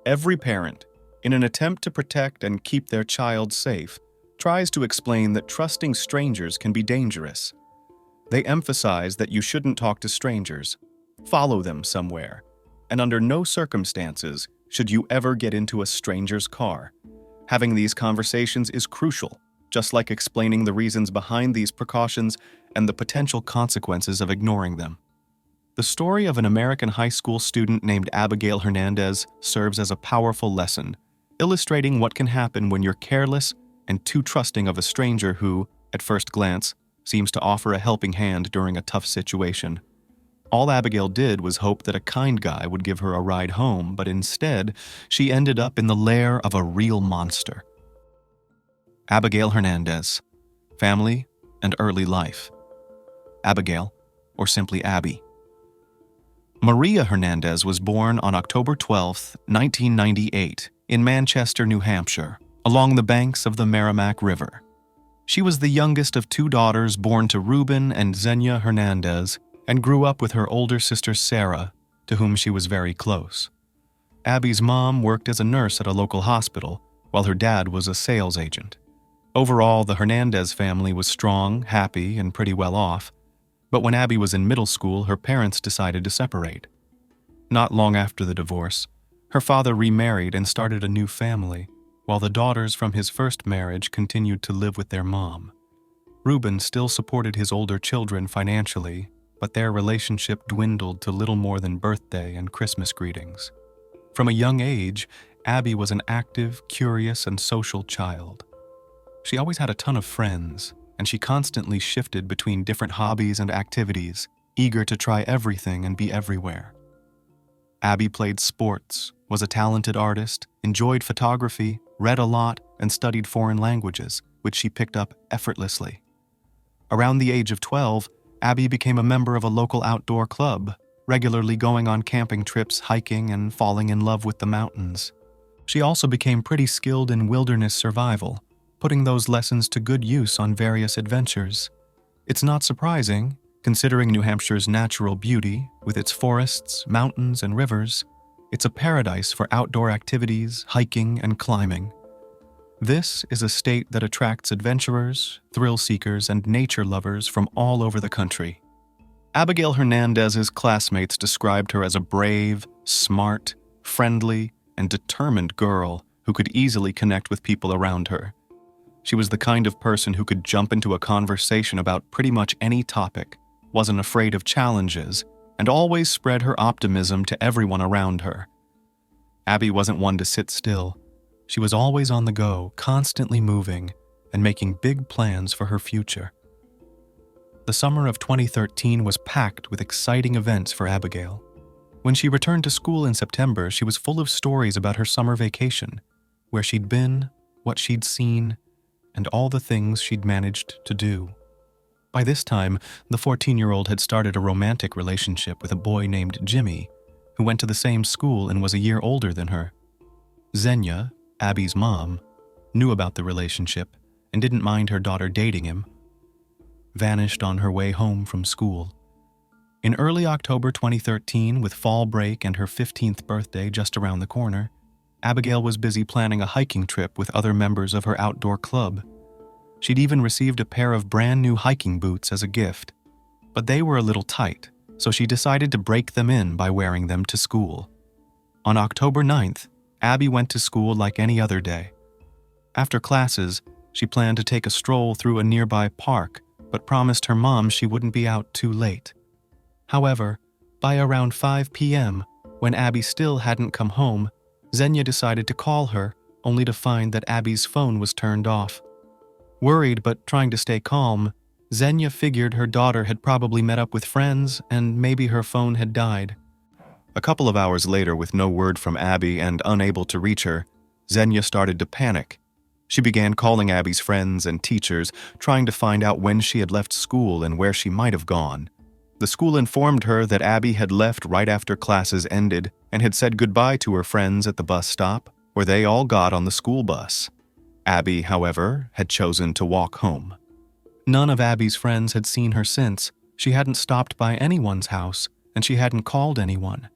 Every parent, in an attempt to protect and keep their child safe, tries to explain that trusting strangers can be dangerous. They emphasize that you shouldn't talk to strangers, follow them somewhere, and under no circumstances should you ever get into a stranger's car. Having these conversations is crucial, just like explaining the reasons behind these precautions and the potential consequences of ignoring them. The story of an American high school student named Abigail Hernandez serves as a powerful lesson, illustrating what can happen when you're careless and too trusting of a stranger who, at first glance, seems to offer a helping hand during a tough situation. All Abigail did was hope that a kind guy would give her a ride home, but instead, she ended up in the lair of a real monster. Abigail Hernandez, family and early life. Abigail, or simply Abby. Maria Hernandez was born on October 12, 1998, in Manchester, New Hampshire, along the banks of the Merrimack River. She was the youngest of two daughters born to Ruben and Xenia Hernandez, and grew up with her older sister Sarah, to whom she was very close. Abby's mom worked as a nurse at a local hospital, while her dad was a sales agent. Overall, the Hernandez family was strong, happy, and pretty well off. But when Abby was in middle school, her parents decided to separate. Not long after the divorce, her father remarried and started a new family, while the daughters from his first marriage continued to live with their mom. Ruben still supported his older children financially, but their relationship dwindled to little more than birthday and Christmas greetings. From a young age, Abby was an active, curious, and social child. She always had a ton of friends, and she constantly shifted between different hobbies and activities, eager to try everything and be everywhere. Abby played sports, was a talented artist, enjoyed photography, read a lot, and studied foreign languages, which she picked up effortlessly. Around the age of 12, Abby became a member of a local outdoor club, regularly going on camping trips, hiking, and falling in love with the mountains. She also became pretty skilled in wilderness survival, putting those lessons to good use on various adventures. It's not surprising, considering New Hampshire's natural beauty, with its forests, mountains, and rivers. It's a paradise for outdoor activities, hiking, and climbing. This is a state that attracts adventurers, thrill seekers, and nature lovers from all over the country. Abigail Hernandez's classmates described her as a brave, smart, friendly, and determined girl who could easily connect with people around her. She was the kind of person who could jump into a conversation about pretty much any topic, wasn't afraid of challenges, and always spread her optimism to everyone around her. Abby wasn't one to sit still. She was always on the go, constantly moving, and making big plans for her future. The summer of 2013 was packed with exciting events for Abigail. When she returned to school in September, she was full of stories about her summer vacation, where she'd been, what she'd seen, and all the things she'd managed to do. By this time, the 14-year-old had started a romantic relationship with a boy named Jimmy, who went to the same school and was a year older than her. Xenia, Abby's mom, knew about the relationship and didn't mind her daughter dating him. Vanished on her way home from school. In early October 2013, with fall break and her 15th birthday just around the corner, Abigail was busy planning a hiking trip with other members of her outdoor club. She'd even received a pair of brand new hiking boots as a gift, but they were a little tight, so she decided to break them in by wearing them to school. On October 9th, Abby went to school like any other day. After classes, she planned to take a stroll through a nearby park, but promised her mom she wouldn't be out too late. However, by around 5 p.m., when Abby still hadn't come home, Xenia decided to call her, only to find that Abby's phone was turned off. Worried but trying to stay calm, Xenia figured her daughter had probably met up with friends and maybe her phone had died. A couple of hours later, with no word from Abby and unable to reach her, Xenia started to panic. She began calling Abby's friends and teachers, trying to find out when she had left school and where she might have gone. The school informed her that Abby had left right after classes ended and had said goodbye to her friends at the bus stop, where they all got on the school bus. Abby, however, had chosen to walk home. None of Abby's friends had seen her since. She hadn't stopped by anyone's house, and she hadn't called anyone.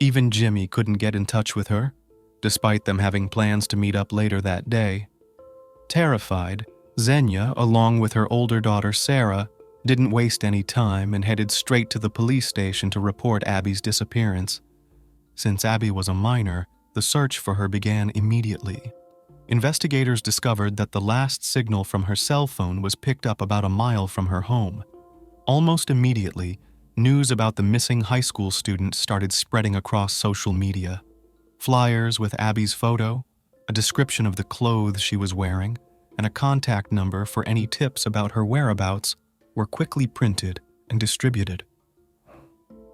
Even Jimmy couldn't get in touch with her. despite them having plans to meet up later that day. Terrified, Xenia, along with her older daughter Sarah, didn't waste any time and headed straight to the police station to report Abby's disappearance. Since Abby was a minor, the search for her began immediately. Investigators discovered that the last signal from her cell phone was picked up about a mile from her home. Almost immediately, news about the missing high school student started spreading across social media. Flyers with Abby's photo, a description of the clothes she was wearing, and a contact number for any tips about her whereabouts were quickly printed and distributed.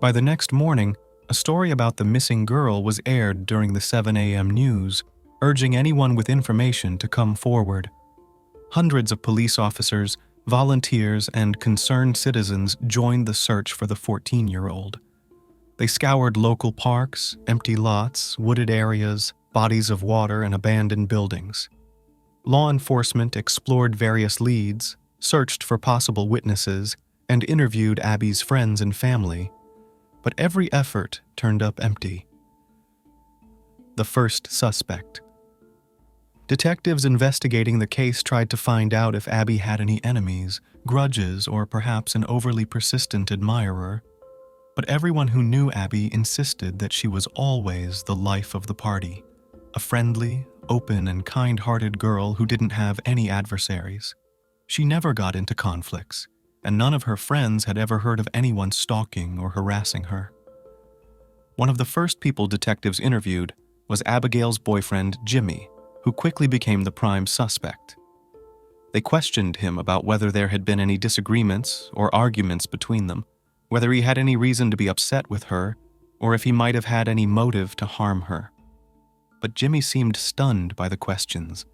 By the next morning, a story about the missing girl was aired during the 7 a.m. news, urging anyone with information to come forward. Hundreds of police officers, volunteers, and concerned citizens joined the search for the 14-year-old. They scoured local parks, empty lots, wooded areas, bodies of water, and abandoned buildings. Law enforcement explored various leads, searched for possible witnesses, and interviewed Abby's friends and family. But every effort turned up empty. The first suspect. Detectives investigating the case tried to find out if Abby had any enemies, grudges, or perhaps an overly persistent admirer. But everyone who knew Abby insisted that she was always the life of the party, a friendly, open, and kind-hearted girl who didn't have any adversaries. She never got into conflicts, and none of her friends had ever heard of anyone stalking or harassing her. One of the first people detectives interviewed was Abigail's boyfriend, Jimmy, who quickly became the prime suspect. They questioned him about whether there had been any disagreements or arguments between them, whether he had any reason to be upset with her, or if he might have had any motive to harm her. But Jimmy seemed stunned by the questions,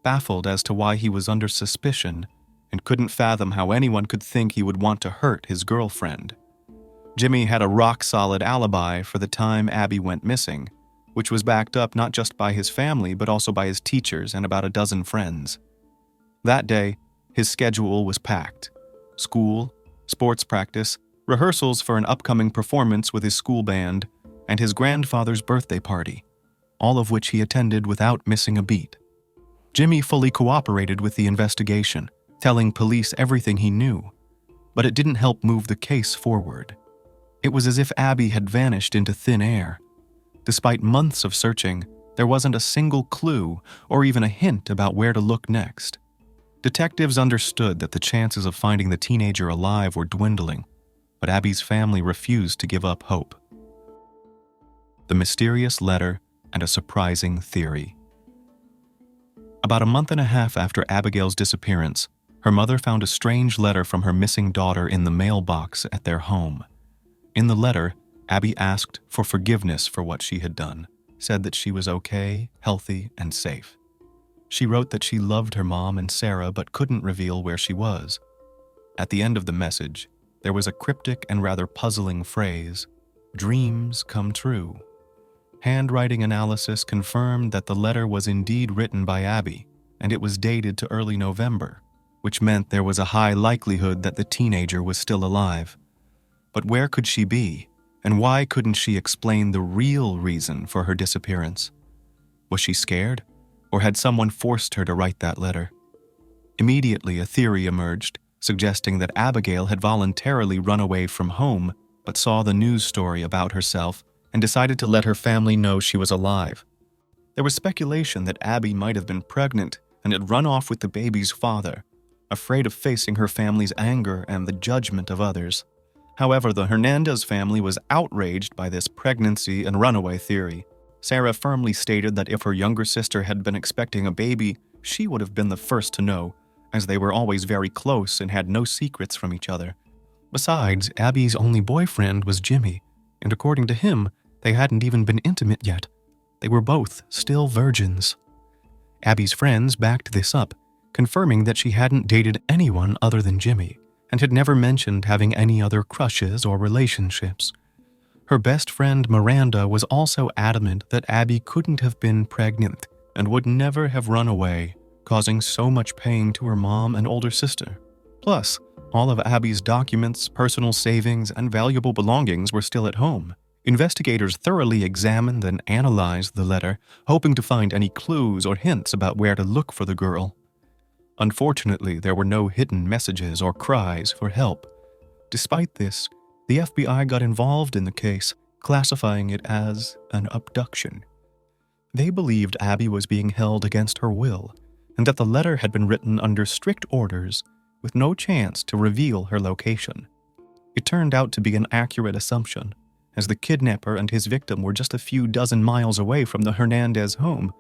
baffled as to why he was under suspicion, and couldn't fathom how anyone could think he would want to hurt his girlfriend. Jimmy had a rock-solid alibi for the time Abby went missing, which was backed up not just by his family but also by his teachers and about a dozen friends. That day, his schedule was packed. School, sports practice, rehearsals for an upcoming performance with his school band, and his grandfather's birthday party, all of which he attended without missing a beat. Jimmy fully cooperated with the investigation, telling police everything he knew, but it didn't help move the case forward. It was as if Abby had vanished into thin air. Despite months of searching, there wasn't a single clue or even a hint about where to look next. Detectives understood that the chances of finding the teenager alive were dwindling, but Abby's family refused to give up hope. The mysterious letter and a surprising theory. About a month and a half after Abigail's disappearance, her mother found a strange letter from her missing daughter in the mailbox at their home. In the letter, Abby asked for forgiveness for what she had done, said that she was okay, healthy, and safe. She wrote that she loved her mom and Sarah but couldn't reveal where she was. At the end of the message, there was a cryptic and rather puzzling phrase, "Dreams come true." Handwriting analysis confirmed that the letter was indeed written by Abby, and it was dated to early November, which meant there was a high likelihood that the teenager was still alive. But where could she be, and why couldn't she explain the real reason for her disappearance? Was she scared, or had someone forced her to write that letter? Immediately, a theory emerged, suggesting that Abigail had voluntarily run away from home, but saw the news story about herself and decided to let her family know she was alive. There was speculation that Abby might have been pregnant and had run off with the baby's father, afraid of facing her family's anger and the judgment of others. However, the Hernandez family was outraged by this pregnancy and runaway theory. Sarah firmly stated that if her younger sister had been expecting a baby, she would have been the first to know, as they were always very close and had no secrets from each other. Besides, Abby's only boyfriend was Jimmy, and according to him, they hadn't even been intimate yet. They were both still virgins. Abby's friends backed this up, confirming that she hadn't dated anyone other than Jimmy, and had never mentioned having any other crushes or relationships. Her best friend Miranda was also adamant that Abby couldn't have been pregnant and would never have run away, causing so much pain to her mom and older sister. Plus, all of Abby's documents, personal savings, and valuable belongings were still at home. Investigators thoroughly examined and analyzed the letter, hoping to find any clues or hints about where to look for the girl. Unfortunately, there were no hidden messages or cries for help. Despite this, the FBI got involved in the case, classifying it as an abduction. They believed Abby was being held against her will, and that the letter had been written under strict orders, with no chance to reveal her location. It turned out to be an accurate assumption, as the kidnapper and his victim were just a few dozen miles away from the Hernandez home.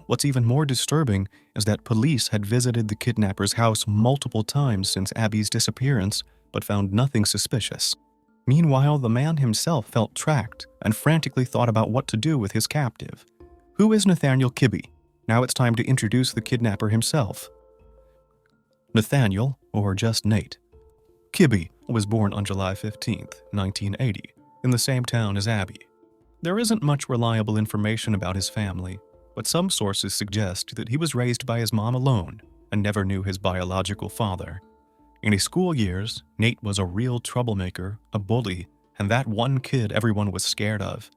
What's even more disturbing is that police had visited the kidnapper's house multiple times since Abby's disappearance, but found nothing suspicious. Meanwhile, the man himself felt tracked and frantically thought about what to do with his captive. Who is Nathaniel Kibby? Now it's time to introduce the kidnapper himself. Nathaniel, or just Nate. Kibby was born on July 15, 1980, in the same town as Abby. There isn't much reliable information about his family, but some sources suggest that he was raised by his mom alone and never knew his biological father. In his school years, Nate was a real troublemaker, a bully, and that one kid everyone was scared of.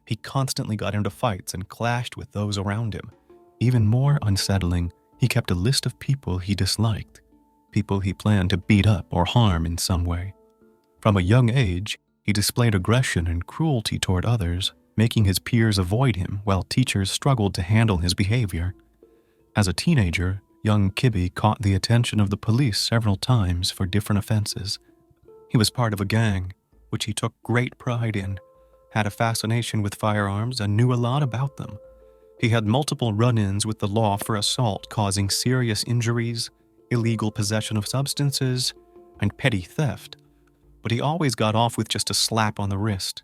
He constantly got into fights and clashed with those around him. Even more unsettling, he kept a list of people he disliked, people he planned to beat up or harm in some way. From a young age, he displayed aggression and cruelty toward others, making his peers avoid him while teachers struggled to handle his behavior. As a teenager, young Kibby caught the attention of the police several times for different offenses. He was part of a gang, which he took great pride in, had a fascination with firearms, and knew a lot about them. He had multiple run-ins with the law for assault causing serious injuries, illegal possession of substances, and petty theft, but he always got off with just a slap on the wrist.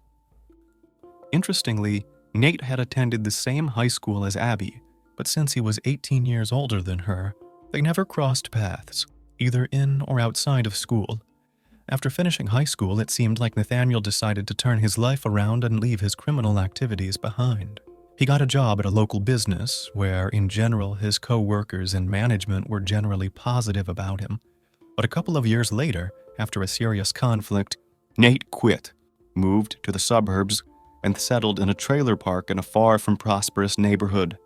Interestingly, Nate had attended the same high school as Abby, but since he was 18 years older than her, they never crossed paths, either in or outside of school. After finishing high school, it seemed like Nathaniel decided to turn his life around and leave his criminal activities behind. He got a job at a local business where, in general, his co-workers and management were generally positive about him. But a couple of years later, after a serious conflict, Nate quit, moved to the suburbs, and settled in a trailer park in a far from prosperous neighborhood.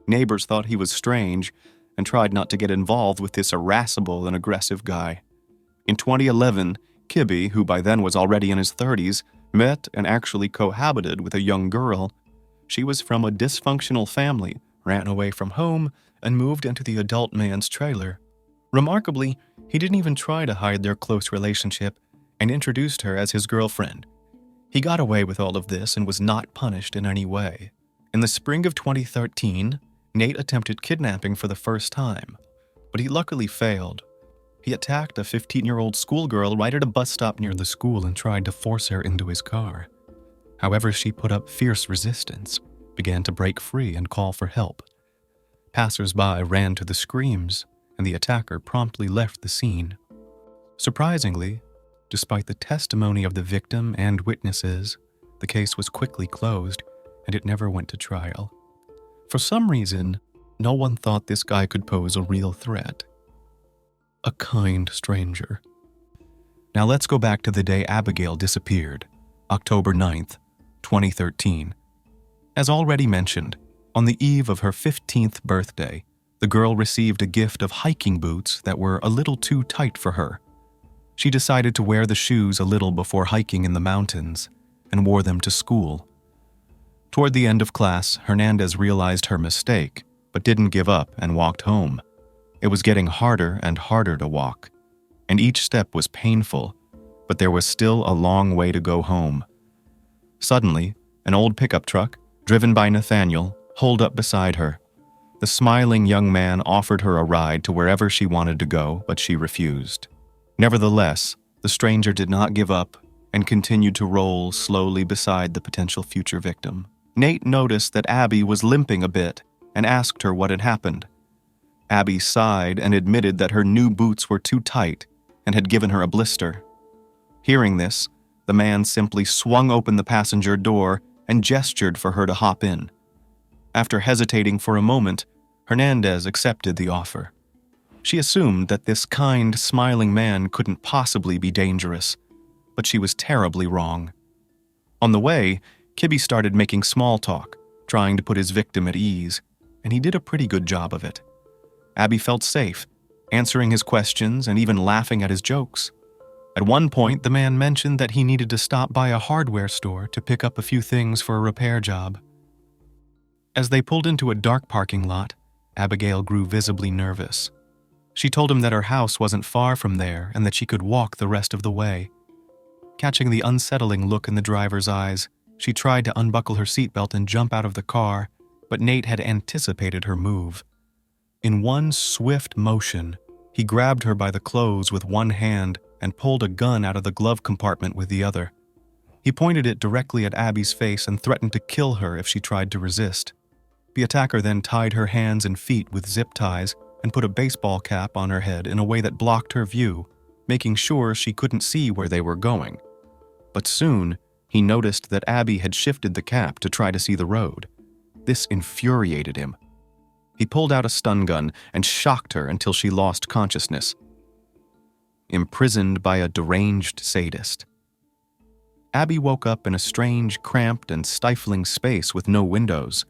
Neighbors thought he was strange and tried not to get involved with this irascible and aggressive guy. In 2011, Kibby, who by then was already in his 30s, met and actually cohabited with a young girl. She was from a dysfunctional family, ran away from home, and moved into the adult man's trailer. Remarkably, he didn't even try to hide their close relationship and introduced her as his girlfriend. He got away with all of this and was not punished in any way. In the spring of 2013, Nate attempted kidnapping for the first time, but he luckily failed. He attacked a 15-year-old schoolgirl right at a bus stop near the school and tried to force her into his car. However, she put up fierce resistance, began to break free and call for help. Passers-by ran to the screams, and the attacker promptly left the scene. Surprisingly, despite the testimony of the victim and witnesses, the case was quickly closed, and it never went to trial. For some reason, no one thought this guy could pose a real threat. A kind stranger. Now let's go back to the day Abigail disappeared, October 9th, 2013. As already mentioned, on the eve of her 15th birthday, the girl received a gift of hiking boots that were a little too tight for her. She decided to wear the shoes a little before hiking in the mountains and wore them to school. Toward the end of class, Hernandez realized her mistake, but didn't give up and walked home. It was getting harder and harder to walk, and each step was painful, but there was still a long way to go home. Suddenly, an old pickup truck, driven by Nathaniel, pulled up beside her. The smiling young man offered her a ride to wherever she wanted to go, but she refused. Nevertheless, the stranger did not give up and continued to roll slowly beside the potential future victim. Nate noticed that Abby was limping a bit and asked her what had happened. Abby sighed and admitted that her new boots were too tight and had given her a blister. Hearing this, the man simply swung open the passenger door and gestured for her to hop in. After hesitating for a moment, Hernandez accepted the offer. She assumed that this kind, smiling man couldn't possibly be dangerous, but she was terribly wrong. On the way, Kibby started making small talk, trying to put his victim at ease, and he did a pretty good job of it. Abby felt safe, answering his questions and even laughing at his jokes. At one point, the man mentioned that he needed to stop by a hardware store to pick up a few things for a repair job. As they pulled into a dark parking lot, Abigail grew visibly nervous. She told him that her house wasn't far from there and that she could walk the rest of the way. Catching the unsettling look in the driver's eyes, she tried to unbuckle her seatbelt and jump out of the car, but Nate had anticipated her move. In one swift motion, he grabbed her by the clothes with one hand and pulled a gun out of the glove compartment with the other. He pointed it directly at Abby's face and threatened to kill her if she tried to resist. The attacker then tied her hands and feet with zip ties and put a baseball cap on her head in a way that blocked her view, making sure she couldn't see where they were going. But soon, he noticed that Abby had shifted the cap to try to see the road. This infuriated him. He pulled out a stun gun and shocked her until she lost consciousness. Imprisoned by a deranged sadist. Abby woke up in a strange, cramped, and stifling space with no windows.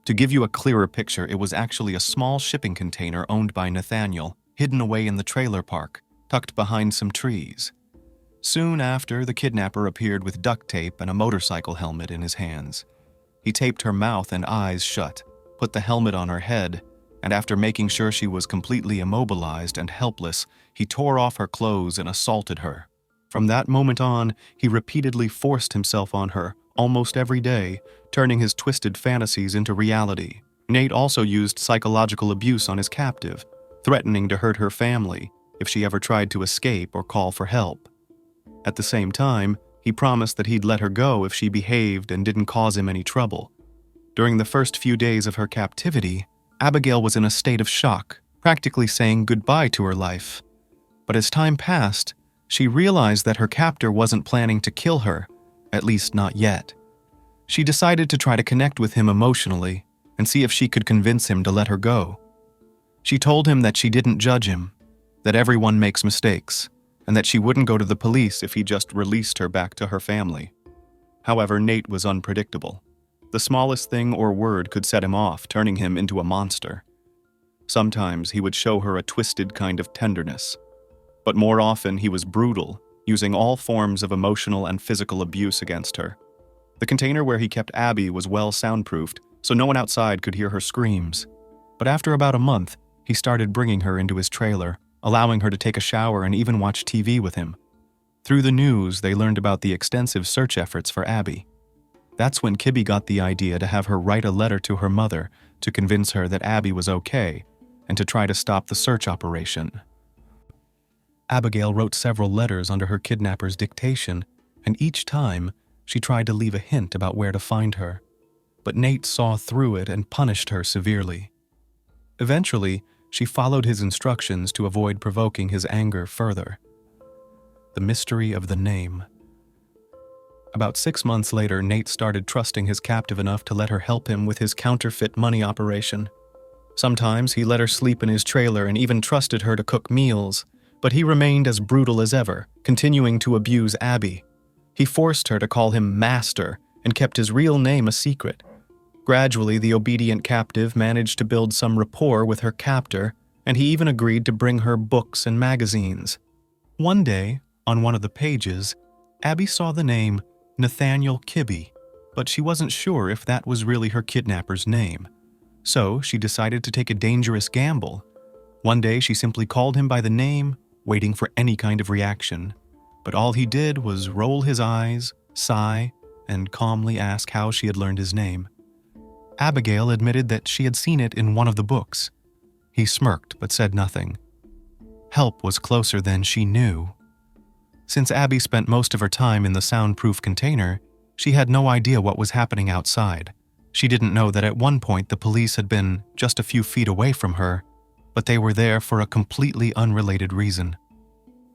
To give you a clearer picture, it was actually a small shipping container owned by Nathaniel, hidden away in the trailer park, tucked behind some trees. Soon after, the kidnapper appeared with duct tape and a motorcycle helmet in his hands. He taped her mouth and eyes shut, put the helmet on her head, and after making sure she was completely immobilized and helpless, he tore off her clothes and assaulted her. From that moment on, he repeatedly forced himself on her, almost every day, turning his twisted fantasies into reality. Nate also used psychological abuse on his captive, threatening to hurt her family if she ever tried to escape or call for help. At the same time, he promised that he'd let her go if she behaved and didn't cause him any trouble. During the first few days of her captivity, Abigail was in a state of shock, practically saying goodbye to her life. But as time passed, she realized that her captor wasn't planning to kill her, at least not yet. She decided to try to connect with him emotionally and see if she could convince him to let her go. She told him that she didn't judge him, that everyone makes mistakes, and that she wouldn't go to the police if he just released her back to her family. However, Nate was unpredictable. The smallest thing or word could set him off, turning him into a monster. Sometimes he would show her a twisted kind of tenderness, but more often he was brutal, using all forms of emotional and physical abuse against her. The container where he kept Abby was well soundproofed, so no one outside could hear her screams. But after about a month, he started bringing her into his trailer, allowing her to take a shower and even watch TV with him. Through the news, they learned about the extensive search efforts for Abby. That's when Kibby got the idea to have her write a letter to her mother to convince her that Abby was okay and to try to stop the search operation. Abigail wrote several letters under her kidnapper's dictation, and each time she tried to leave a hint about where to find her. But Nate saw through it and punished her severely. Eventually, she followed his instructions to avoid provoking his anger further. The mystery of the name. About 6 months later, Nate started trusting his captive enough to let her help him with his counterfeit money operation. Sometimes he let her sleep in his trailer and even trusted her to cook meals, but he remained as brutal as ever, continuing to abuse Abby. He forced her to call him Master and kept his real name a secret. Gradually, the obedient captive managed to build some rapport with her captor, and he even agreed to bring her books and magazines. One day, on one of the pages, Abby saw the name Nathaniel Kibby, but she wasn't sure if that was really her kidnapper's name. So she decided to take a dangerous gamble. One day she simply called him by the name, waiting for any kind of reaction. But all he did was roll his eyes, sigh, and calmly ask how she had learned his name. Abigail admitted that she had seen it in one of the books. He smirked but said nothing. Help was closer than she knew. Since Abby spent most of her time in the soundproof container, she had no idea what was happening outside. She didn't know that at one point the police had been just a few feet away from her, but they were there for a completely unrelated reason.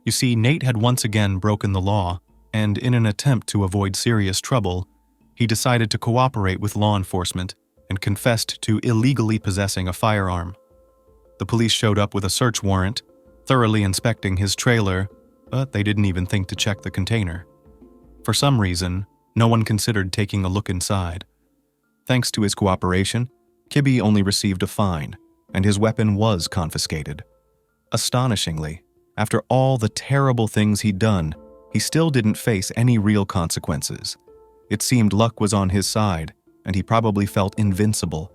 You see, Nate had once again broken the law, and in an attempt to avoid serious trouble, he decided to cooperate with law enforcement and confessed to illegally possessing a firearm. The police showed up with a search warrant, thoroughly inspecting his trailer, but they didn't even think to check the container. For some reason, No one considered taking a look inside. Thanks to his cooperation, Kibby only received a fine, and his weapon was confiscated. Astonishingly, after all the terrible things he'd done, he still didn't face any real consequences. It seemed luck was on his side, and he probably felt invincible.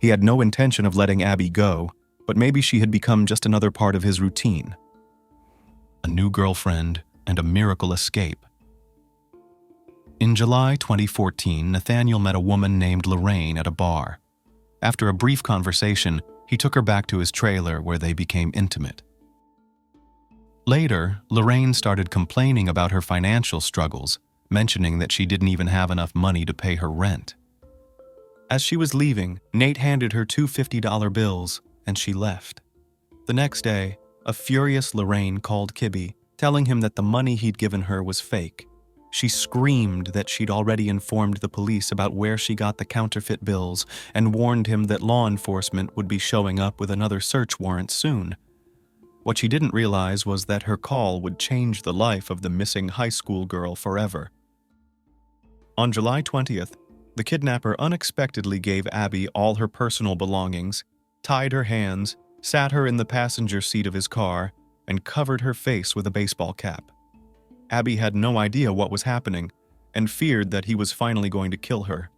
He had no intention of letting Abby go, but maybe she had become just another part of his routine. A new girlfriend and a miracle escape. In July 2014, Nathaniel met a woman named Lorraine at a bar. After a brief conversation, he took her back to his trailer where they became intimate. Later, Lorraine started complaining about her financial struggles, mentioning that she didn't even have enough money to pay her rent. As she was leaving, Nate handed her two $50 bills, and she left. The next day, a furious Lorraine called Kibby, telling him that the money he'd given her was fake. She screamed that she'd already informed the police about where she got the counterfeit bills and warned him that law enforcement would be showing up with another search warrant soon. What she didn't realize was that her call would change the life of the missing high school girl forever. On July 20th, the kidnapper unexpectedly gave Abby all her personal belongings, tied her hands, sat her in the passenger seat of his car, and covered her face with a baseball cap. Abby had no idea what was happening and feared that he was finally going to kill her.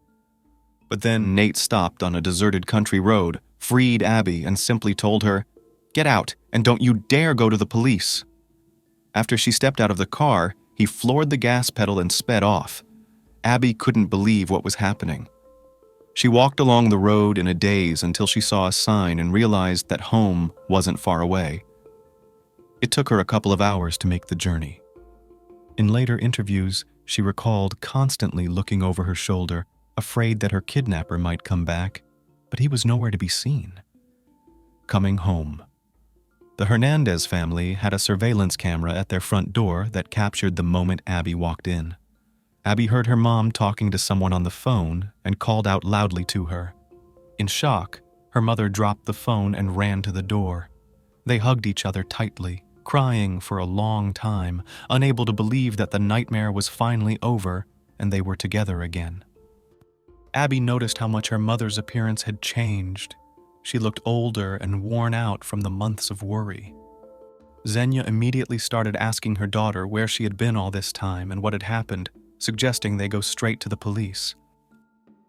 But then Nate stopped on a deserted country road, freed Abby, and simply told her, "Get out, and don't you dare go to the police." After she stepped out of the car, he floored the gas pedal and sped off. Abby couldn't believe what was happening. She walked along the road in a daze until she saw a sign and realized that home wasn't far away. It took her a couple of hours to make the journey. In later interviews, she recalled constantly looking over her shoulder, afraid that her kidnapper might come back, but he was nowhere to be seen. Coming home. The Hernandez family had a surveillance camera at their front door that captured the moment Abby walked in. Abby heard her mom talking to someone on the phone and called out loudly to her. In shock, her mother dropped the phone and ran to the door. They hugged each other tightly, crying for a long time, unable to believe that the nightmare was finally over and they were together again. Abby noticed how much her mother's appearance had changed. She looked older and worn out from the months of worry. Xenia immediately started asking her daughter where she had been all this time and what had happened, suggesting they go straight to the police.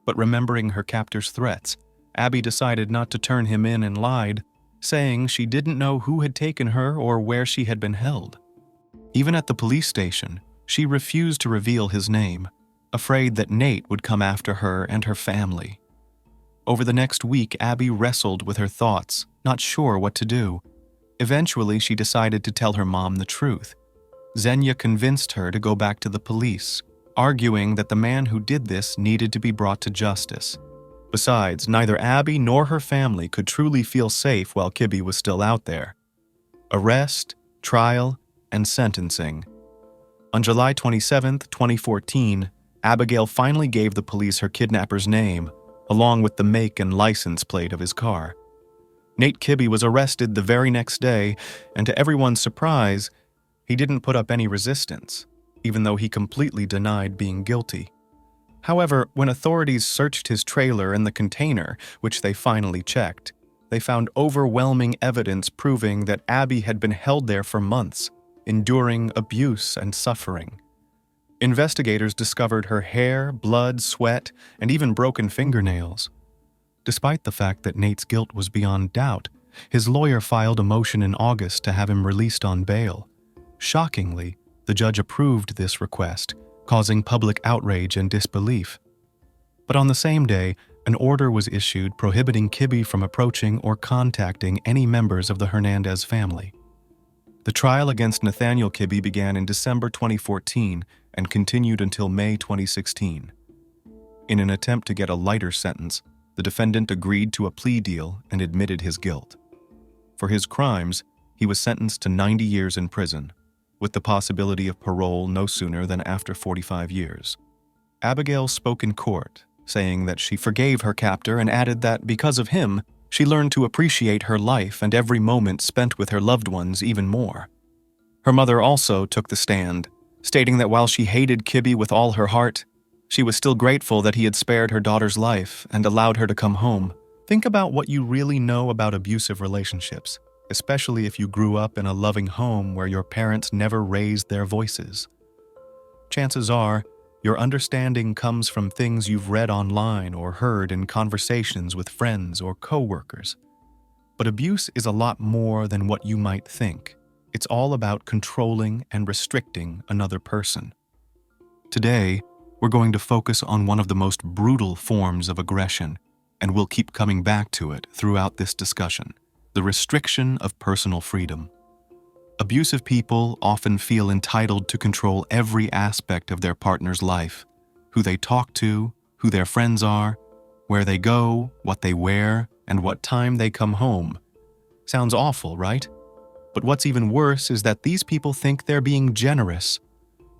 But remembering her captor's threats, Abby decided not to turn him in and lied, saying she didn't know who had taken her or where she had been held. Even at the police station, she refused to reveal his name, afraid that Nate would come after her and her family. Over the next week, Abby wrestled with her thoughts, not sure what to do. Eventually, she decided to tell her mom the truth. Xenia convinced her to go back to the police, arguing that the man who did this needed to be brought to justice. Besides, neither Abby nor her family could truly feel safe while Kibby was still out there. Arrest, trial, and sentencing. On July 27, 2014, Abigail finally gave the police her kidnapper's name, along with the make and license plate of his car. Nate Kibby was arrested the very next day, and to everyone's surprise, he didn't put up any resistance, even though he completely denied being guilty. However, when authorities searched his trailer and the container, which they finally checked, they found overwhelming evidence proving that Abby had been held there for months, enduring abuse and suffering. Investigators discovered her hair, blood, sweat, and even broken fingernails. Despite the fact that Nate's guilt was beyond doubt, his lawyer filed a motion in August to have him released on bail. Shockingly, the judge approved this request, causing public outrage and disbelief. But on the same day, an order was issued prohibiting Kibby from approaching or contacting any members of the Hernandez family. The trial against Nathaniel Kibby began in December 2014 and continued until May 2016. In an attempt to get a lighter sentence, the defendant agreed to a plea deal and admitted his guilt. For his crimes, he was sentenced to 90 years in prison, with the possibility of parole no sooner than after 45 years. Abigail spoke in court, saying that she forgave her captor and added that because of him, she learned to appreciate her life and every moment spent with her loved ones even more. Her mother also took the stand, stating that while she hated Kibby with all her heart, She was still grateful that he had spared her daughter's life and allowed her to come home. Think about what you really know about abusive relationships, especially if you grew up in a loving home where your parents never raised their voices. Chances are, your understanding comes from things you've read online or heard in conversations with friends or coworkers. But abuse is a lot more than what you might think. It's all about controlling and restricting another person. Today, we're going to focus on one of the most brutal forms of aggression, and we'll keep coming back to it throughout this discussion: the restriction of personal freedom. Abusive people often feel entitled to control every aspect of their partner's life: who they talk to, who their friends are, where they go, what they wear, and what time they come home. Sounds awful, right? But what's even worse is that these people think they're being generous.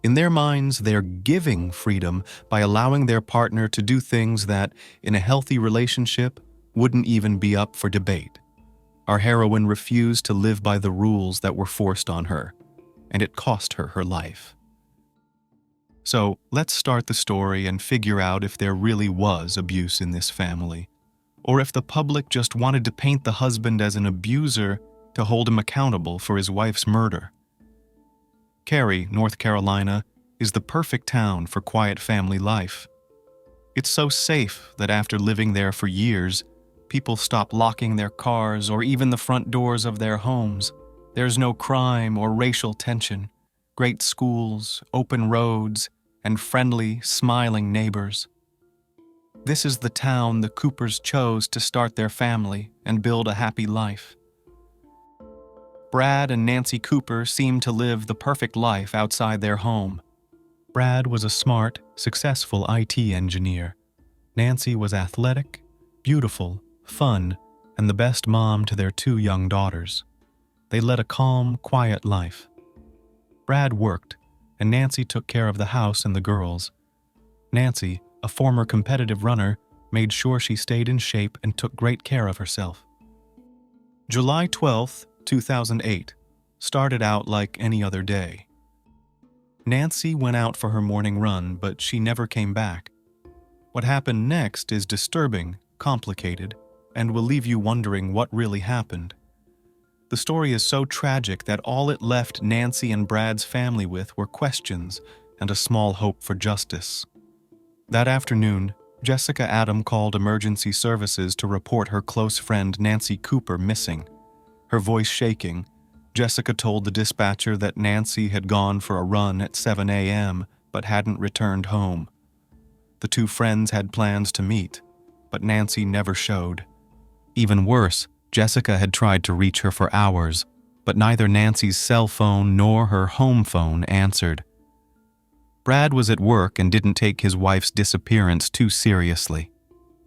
In their minds, they're giving freedom by allowing their partner to do things that, in a healthy relationship, wouldn't even be up for debate. Our heroine refused to live by the rules that were forced on her, and it cost her her life. So, let's start the story and figure out if there really was abuse in this family, or if the public just wanted to paint the husband as an abuser to hold him accountable for his wife's murder. Cary, North Carolina, is the perfect town for quiet family life. It's so safe that after living there for years, people stop locking their cars or even the front doors of their homes. There's no crime or racial tension, great schools, open roads, and friendly, smiling neighbors. This is the town the Coopers chose to start their family and build a happy life. Brad and Nancy Cooper seemed to live the perfect life outside their home. Brad was a smart, successful IT engineer. Nancy was athletic, beautiful, fun, and the best mom to their 2 young daughters. They led a calm, quiet life. Brad worked, and Nancy took care of the house and the girls. Nancy, a former competitive runner, made sure she stayed in shape and took great care of herself. July 12th, 2008, started out like any other day. Nancy went out for her morning run, but she never came back. What happened next is disturbing, complicated, and will leave you wondering what really happened. The story is so tragic that all it left Nancy and Brad's family with were questions and a small hope for justice. That afternoon, Jessica Adam called emergency services to report her close friend Nancy Cooper missing. Her voice shaking, Jessica told the dispatcher that Nancy had gone for a run at 7 a.m. but hadn't returned home. The 2 friends had plans to meet, but Nancy never showed. Even worse, Jessica had tried to reach her for hours, but neither Nancy's cell phone nor her home phone answered. Brad was at work and didn't take his wife's disappearance too seriously.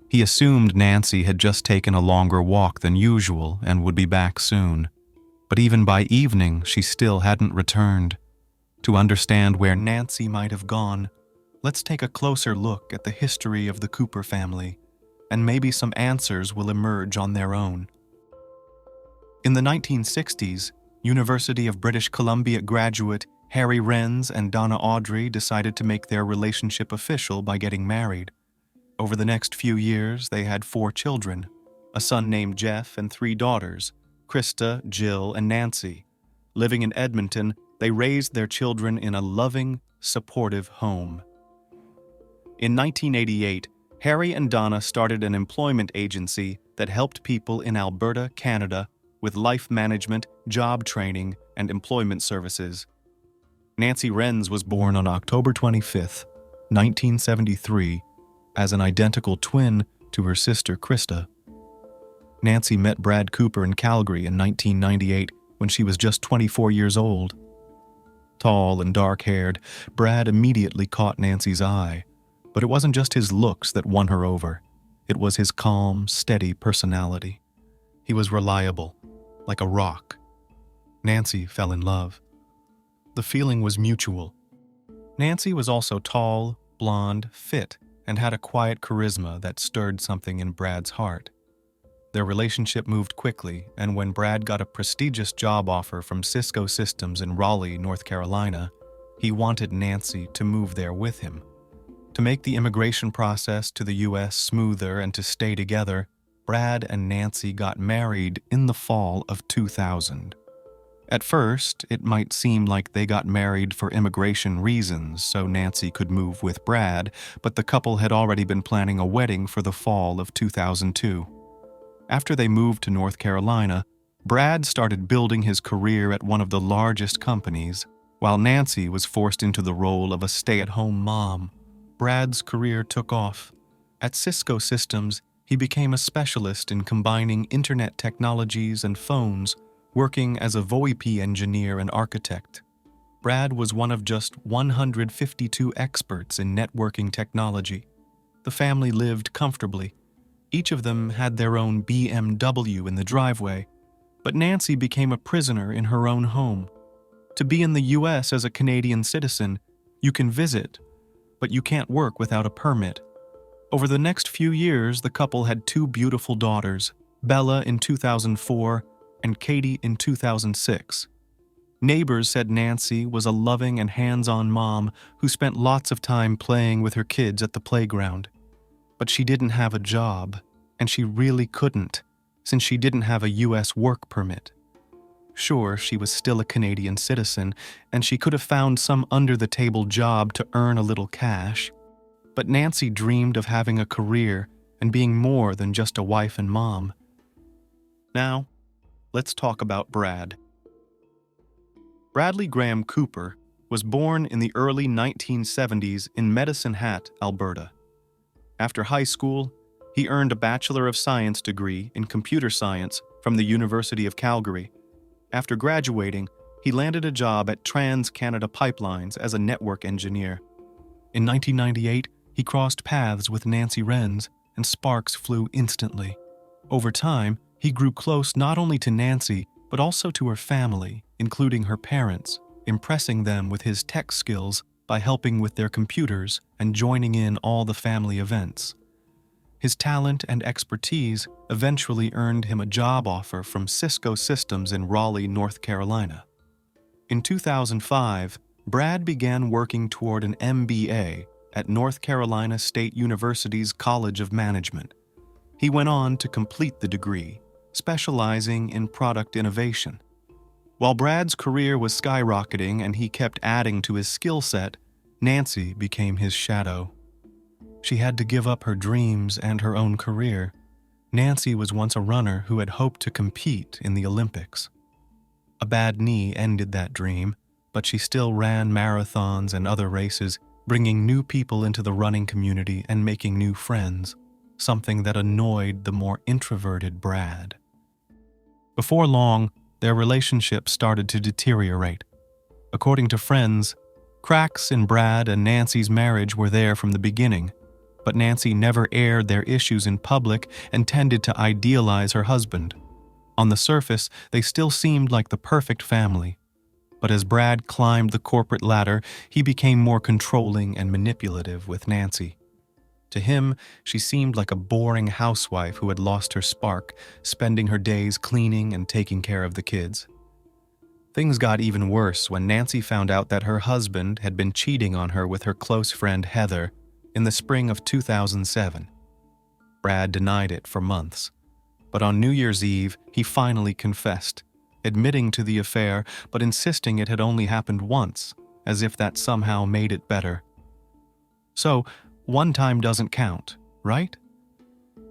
He assumed Nancy had just taken a longer walk than usual and would be back soon. But even by evening, she still hadn't returned. To understand where Nancy might have gone, let's take a closer look at the history of the Cooper family, and maybe some answers will emerge on their own. In the 1960s, University of British Columbia graduate Harry Renz and Donna Audrey decided to make their relationship official by getting married. Over the next few years, they had 4 children, a son named Jeff and 3 daughters, Krista, Jill, and Nancy. Living in Edmonton, they raised their children in a loving, supportive home. In 1988, Harry and Donna started an employment agency that helped people in Alberta, Canada, with life management, job training, and employment services. Nancy Renz was born on October 25, 1973, as an identical twin to her sister Krista. Nancy met Brad Cooper in Calgary in 1998 when she was just 24 years old. Tall and dark-haired, Brad immediately caught Nancy's eye, but it wasn't just his looks that won her over. It was his calm, steady personality. He was reliable, like a rock. Nancy fell in love. The feeling was mutual. Nancy was also tall, blonde, fit, and had a quiet charisma that stirred something in Brad's heart. Their relationship moved quickly, and when Brad got a prestigious job offer from Cisco Systems in Raleigh, North Carolina, he wanted Nancy to move there with him. To make the immigration process to the U.S. smoother and to stay together, Brad and Nancy got married in the fall of 2000. At first, it might seem like they got married for immigration reasons so Nancy could move with Brad, but the couple had already been planning a wedding for the fall of 2002. After they moved to North Carolina, Brad started building his career at one of the largest companies, while Nancy was forced into the role of a stay-at-home mom. Brad's career took off. At Cisco Systems, he became a specialist in combining internet technologies and phones, working as a VoIP engineer and architect. Brad was one of just 152 experts in networking technology. The family lived comfortably. Each of them had their own BMW in the driveway, but Nancy became a prisoner in her own home. To be in the U.S. as a Canadian citizen, you can visit, but you can't work without a permit. Over the next few years, the couple had two beautiful daughters, Bella in 2004 and Katie in 2006. Neighbors said Nancy was a loving and hands-on mom who spent lots of time playing with her kids at the playground. But she didn't have a job, and she really couldn't, since she didn't have a U.S. work permit. Sure, she was still a Canadian citizen, and she could have found some under-the-table job to earn a little cash, but Nancy dreamed of having a career and being more than just a wife and mom. Now, let's talk about Brad. Bradley Graham Cooper was born in the early 1970s in Medicine Hat, Alberta. After high school, he earned a Bachelor of Science degree in computer science from the University of Calgary. After graduating, he landed a job at Trans-Canada Pipelines as a network engineer. In 1998, he crossed paths with Nancy Renz, and sparks flew instantly. Over time, he grew close not only to Nancy, but also to her family, including her parents, impressing them with his tech skills by helping with their computers and joining in all the family events. His talent and expertise eventually earned him a job offer from Cisco Systems in Raleigh, North Carolina. In 2005, Brad began working toward an MBA at North Carolina State University's College of Management. He went on to complete the degree, specializing in product innovation. While Brad's career was skyrocketing and he kept adding to his skill set, Nancy became his shadow. She had to give up her dreams and her own career. Nancy was once a runner who had hoped to compete in the Olympics. A bad knee ended that dream, but she still ran marathons and other races, bringing new people into the running community and making new friends, something that annoyed the more introverted Brad. Before long, their relationship started to deteriorate. According to friends, cracks in Brad and Nancy's marriage were there from the beginning, but Nancy never aired their issues in public and tended to idealize her husband. On the surface, they still seemed like the perfect family. But as Brad climbed the corporate ladder, he became more controlling and manipulative with Nancy. To him, she seemed like a boring housewife who had lost her spark, spending her days cleaning and taking care of the kids. Things got even worse when Nancy found out that her husband had been cheating on her with her close friend Heather in the spring of 2007. Brad denied it for months, but on New Year's Eve, he finally confessed, admitting to the affair but insisting it had only happened once, as if that somehow made it better. So, one time doesn't count, right?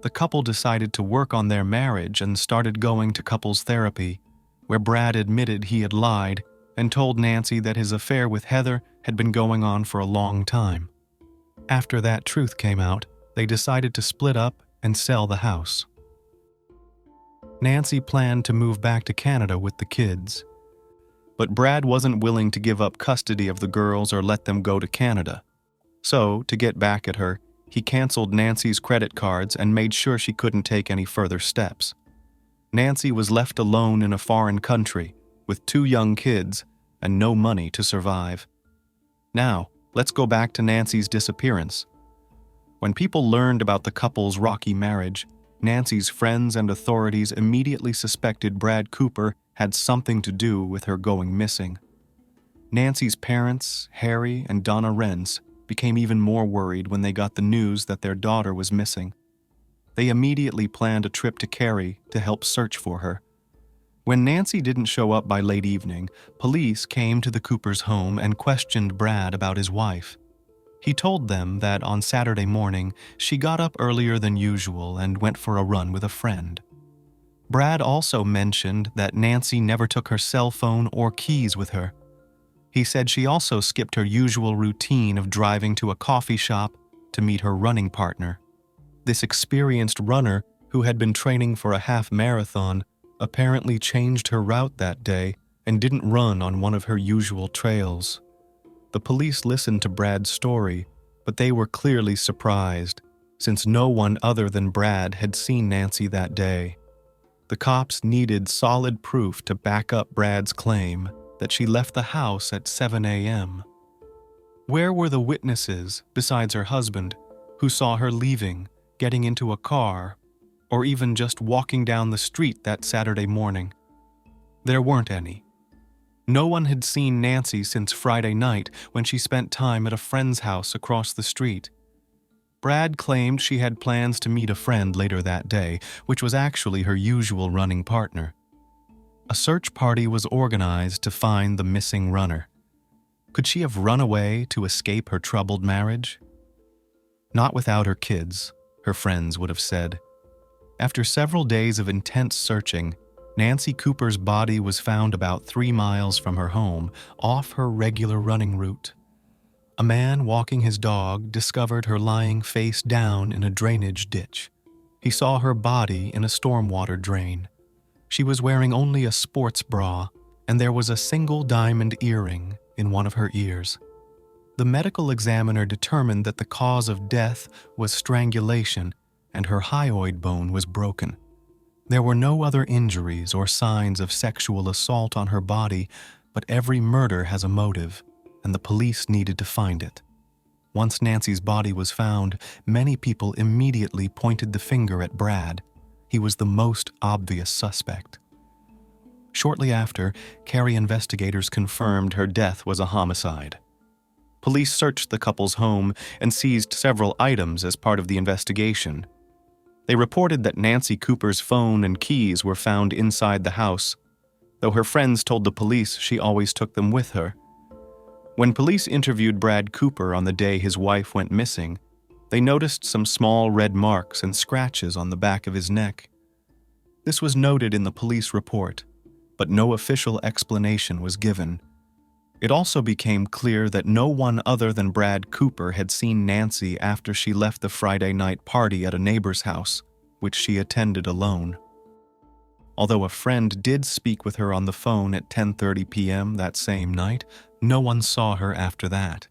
The couple decided to work on their marriage and started going to couples therapy, where Brad admitted he had lied and told Nancy that his affair with Heather had been going on for a long time. After that truth came out, they decided to split up and sell the house. Nancy planned to move back to Canada with the kids, but Brad wasn't willing to give up custody of the girls or let them go to Canada. So, to get back at her, he canceled Nancy's credit cards and made sure she couldn't take any further steps. Nancy was left alone in a foreign country, with 2 young kids and no money to survive. Now, let's go back to Nancy's disappearance. When people learned about the couple's rocky marriage, Nancy's friends and authorities immediately suspected Brad Cooper had something to do with her going missing. Nancy's parents, Harry and Donna Renz, became even more worried when they got the news that their daughter was missing. They immediately planned a trip to Cary to help search for her. When Nancy didn't show up by late evening, police came to the Coopers' home and questioned Brad about his wife. He told them that on Saturday morning, she got up earlier than usual and went for a run with a friend. Brad also mentioned that Nancy never took her cell phone or keys with her. He said she also skipped her usual routine of driving to a coffee shop to meet her running partner. This experienced runner, who had been training for a half marathon, apparently changed her route that day and didn't run on one of her usual trails. The police listened to Brad's story, but they were clearly surprised, since no one other than Brad had seen Nancy that day. The cops needed solid proof to back up Brad's claim that she left the house at 7 a.m. Where were the witnesses, besides her husband, who saw her leaving, getting into a car, or even just walking down the street that Saturday morning? There weren't any. No one had seen Nancy since Friday night when she spent time at a friend's house across the street. Brad claimed she had plans to meet a friend later that day, which was actually her usual running partner. A search party was organized to find the missing runner. Could she have run away to escape her troubled marriage? Not without her kids, her friends would have said. After several days of intense searching, Nancy Cooper's body was found about 3 miles from her home, off her regular running route. A man walking his dog discovered her lying face down in a drainage ditch. He saw her body in a stormwater drain. She was wearing only a sports bra, and there was a single diamond earring in one of her ears. The medical examiner determined that the cause of death was strangulation, and her hyoid bone was broken. There were no other injuries or signs of sexual assault on her body, but every murder has a motive, and the police needed to find it. Once Nancy's body was found, many people immediately pointed the finger at Brad. He was the most obvious suspect. Shortly after, Cary investigators confirmed her death was a homicide. Police searched the couple's home and seized several items as part of the investigation. They reported that Nancy Cooper's phone and keys were found inside the house, though her friends told the police she always took them with her. When police interviewed Brad Cooper on the day his wife went missing, they noticed some small red marks and scratches on the back of his neck. This was noted in the police report, but no official explanation was given. It also became clear that no one other than Brad Cooper had seen Nancy after she left the Friday night party at a neighbor's house, which she attended alone. Although a friend did speak with her on the phone at 10:30 p.m. that same night, no one saw her after that.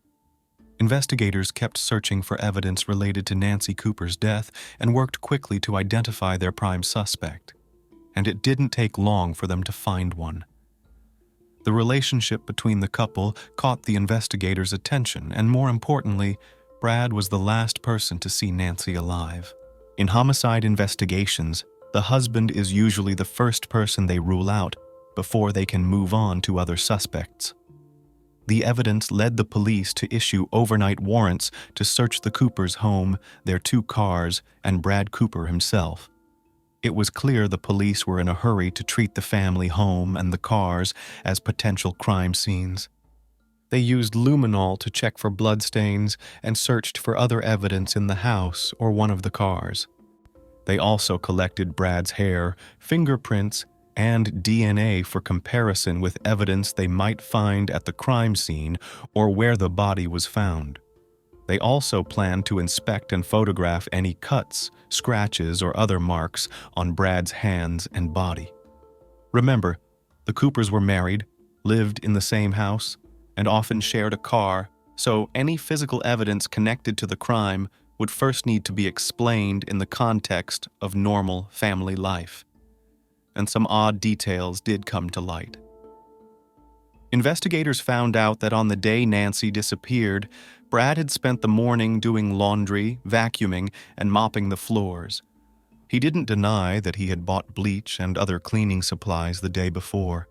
Investigators kept searching for evidence related to Nancy Cooper's death and worked quickly to identify their prime suspect. And it didn't take long for them to find one. The relationship between the couple caught the investigators' attention, and more importantly, Brad was the last person to see Nancy alive. In homicide investigations, the husband is usually the first person they rule out before they can move on to other suspects. The evidence led the police to issue overnight warrants to search the Coopers' home, their 2 cars, and Brad Cooper himself. It was clear the police were in a hurry to treat the family home and the cars as potential crime scenes. They used luminol to check for bloodstains and searched for other evidence in the house or one of the cars. They also collected Brad's hair, fingerprints, and DNA for comparison with evidence they might find at the crime scene or where the body was found. They also planned to inspect and photograph any cuts, scratches, or other marks on Brad's hands and body. Remember, the Coopers were married, lived in the same house, and often shared a car, so any physical evidence connected to the crime would first need to be explained in the context of normal family life. And some odd details did come to light. Investigators found out that on the day Nancy disappeared, Brad had spent the morning doing laundry, vacuuming, and mopping the floors. He didn't deny that he had bought bleach and other cleaning supplies the day before.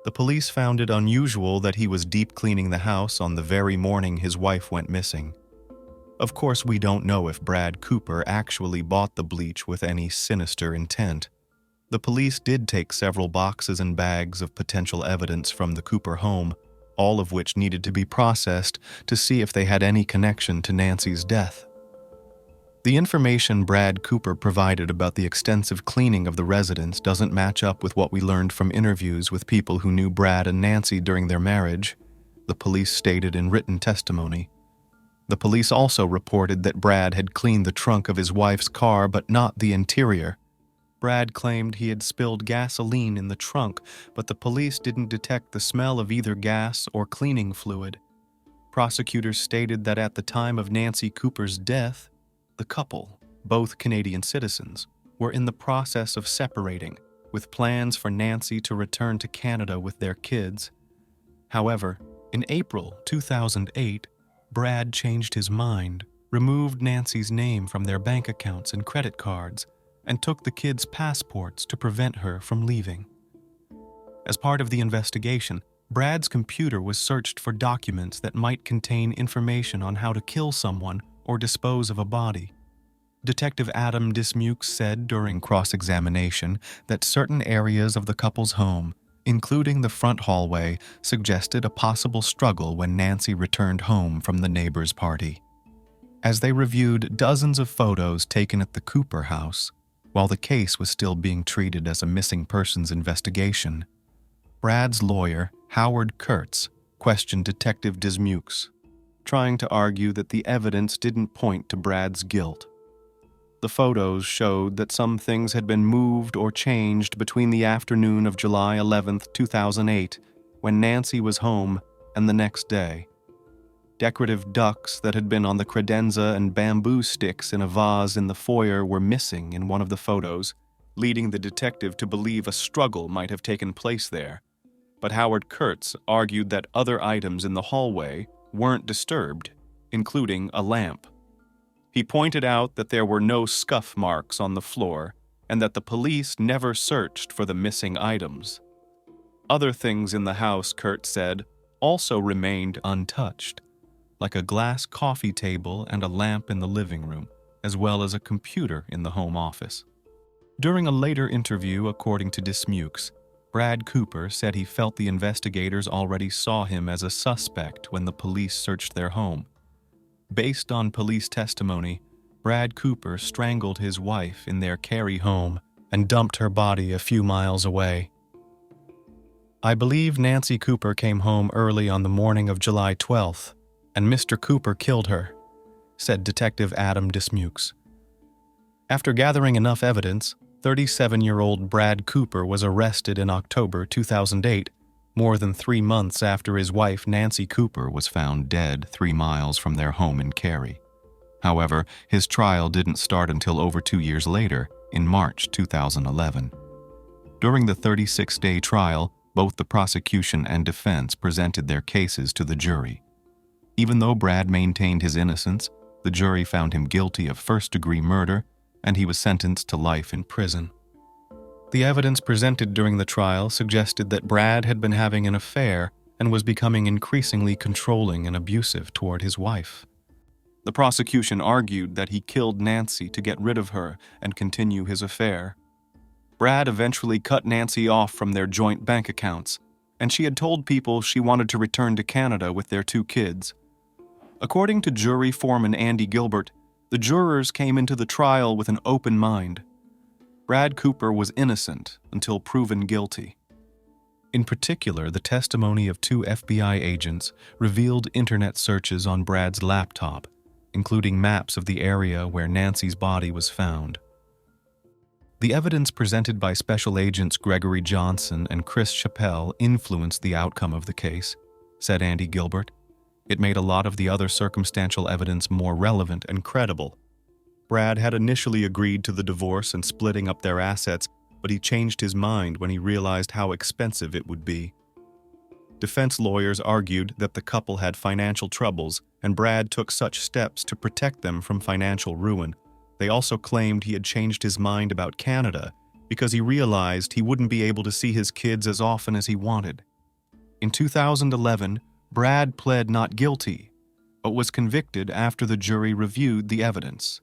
The police found it unusual that he was deep cleaning the house on the very morning his wife went missing. Of course, we don't know if Brad Cooper actually bought the bleach with any sinister intent. The police did take several boxes and bags of potential evidence from the Cooper home, all of which needed to be processed to see if they had any connection to Nancy's death. The information Brad Cooper provided about the extensive cleaning of the residence doesn't match up with what we learned from interviews with people who knew Brad and Nancy during their marriage, the police stated in written testimony. The police also reported that Brad had cleaned the trunk of his wife's car but not the interior. Brad claimed he had spilled gasoline in the trunk, but the police didn't detect the smell of either gas or cleaning fluid. Prosecutors stated that at the time of Nancy Cooper's death, the couple, both Canadian citizens, were in the process of separating, with plans for Nancy to return to Canada with their kids. However, in April 2008, Brad changed his mind, removed Nancy's name from their bank accounts and credit cards, and took the kids' passports to prevent her from leaving. As part of the investigation, Brad's computer was searched for documents that might contain information on how to kill someone or dispose of a body. Detective Adam Dismukes said during cross-examination that certain areas of the couple's home, including the front hallway, suggested a possible struggle when Nancy returned home from the neighbor's party. As they reviewed dozens of photos taken at the Cooper house, while the case was still being treated as a missing persons investigation, Brad's lawyer, Howard Kurtz, questioned Detective Dismukes, trying to argue that the evidence didn't point to Brad's guilt. The photos showed that some things had been moved or changed between the afternoon of July 11, 2008, when Nancy was home, and the next day. Decorative ducks that had been on the credenza and bamboo sticks in a vase in the foyer were missing in one of the photos, leading the detective to believe a struggle might have taken place there. But Howard Kurtz argued that other items in the hallway weren't disturbed, including a lamp. He pointed out that there were no scuff marks on the floor and that the police never searched for the missing items. Other things in the house, Kurtz said, also remained untouched, like a glass coffee table and a lamp in the living room, as well as a computer in the home office. During a later interview, according to Dismukes, Brad Cooper said he felt the investigators already saw him as a suspect when the police searched their home. Based on police testimony, Brad Cooper strangled his wife in their Cary home and dumped her body a few miles away. "I believe Nancy Cooper came home early on the morning of July 12th, and Mr. Cooper killed her," said Detective Adam Dismukes. After gathering enough evidence, 37-year-old Brad Cooper was arrested in October 2008, more than 3 months after his wife Nancy Cooper was found dead 3 miles from their home in Cary. However, his trial didn't start until over 2 years later, in March 2011. During the 36-day trial, both the prosecution and defense presented their cases to the jury. Even though Brad maintained his innocence, the jury found him guilty of first-degree murder, and he was sentenced to life in prison. The evidence presented during the trial suggested that Brad had been having an affair and was becoming increasingly controlling and abusive toward his wife. The prosecution argued that he killed Nancy to get rid of her and continue his affair. Brad eventually cut Nancy off from their joint bank accounts, and she had told people she wanted to return to Canada with their 2 kids. According to jury foreman Andy Gilbert, the jurors came into the trial with an open mind. Brad Cooper was innocent until proven guilty. In particular, the testimony of 2 FBI agents revealed internet searches on Brad's laptop, including maps of the area where Nancy's body was found. The evidence presented by Special Agents Gregory Johnson and Chris Chappelle influenced the outcome of the case, said Andy Gilbert. It made a lot of the other circumstantial evidence more relevant and credible. Brad had initially agreed to the divorce and splitting up their assets, but he changed his mind when he realized how expensive it would be. Defense lawyers argued that the couple had financial troubles, and Brad took such steps to protect them from financial ruin. They also claimed he had changed his mind about Canada because he realized he wouldn't be able to see his kids as often as he wanted. In 2011, Brad pled not guilty, but was convicted after the jury reviewed the evidence.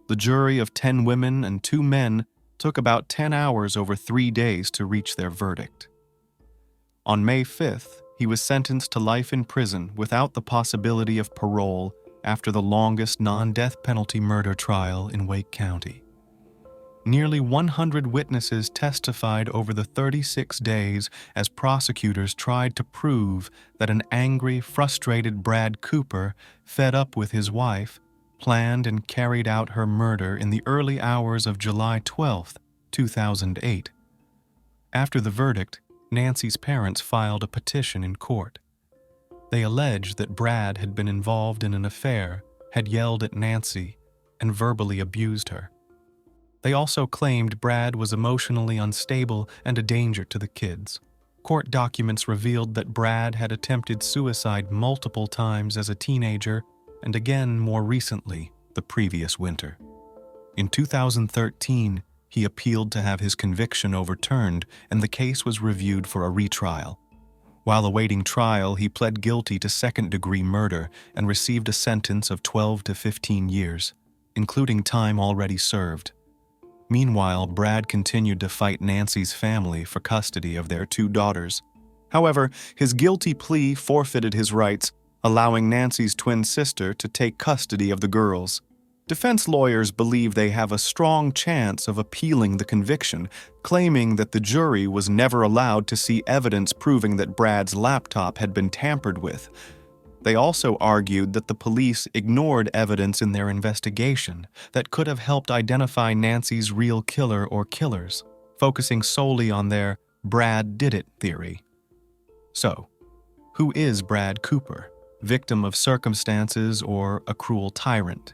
The jury of 10 women and 2 men took about 10 hours over 3 days to reach their verdict. On May 5th, he was sentenced to life in prison without the possibility of parole after the longest non-death penalty murder trial in Wake County. Nearly 100 witnesses testified over the 36 days as prosecutors tried to prove that an angry, frustrated Brad Cooper, fed up with his wife, planned and carried out her murder in the early hours of July 12, 2008. After the verdict, Nancy's parents filed a petition in court. They alleged that Brad had been involved in an affair, had yelled at Nancy, and verbally abused her. They also claimed Brad was emotionally unstable and a danger to the kids. Court documents revealed that Brad had attempted suicide multiple times as a teenager and again more recently, the previous winter. In 2013, he appealed to have his conviction overturned and the case was reviewed for a retrial. While awaiting trial, he pled guilty to second-degree murder and received a sentence of 12 to 15 years, including time already served. Meanwhile, Brad continued to fight Nancy's family for custody of their 2 daughters. However, his guilty plea forfeited his rights, allowing Nancy's twin sister to take custody of the girls. Defense lawyers believe they have a strong chance of appealing the conviction, claiming that the jury was never allowed to see evidence proving that Brad's laptop had been tampered with. They also argued that the police ignored evidence in their investigation that could have helped identify Nancy's real killer or killers, focusing solely on their "Brad did it" theory. So, who is Brad Cooper, victim of circumstances or a cruel tyrant?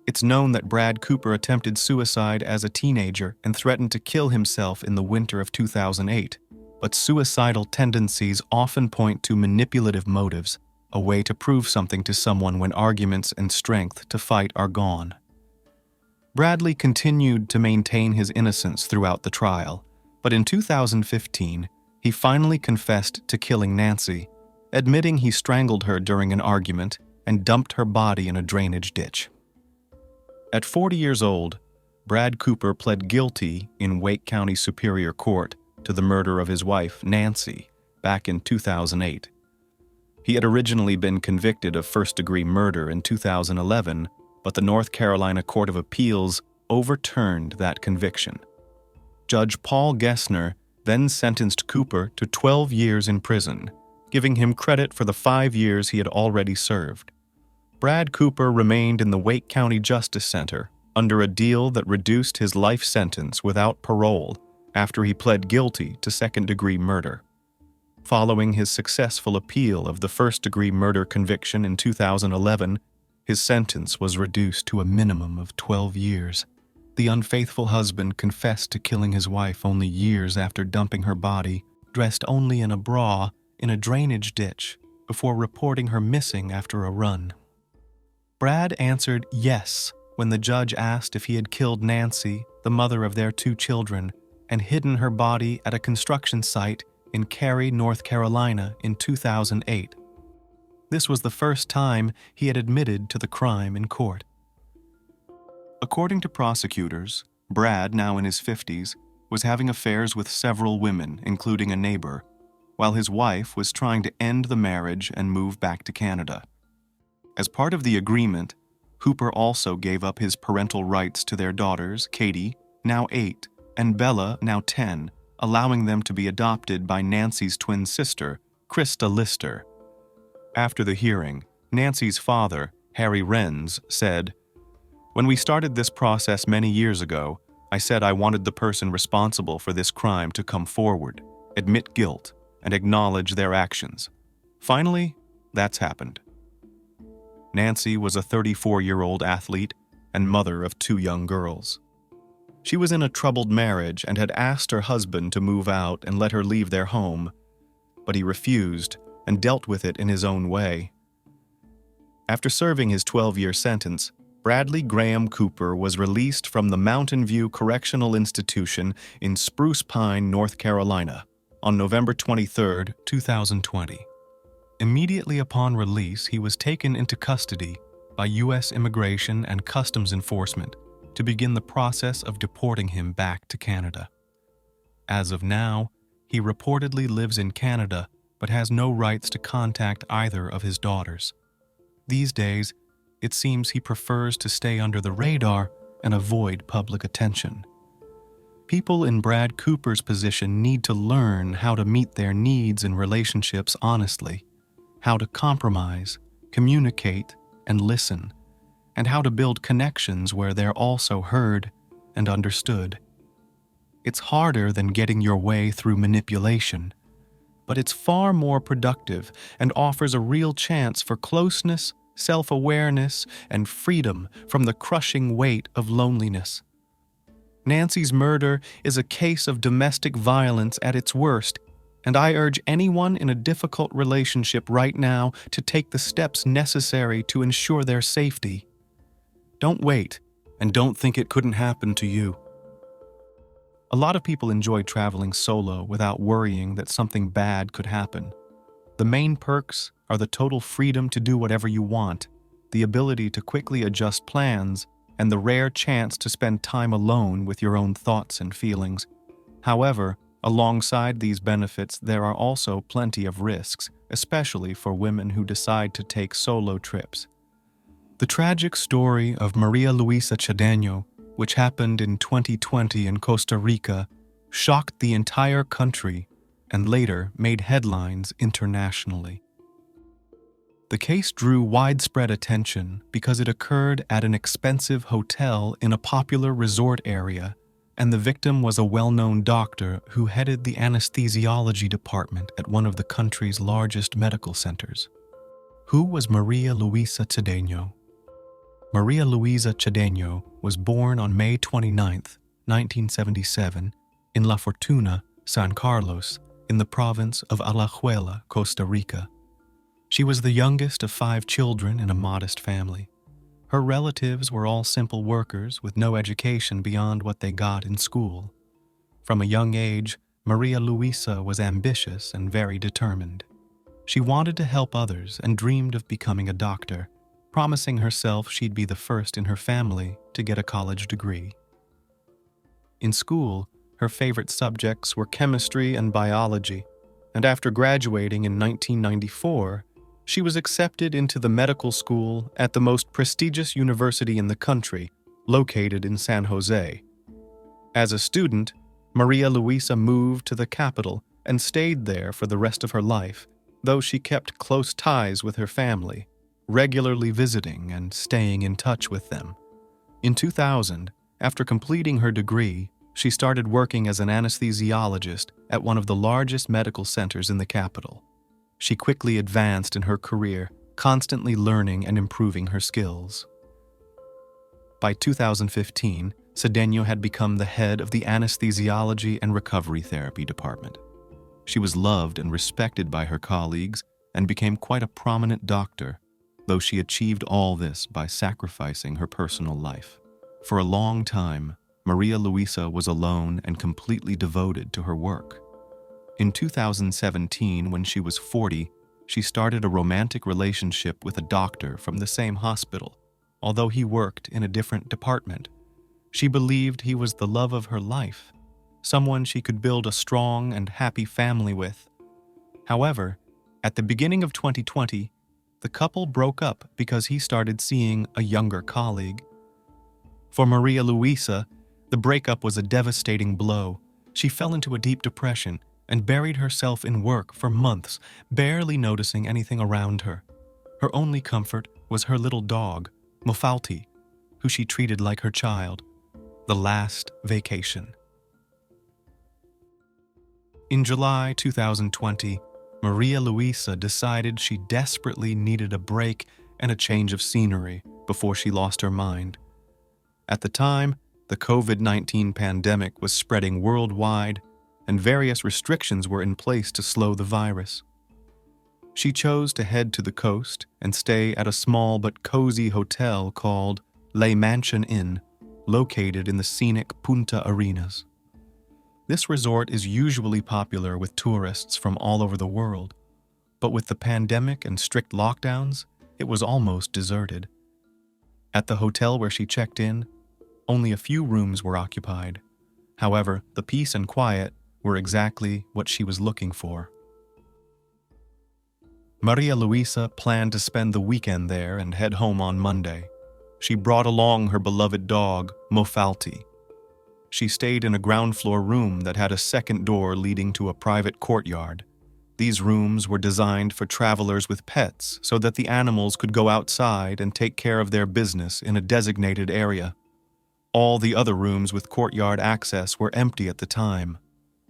It's known that Brad Cooper attempted suicide as a teenager and threatened to kill himself in the winter of 2008, but suicidal tendencies often point to manipulative motives, a way to prove something to someone when arguments and strength to fight are gone. Bradley continued to maintain his innocence throughout the trial, but in 2015, he finally confessed to killing Nancy, admitting he strangled her during an argument and dumped her body in a drainage ditch. At 40 years old, Brad Cooper pled guilty in Wake County Superior Court to the murder of his wife, Nancy, back in 2008. He had originally been convicted of first-degree murder in 2011, but the North Carolina Court of Appeals overturned that conviction. Judge Paul Gessner then sentenced Cooper to 12 years in prison, giving him credit for the 5 years he had already served. Brad Cooper remained in the Wake County Justice Center under a deal that reduced his life sentence without parole after he pled guilty to second-degree murder. Following his successful appeal of the first-degree murder conviction in 2011, his sentence was reduced to a minimum of 12 years. The unfaithful husband confessed to killing his wife only years after dumping her body, dressed only in a bra, in a drainage ditch, before reporting her missing after a run. Brad answered yes when the judge asked if he had killed Nancy, the mother of their 2 children, and hidden her body at a construction site in Cary, North Carolina in 2008. This was the first time he had admitted to the crime in court. According to prosecutors, Brad, now in his 50s, was having affairs with several women, including a neighbor, while his wife was trying to end the marriage and move back to Canada. As part of the agreement, Cooper also gave up his parental rights to their daughters, Katie, now 8, and Bella, now 10, allowing them to be adopted by Nancy's twin sister, Krista Lister. After the hearing, Nancy's father, Harry Renz, said, "When we started this process many years ago, I said I wanted the person responsible for this crime to come forward, admit guilt, and acknowledge their actions. Finally, that's happened." Nancy was a 34-year-old athlete and mother of 2 young girls. She was in a troubled marriage and had asked her husband to move out and let her leave their home, but he refused and dealt with it in his own way. After serving his 12-year sentence, Bradley Graham Cooper was released from the Mountain View Correctional Institution in Spruce Pine, North Carolina, on November 23, 2020. Immediately upon release, he was taken into custody by U.S. Immigration and Customs Enforcement to begin the process of deporting him back to Canada. As of now, he reportedly lives in Canada but has no rights to contact either of his daughters. These days, it seems he prefers to stay under the radar and avoid public attention. People in Brad Cooper's position need to learn how to meet their needs in relationships honestly, how to compromise, communicate, and listen, and how to build connections where they're also heard and understood. It's harder than getting your way through manipulation, but it's far more productive and offers a real chance for closeness, self-awareness, and freedom from the crushing weight of loneliness. Nancy's murder is a case of domestic violence at its worst, and I urge anyone in a difficult relationship right now to take the steps necessary to ensure their safety. Don't wait, and don't think it couldn't happen to you. A lot of people enjoy traveling solo without worrying that something bad could happen. The main perks are the total freedom to do whatever you want, the ability to quickly adjust plans, and the rare chance to spend time alone with your own thoughts and feelings. However, alongside these benefits, there are also plenty of risks, especially for women who decide to take solo trips. The tragic story of Maria Luisa Cedeño, which happened in 2020 in Costa Rica, shocked the entire country and later made headlines internationally. The case drew widespread attention because it occurred at an expensive hotel in a popular resort area, and the victim was a well-known doctor who headed the anesthesiology department at one of the country's largest medical centers. Who was Maria Luisa Cedeño? Maria Luisa Cedeño was born on May 29, 1977, in La Fortuna, San Carlos, in the province of Alajuela, Costa Rica. She was the youngest of 5 children in a modest family. Her relatives were all simple workers with no education beyond what they got in school. From a young age, Maria Luisa was ambitious and very determined. She wanted to help others and dreamed of becoming a doctor, promising herself she'd be the first in her family to get a college degree. In school, her favorite subjects were chemistry and biology, and after graduating in 1994, she was accepted into the medical school at the most prestigious university in the country, located in San Jose. As a student, Maria Luisa moved to the capital and stayed there for the rest of her life, though she kept close ties with her family, regularly visiting and staying in touch with them. In 2000, after completing her degree, she started working as an anesthesiologist at one of the largest medical centers in the capital. She quickly advanced in her career, constantly learning and improving her skills. By 2015, Cedeño had become the head of the anesthesiology and recovery therapy department. She was loved and respected by her colleagues and became quite a prominent doctor, though she achieved all this by sacrificing her personal life. For a long time, Maria Luisa was alone and completely devoted to her work. In 2017, when she was 40, she started a romantic relationship with a doctor from the same hospital, although he worked in a different department. She believed he was the love of her life, someone she could build a strong and happy family with. However, at the beginning of 2020, the couple broke up because he started seeing a younger colleague. For Maria Luisa, the breakup was a devastating blow. She fell into a deep depression and buried herself in work for months, barely noticing anything around her. Her only comfort was her little dog, Mofalti, who she treated like her child. The last vacation. In July 2020, Maria Luisa decided she desperately needed a break and a change of scenery before she lost her mind. At the time, the COVID-19 pandemic was spreading worldwide, and various restrictions were in place to slow the virus. She chose to head to the coast and stay at a small but cozy hotel called Le Mansion Inn, located in the scenic Punta Arenas. This resort is usually popular with tourists from all over the world. But with the pandemic and strict lockdowns, it was almost deserted. At the hotel where she checked in, only a few rooms were occupied. However, the peace and quiet were exactly what she was looking for. Maria Luisa planned to spend the weekend there and head home on Monday. She brought along her beloved dog, Mofalti. She stayed in a ground-floor room that had a second door leading to a private courtyard. These rooms were designed for travelers with pets so that the animals could go outside and take care of their business in a designated area. All the other rooms with courtyard access were empty at the time.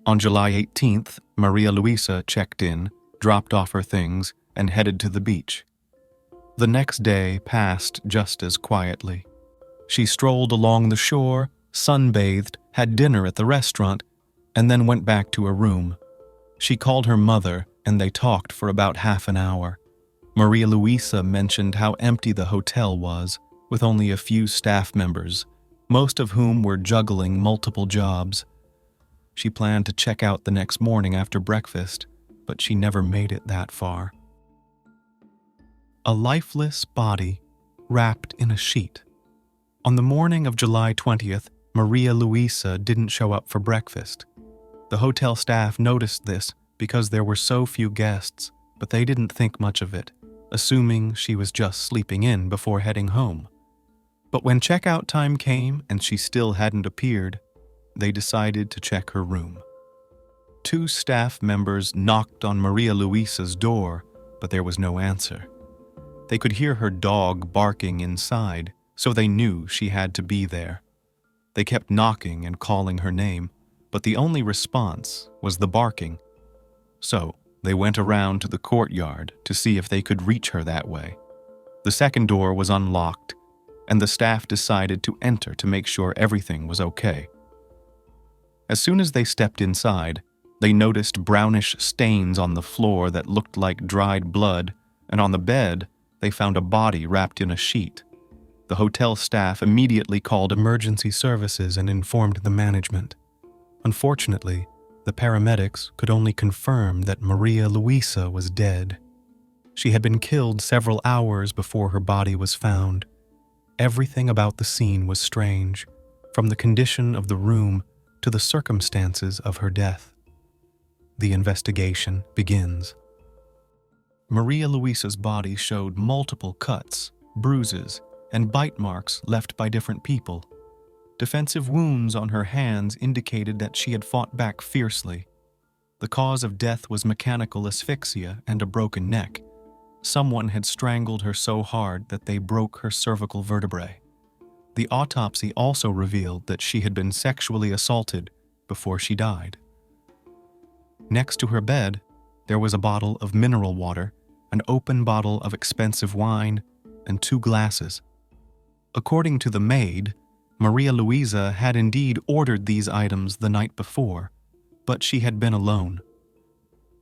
On July 18th, Maria Luisa checked in, dropped off her things, and headed to the beach. The next day passed just as quietly. She strolled along the shore, sunbathed, had dinner at the restaurant, and then went back to her room. She called her mother, and they talked for about half an hour. Maria Luisa mentioned how empty the hotel was, with only a few staff members, most of whom were juggling multiple jobs. She planned to check out the next morning after breakfast, but she never made it that far. A lifeless body wrapped in a sheet. On the morning of July 20th, Maria Luisa didn't show up for breakfast. The hotel staff noticed this because there were so few guests, but they didn't think much of it, assuming she was just sleeping in before heading home. But when checkout time came and she still hadn't appeared, they decided to check her room. 2 staff members knocked on Maria Luisa's door, but there was no answer. They could hear her dog barking inside, so they knew she had to be there. They kept knocking and calling her name, but the only response was the barking. So they went around to the courtyard to see if they could reach her that way. The second door was unlocked, and the staff decided to enter to make sure everything was okay. As soon as they stepped inside, they noticed brownish stains on the floor that looked like dried blood, and on the bed, they found a body wrapped in a sheet. The hotel staff immediately called emergency services and informed the management. Unfortunately, the paramedics could only confirm that Maria Luisa was dead. She had been killed several hours before her body was found. Everything about the scene was strange, from the condition of the room to the circumstances of her death. The investigation begins. Maria Luisa's body showed multiple cuts, bruises, and bite marks left by different people. Defensive wounds on her hands indicated that she had fought back fiercely. The cause of death was mechanical asphyxia and a broken neck. Someone had strangled her so hard that they broke her cervical vertebrae. The autopsy also revealed that she had been sexually assaulted before she died. Next to her bed, there was a bottle of mineral water, an open bottle of expensive wine, and 2 glasses. According to the maid, Maria Luisa had indeed ordered these items the night before, but she had been alone.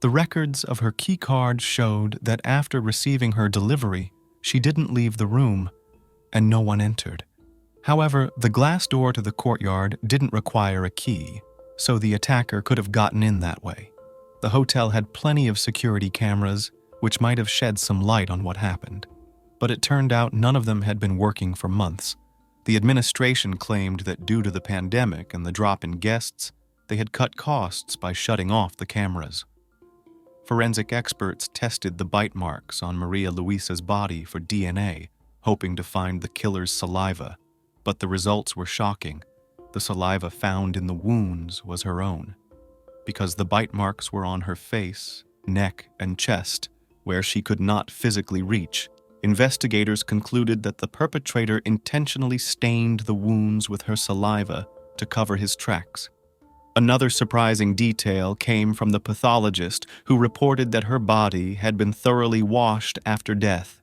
The records of her key card showed that after receiving her delivery, she didn't leave the room, and no one entered. However, the glass door to the courtyard didn't require a key, so the attacker could have gotten in that way. The hotel had plenty of security cameras, which might have shed some light on what happened. But it turned out none of them had been working for months. The administration claimed that due to the pandemic and the drop in guests, they had cut costs by shutting off the cameras. Forensic experts tested the bite marks on Maria Luisa's body for DNA, hoping to find the killer's saliva, but the results were shocking. The saliva found in the wounds was her own. Because the bite marks were on her face, neck, and chest, where she could not physically reach, investigators concluded that the perpetrator intentionally stained the wounds with her saliva to cover his tracks. Another surprising detail came from the pathologist, who reported that her body had been thoroughly washed after death.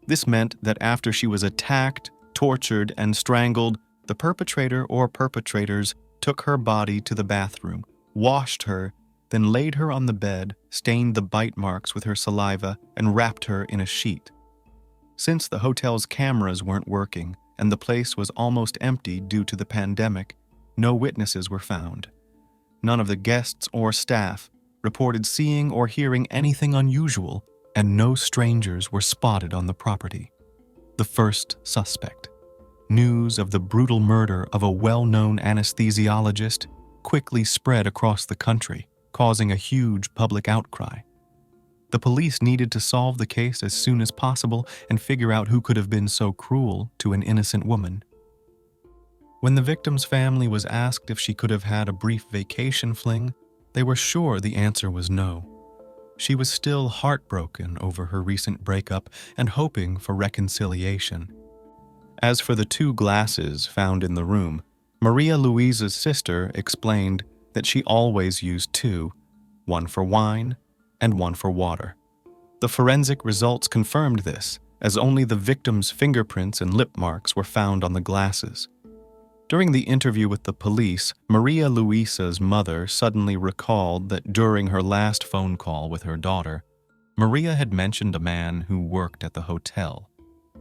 This meant that after she was attacked, tortured, and strangled, the perpetrator or perpetrators took her body to the bathroom, washed her, then laid her on the bed, stained the bite marks with her saliva, and wrapped her in a sheet. Since the hotel's cameras weren't working and the place was almost empty due to the pandemic, no witnesses were found. None of the guests or staff reported seeing or hearing anything unusual, and no strangers were spotted on the property. The first suspect. News of the brutal murder of a well-known anesthesiologist quickly spread across the country, causing a huge public outcry. The police needed to solve the case as soon as possible and figure out who could have been so cruel to an innocent woman. When the victim's family was asked if she could have had a brief vacation fling, they were sure the answer was no. She was still heartbroken over her recent breakup and hoping for reconciliation. As for the 2 glasses found in the room, Maria Luisa's sister explained that she always used 2, one for wine and one for water. The forensic results confirmed this, as only the victim's fingerprints and lip marks were found on the glasses. During the interview with the police, Maria Luisa's mother suddenly recalled that during her last phone call with her daughter, Maria had mentioned a man who worked at the hotel.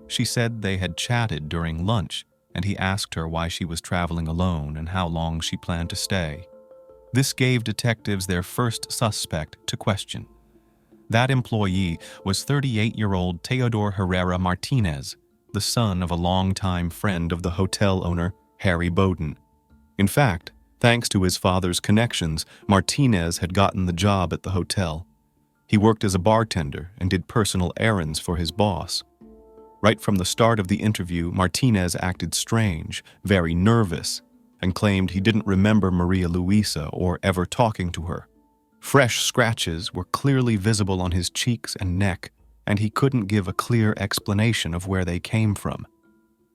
She said they had chatted during lunch, and he asked her why she was traveling alone and how long she planned to stay. This gave detectives their first suspect to question. That employee was 38-year-old Teodor Herrera Martinez, the son of a longtime friend of the hotel owner, Harry Bowden. In fact, thanks to his father's connections, Martinez had gotten the job at the hotel. He worked as a bartender and did personal errands for his boss. Right from the start of the interview, Martinez acted strange, very nervous, and claimed he didn't remember Maria Luisa or ever talking to her. Fresh scratches were clearly visible on his cheeks and neck, and he couldn't give a clear explanation of where they came from.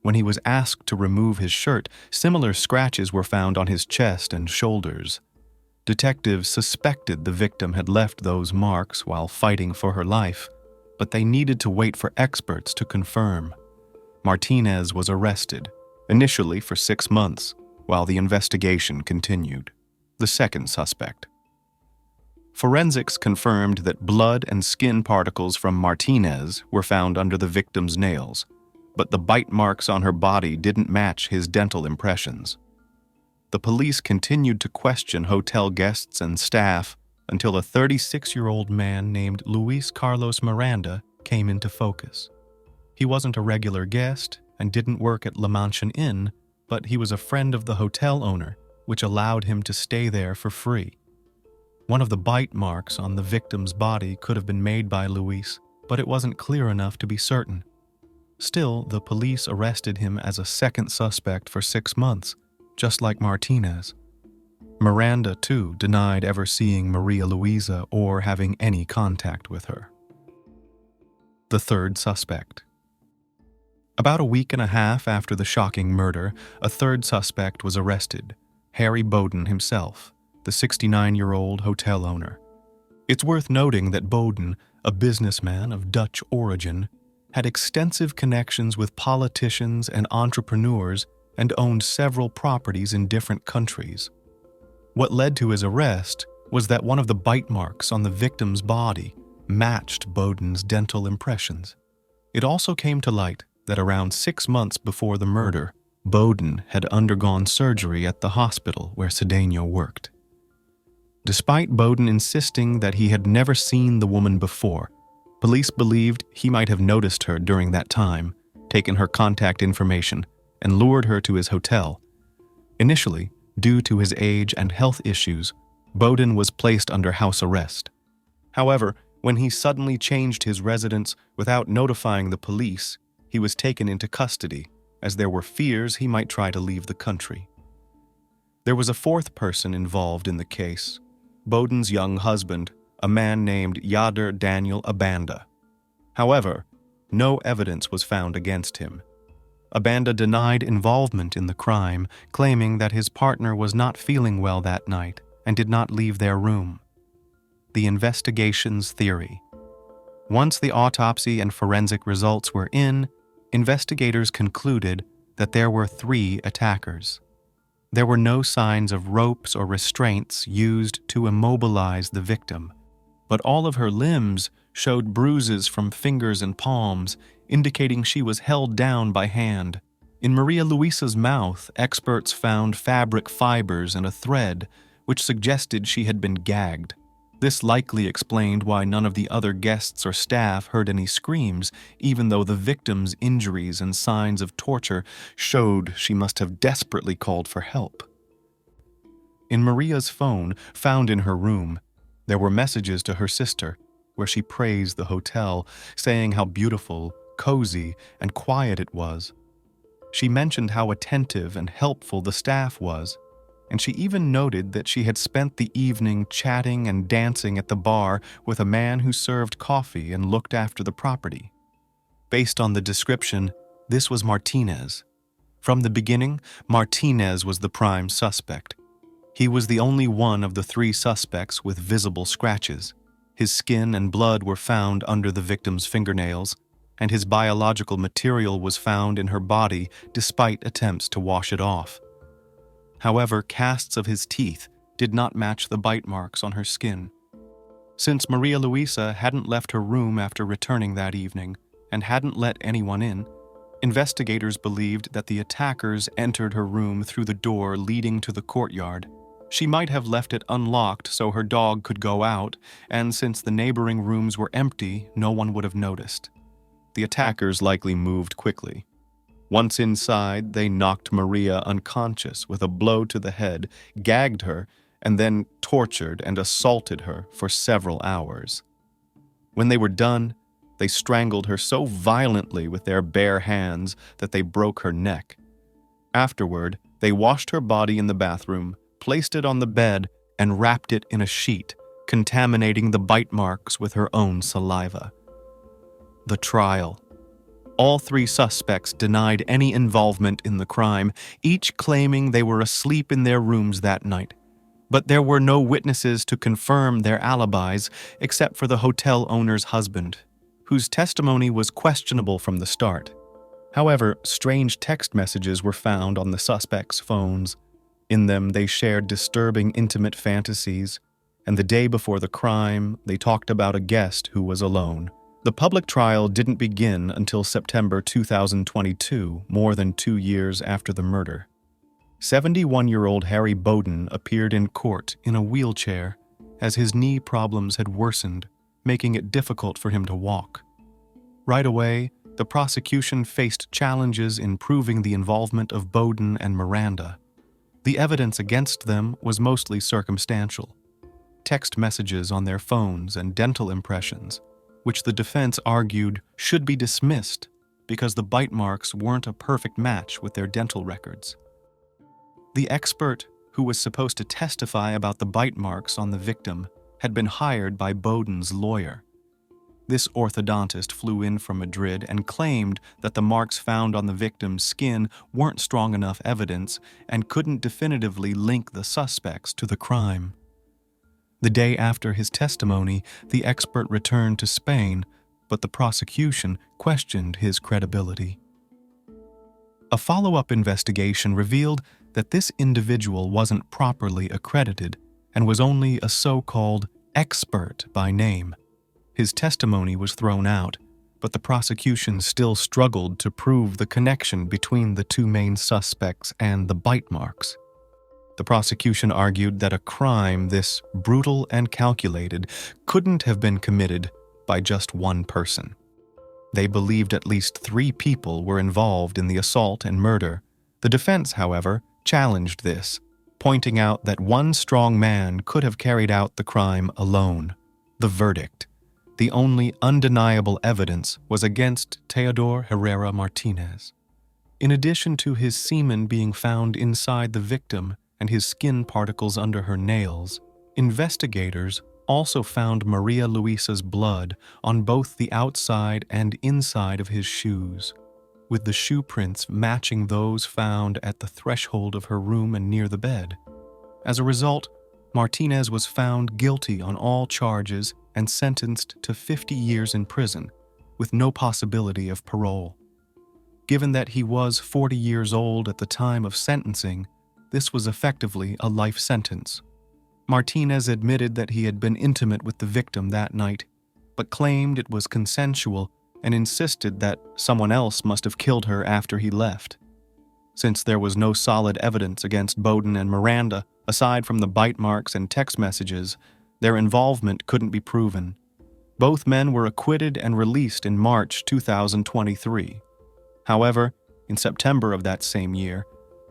When he was asked to remove his shirt, similar scratches were found on his chest and shoulders. Detectives suspected the victim had left those marks while fighting for her life, but they needed to wait for experts to confirm. Martinez was arrested, initially for 6 months, while the investigation continued. The second suspect. Forensics confirmed that blood and skin particles from Martinez were found under the victim's nails, but the bite marks on her body didn't match his dental impressions. The police continued to question hotel guests and staff until a 36-year-old man named Luis Carlos Miranda came into focus. He wasn't a regular guest and didn't work at La Mansion Inn, but he was a friend of the hotel owner, which allowed him to stay there for free. One of the bite marks on the victim's body could have been made by Luis, but it wasn't clear enough to be certain. Still, the police arrested him as a second suspect for 6 months, just like Martinez. Miranda, too, denied ever seeing Maria Luisa or having any contact with her. The third suspect. About a week and a half after the shocking murder, a third suspect was arrested, Harry Bowden himself, the 69-year-old hotel owner. It's worth noting that Bowden, a businessman of Dutch origin, had extensive connections with politicians and entrepreneurs and owned several properties in different countries. What led to his arrest was that one of the bite marks on the victim's body matched Bowden's dental impressions. It also came to light that around 6 months before the murder, Bowden had undergone surgery at the hospital where Cedeño worked. Despite Bowden insisting that he had never seen the woman before, police believed he might have noticed her during that time, taken her contact information, and lured her to his hotel. Initially, due to his age and health issues, Bowden was placed under house arrest. However, when he suddenly changed his residence without notifying the police, he was taken into custody, as there were fears he might try to leave the country. There was a fourth person involved in the case, Bowden's young husband, a man named Yader Daniel Abanda. However, no evidence was found against him. Abanda denied involvement in the crime, claiming that his partner was not feeling well that night and did not leave their room. The investigation's theory. Once the autopsy and forensic results were in, investigators concluded that there were 3 attackers. There were no signs of ropes or restraints used to immobilize the victim, but all of her limbs showed bruises from fingers and palms, indicating she was held down by hand. In Maria Luisa's mouth, experts found fabric fibers and a thread, which suggested she had been gagged. This likely explained why none of the other guests or staff heard any screams, even though the victim's injuries and signs of torture showed she must have desperately called for help. In Maria's phone, found in her room, there were messages to her sister, where she praised the hotel, saying how beautiful, cozy, and quiet it was. She mentioned how attentive and helpful the staff was, and she even noted that she had spent the evening chatting and dancing at the bar with a man who served coffee and looked after the property. Based on the description, this was Martinez. From the beginning, Martinez was the prime suspect. He was the only one of the 3 suspects with visible scratches. His skin and blood were found under the victim's fingernails, and his biological material was found in her body despite attempts to wash it off. However, casts of his teeth did not match the bite marks on her skin. Since Maria Luisa hadn't left her room after returning that evening and hadn't let anyone in, investigators believed that the attackers entered her room through the door leading to the courtyard. She might have left it unlocked so her dog could go out, and since the neighboring rooms were empty, no one would have noticed. The attackers likely moved quickly. Once inside, they knocked Maria unconscious with a blow to the head, gagged her, and then tortured and assaulted her for several hours. When they were done, they strangled her so violently with their bare hands that they broke her neck. Afterward, they washed her body in the bathroom, placed it on the bed, and wrapped it in a sheet, contaminating the bite marks with her own saliva. The trial. All 3 suspects denied any involvement in the crime, each claiming they were asleep in their rooms that night. But there were no witnesses to confirm their alibis except for the hotel owner's husband, whose testimony was questionable from the start. However, strange text messages were found on the suspects' phones. In them, they shared disturbing intimate fantasies, and the day before the crime, they talked about a guest who was alone. The public trial didn't begin until September 2022, more than 2 years after the murder. 71-year-old Harry Bowden appeared in court in a wheelchair as his knee problems had worsened, making it difficult for him to walk. Right away, the prosecution faced challenges in proving the involvement of Bowden and Miranda. The evidence against them was mostly circumstantial. Text messages on their phones and dental impressions, which the defense argued should be dismissed because the bite marks weren't a perfect match with their dental records. The expert who was supposed to testify about the bite marks on the victim had been hired by Bowden's lawyer. This orthodontist flew in from Madrid and claimed that the marks found on the victim's skin weren't strong enough evidence and couldn't definitively link the suspects to the crime. The day after his testimony, the expert returned to Spain, but the prosecution questioned his credibility. A follow-up investigation revealed that this individual wasn't properly accredited and was only a so-called expert by name. His testimony was thrown out, but the prosecution still struggled to prove the connection between the 2 main suspects and the bite marks. The prosecution argued that a crime this brutal and calculated couldn't have been committed by just one person. They believed at least 3 people were involved in the assault and murder. The defense, however, challenged this, pointing out that one strong man could have carried out the crime alone. The verdict. The only undeniable evidence was against Teodor Herrera Martinez. In addition to his semen being found inside the victim and his skin particles under her nails, investigators also found Maria Luisa's blood on both the outside and inside of his shoes, with the shoe prints matching those found at the threshold of her room and near the bed. As a result, Martinez was found guilty on all charges and sentenced to 50 years in prison, with no possibility of parole. Given that he was 40 years old at the time of sentencing, this was effectively a life sentence. Martinez admitted that he had been intimate with the victim that night, but claimed it was consensual and insisted that someone else must have killed her after he left. Since there was no solid evidence against Bowden and Miranda, aside from the bite marks and text messages, Their involvement couldn't be proven. Both men were acquitted and released in March 2023. However, in September of that same year,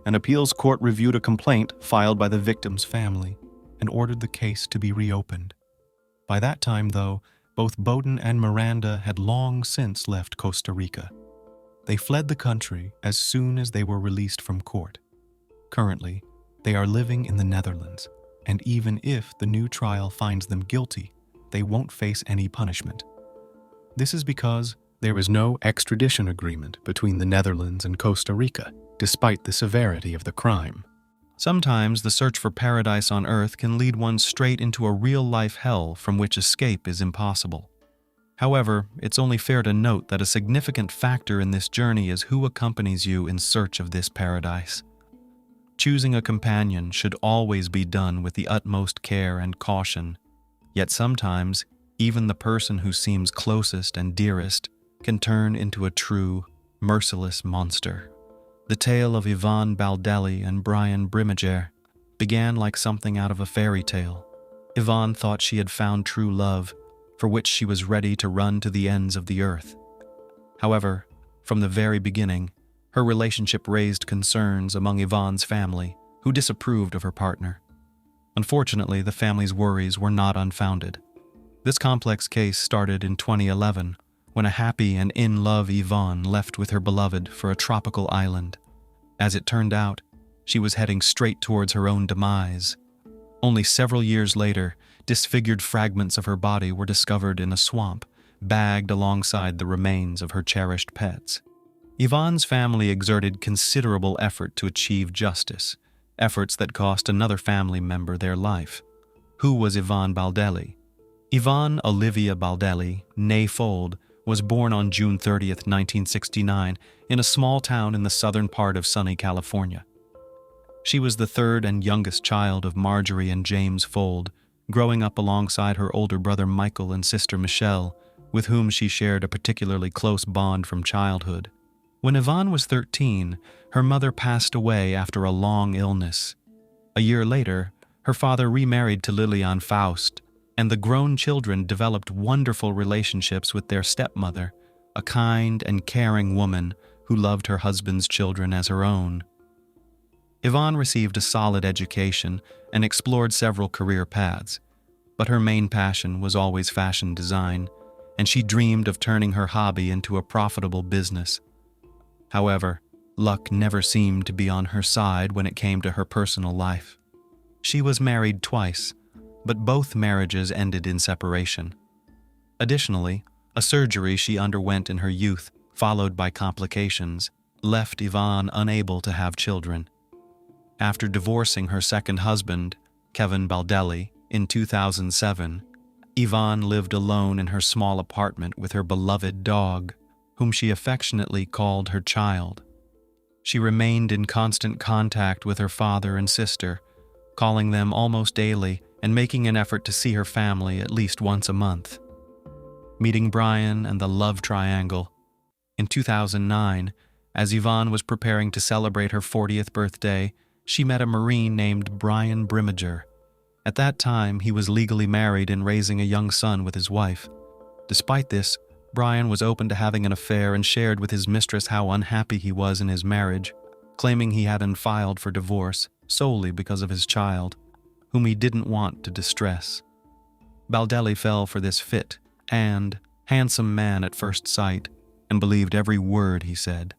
an appeals court reviewed a complaint filed by the victim's family and ordered the case to be reopened. By that time, though, both Bowden and Miranda had long since left Costa Rica. They fled the country as soon as they were released from court. Currently, they are living in the Netherlands, and even if the new trial finds them guilty, they won't face any punishment. This is because there is no extradition agreement between the Netherlands and Costa Rica, despite the severity of the crime. Sometimes the search for paradise on Earth can lead one straight into a real-life hell from which escape is impossible. However, it's only fair to note that a significant factor in this journey is who accompanies you in search of this paradise. Choosing a companion should always be done with the utmost care and caution, yet sometimes even the person who seems closest and dearest can turn into a true, merciless monster. The tale of Ivon Baldelli and Brian Brimager began like something out of a fairy tale. Ivon thought she had found true love, for which she was ready to run to the ends of the earth. However, from the very beginning, her relationship raised concerns among Ivon's family, who disapproved of her partner. Unfortunately, the family's worries were not unfounded. This complex case started in 2011, when a happy and in-love Ivon left with her beloved for a tropical island. As it turned out, she was heading straight towards her own demise. Only several years later, disfigured fragments of her body were discovered in a swamp, bagged alongside the remains of her cherished pets. Ivon's family exerted considerable effort to achieve justice, efforts that cost another family member their life. Who was Ivon Baldelli? Ivon Olivia Baldelli, née Fold, was born on June 30th, 1969, in a small town in the southern part of sunny California. She was the third and youngest child of Marjorie and James Fold, growing up alongside her older brother Michael and sister Michelle, with whom she shared a particularly close bond from childhood. When Ivon was 13, her mother passed away after a long illness. A year later, her father remarried to Lilian Faust, and the grown children developed wonderful relationships with their stepmother, a kind and caring woman who loved her husband's children as her own. Ivon received a solid education and explored several career paths, but her main passion was always fashion design, and she dreamed of turning her hobby into a profitable business. However, luck never seemed to be on her side when it came to her personal life. She was married twice, but both marriages ended in separation. Additionally, a surgery she underwent in her youth, followed by complications, left Ivon unable to have children. After divorcing her second husband, Kevin Baldelli, in 2007, Ivon lived alone in her small apartment with her beloved dog, whom she affectionately called her child. She remained in constant contact with her father and sister, calling them almost daily and making an effort to see her family at least once a month. Meeting Brian and the love triangle. In 2009, as Ivon was preparing to celebrate her 40th birthday, she met a Marine named Brian Brimager. At that time, he was legally married and raising a young son with his wife. Despite this, Brian was open to having an affair and shared with his mistress how unhappy he was in his marriage, claiming he hadn't filed for divorce solely because of his child, whom he didn't want to distress. Baldelli fell for this fit and handsome man at first sight and believed every word he said.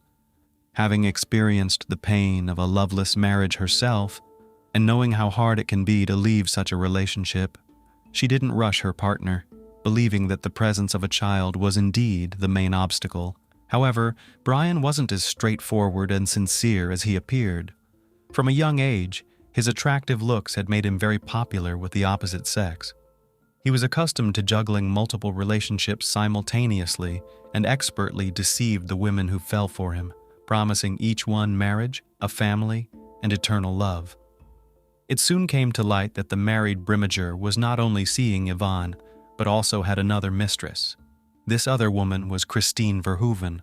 Having experienced the pain of a loveless marriage herself, and knowing how hard it can be to leave such a relationship, she didn't rush her partner, believing that the presence of a child was indeed the main obstacle. However, Brian wasn't as straightforward and sincere as he appeared. From a young age, his attractive looks had made him very popular with the opposite sex. He was accustomed to juggling multiple relationships simultaneously and expertly deceived the women who fell for him, promising each one marriage, a family, and eternal love. It soon came to light that the married Brimager was not only seeing Ivon, but also had another mistress. This other woman was Christine Verhoeven,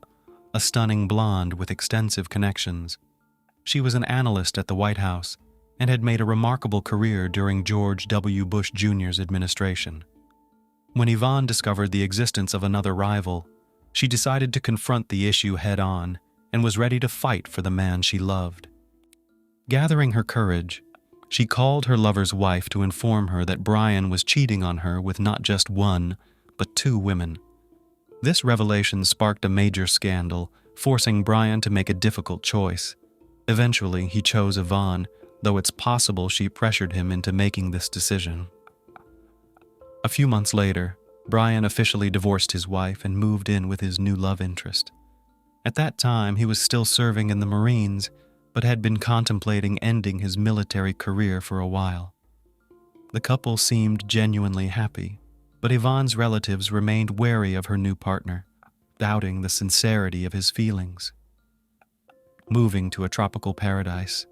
a stunning blonde with extensive connections. She was an analyst at the White House, and had made a remarkable career during George W. Bush Jr.'s administration. When Ivon discovered the existence of another rival, she decided to confront the issue head-on and was ready to fight for the man she loved. Gathering her courage, she called her lover's wife to inform her that Brian was cheating on her with not just one, but 2 women. This revelation sparked a major scandal, forcing Brian to make a difficult choice. Eventually, he chose Ivon, though it's possible she pressured him into making this decision. A few months later, Brian officially divorced his wife and moved in with his new love interest. At that time, he was still serving in the Marines, but had been contemplating ending his military career for a while. The couple seemed genuinely happy, but Ivon's relatives remained wary of her new partner, doubting the sincerity of his feelings. Moving to a tropical paradise.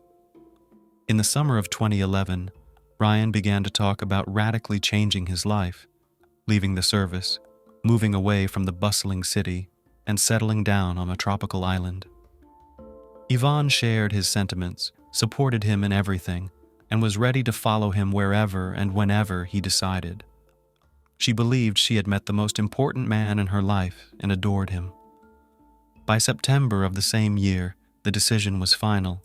In the summer of 2011, Brian began to talk about radically changing his life, leaving the service, moving away from the bustling city, and settling down on a tropical island. Ivon shared his sentiments, supported him in everything, and was ready to follow him wherever and whenever he decided. She believed she had met the most important man in her life and adored him. By September of the same year, the decision was final.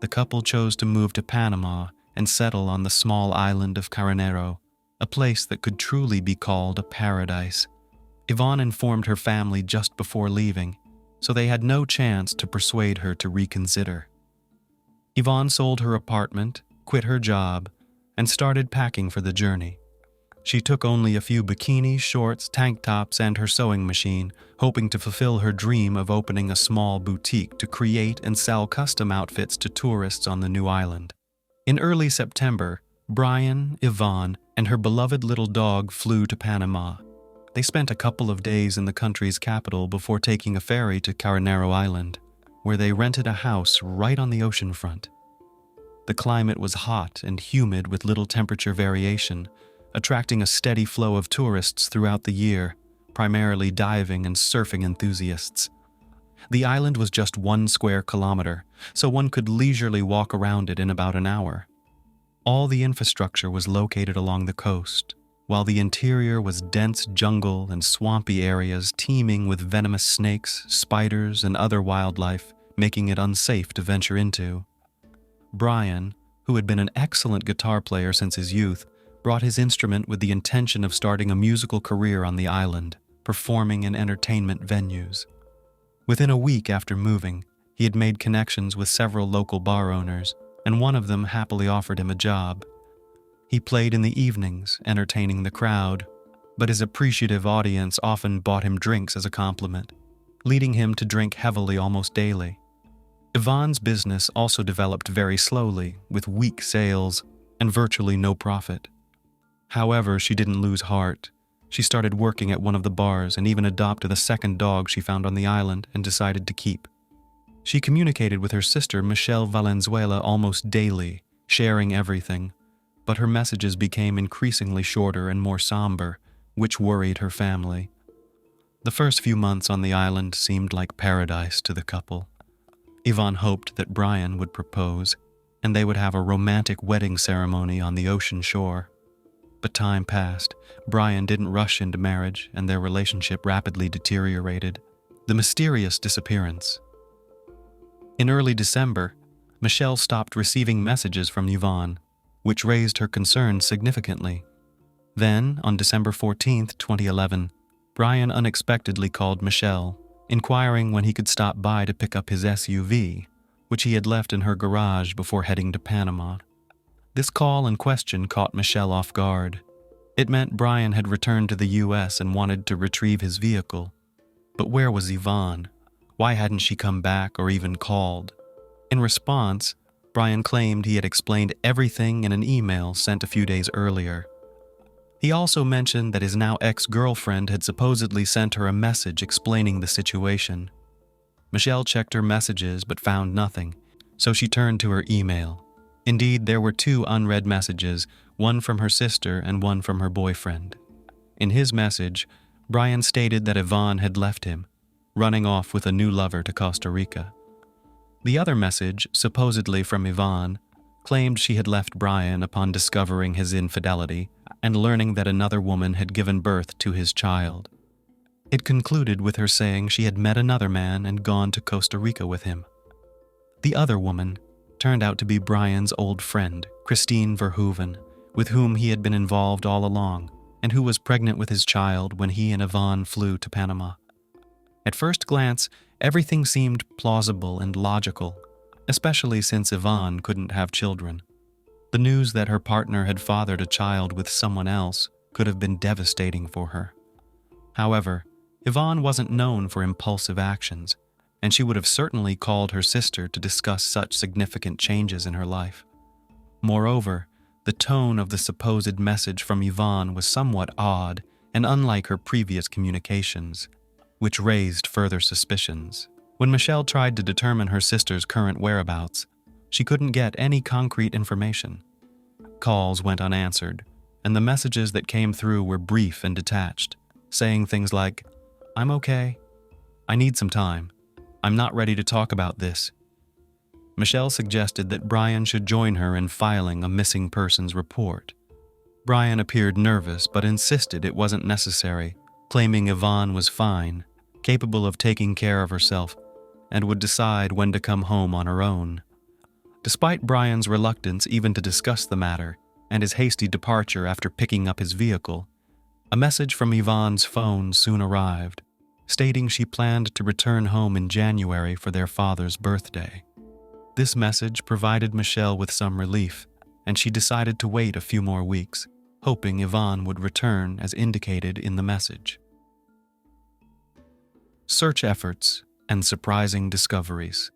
The couple chose to move to Panama and settle on the small island of Carnero, a place that could truly be called a paradise. Ivon informed her family just before leaving, so they had no chance to persuade her to reconsider. Ivon sold her apartment, quit her job, and started packing for the journey. She took only a few bikinis, shorts, tank tops, and her sewing machine, hoping to fulfill her dream of opening a small boutique to create and sell custom outfits to tourists on the new island. In early September, Brian, Ivon, and her beloved little dog flew to Panama. They spent a couple of days in the country's capital before taking a ferry to Carnero Island, where they rented a house right on the ocean front. The climate was hot and humid with little temperature variation, attracting a steady flow of tourists throughout the year, primarily diving and surfing enthusiasts. The island was just 1 square kilometer, so one could leisurely walk around it in about an hour. All the infrastructure was located along the coast, while the interior was dense jungle and swampy areas teeming with venomous snakes, spiders, and other wildlife, making it unsafe to venture into. Brian, who had been an excellent guitar player since his youth, brought his instrument with the intention of starting a musical career on the island, performing in entertainment venues. Within a week after moving, he had made connections with several local bar owners, and one of them happily offered him a job. He played in the evenings, entertaining the crowd, but his appreciative audience often bought him drinks as a compliment, leading him to drink heavily almost daily. Ivon's business also developed very slowly, with weak sales and virtually no profit. However, she didn't lose heart. She started working at one of the bars and even adopted a second dog she found on the island and decided to keep. She communicated with her sister Michelle Valenzuela almost daily, sharing everything, but her messages became increasingly shorter and more somber, which worried her family. The first few months on the island seemed like paradise to the couple. Ivon hoped that Brian would propose, and they would have a romantic wedding ceremony on the ocean shore. But time passed. Brian didn't rush into marriage, and their relationship rapidly deteriorated. The mysterious disappearance. In early December, Michelle stopped receiving messages from Ivon, which raised her concerns significantly. Then, on December 14, 2011, Brian unexpectedly called Michelle, inquiring when he could stop by to pick up his SUV, which he had left in her garage before heading to Panama. This call and question caught Michelle off guard. It meant Brian had returned to the U.S. and wanted to retrieve his vehicle. But where was Ivon? Why hadn't she come back or even called? In response, Brian claimed he had explained everything in an email sent a few days earlier. He also mentioned that his now ex-girlfriend had supposedly sent her a message explaining the situation. Michelle checked her messages but found nothing, so she turned to her email. Indeed, there were 2 unread messages, one from her sister and one from her boyfriend. In his message, Brian stated that Ivon had left him, running off with a new lover to Costa Rica. The other message, supposedly from Ivon, claimed she had left Brian upon discovering his infidelity and learning that another woman had given birth to his child. It concluded with her saying she had met another man and gone to Costa Rica with him. The other woman turned out to be Brian's old friend, Christine Verhoeven, with whom he had been involved all along, and who was pregnant with his child when he and Ivon flew to Panama. At first glance, everything seemed plausible and logical, especially since Ivon couldn't have children. The news that her partner had fathered a child with someone else could have been devastating for her. However, Ivon wasn't known for impulsive actions, and she would have certainly called her sister to discuss such significant changes in her life. Moreover, the tone of the supposed message from Ivon was somewhat odd and unlike her previous communications, which raised further suspicions. When Michelle tried to determine her sister's current whereabouts, she couldn't get any concrete information. Calls went unanswered, and the messages that came through were brief and detached, saying things like, "I'm okay. I need some time. I'm not ready to talk about this." Michelle suggested that Brian should join her in filing a missing persons report. Brian appeared nervous but insisted it wasn't necessary, claiming Ivon was fine, capable of taking care of herself, and would decide when to come home on her own. Despite Brian's reluctance even to discuss the matter, and his hasty departure after picking up his vehicle, a message from Ivon's phone soon arrived, stating she planned to return home in January for their father's birthday. This message provided Michelle with some relief, and she decided to wait a few more weeks, hoping Ivon would return as indicated in the message. Search efforts and surprising discoveries.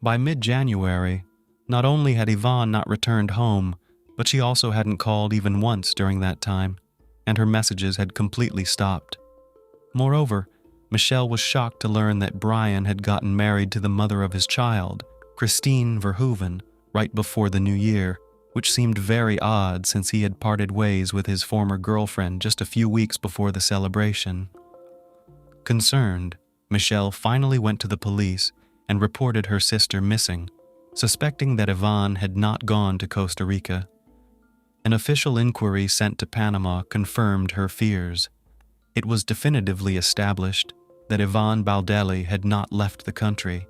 By mid-January, not only had Ivon not returned home, but she also hadn't called even once during that time, and her messages had completely stopped. Moreover, Michelle was shocked to learn that Brian had gotten married to the mother of his child, Christine Verhoeven, right before the new year, which seemed very odd since he had parted ways with his former girlfriend just a few weeks before the celebration. Concerned, Michelle finally went to the police and reported her sister missing, suspecting that Ivon had not gone to Costa Rica. An official inquiry sent to Panama confirmed her fears. It was definitively established that Ivon Baldelli had not left the country.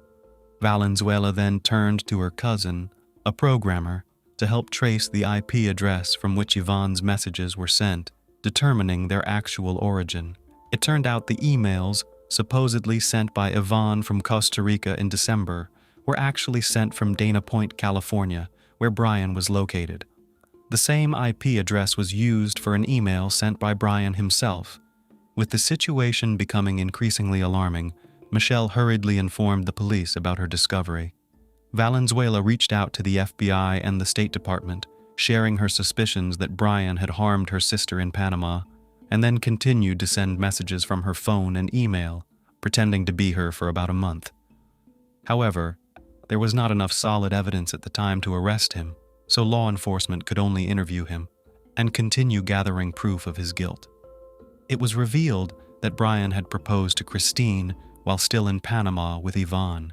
Valenzuela then turned to her cousin, a programmer, to help trace the IP address from which Ivon's messages were sent, determining their actual origin. It turned out the emails, supposedly sent by Ivon from Costa Rica in December, were actually sent from Dana Point, California, where Brian was located. The same IP address was used for an email sent by Brian himself. With the situation becoming increasingly alarming, Michelle hurriedly informed the police about her discovery. Valenzuela reached out to the FBI and the State Department, sharing her suspicions that Brian had harmed her sister in Panama, and then continued to send messages from her phone and email, pretending to be her for about a month. However, there was not enough solid evidence at the time to arrest him, so law enforcement could only interview him and continue gathering proof of his guilt. It was revealed that Brian had proposed to Christine while still in Panama with Ivon.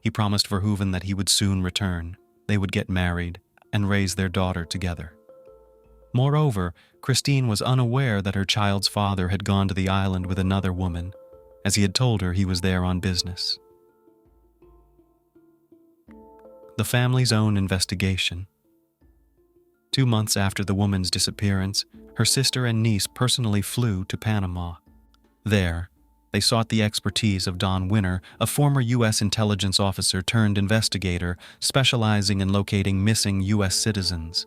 He promised Verhoeven that he would soon return, they would get married, and raise their daughter together. Moreover, Christine was unaware that her child's father had gone to the island with another woman, as he had told her he was there on business. The family's own investigation. 2 months after the woman's disappearance, her sister and niece personally flew to Panama. There, they sought the expertise of Don Winner, a former U.S. intelligence officer turned investigator specializing in locating missing U.S. citizens.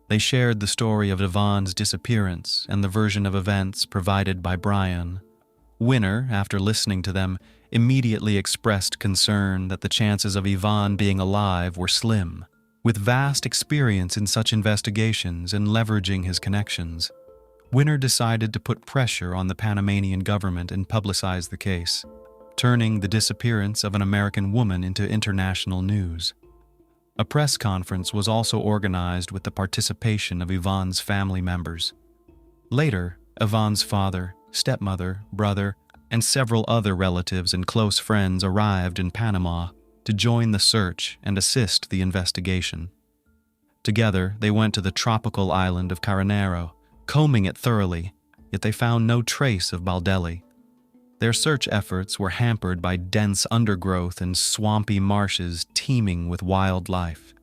They shared the story of Ivon's disappearance and the version of events provided by Brian. Winner, after listening to them, immediately expressed concern that the chances of Ivon being alive were slim. With vast experience in such investigations and leveraging his connections, Winner decided to put pressure on the Panamanian government and publicize the case, turning the disappearance of an American woman into international news. A press conference was also organized with the participation of Ivon's family members. Later, Ivon's father, stepmother, brother, and several other relatives and close friends arrived in Panama to join the search and assist the investigation. Together, they went to the tropical island of Carneiro, combing it thoroughly, yet they found no trace of Baldelli. Their search efforts were hampered by dense undergrowth and swampy marshes teeming with wildlife.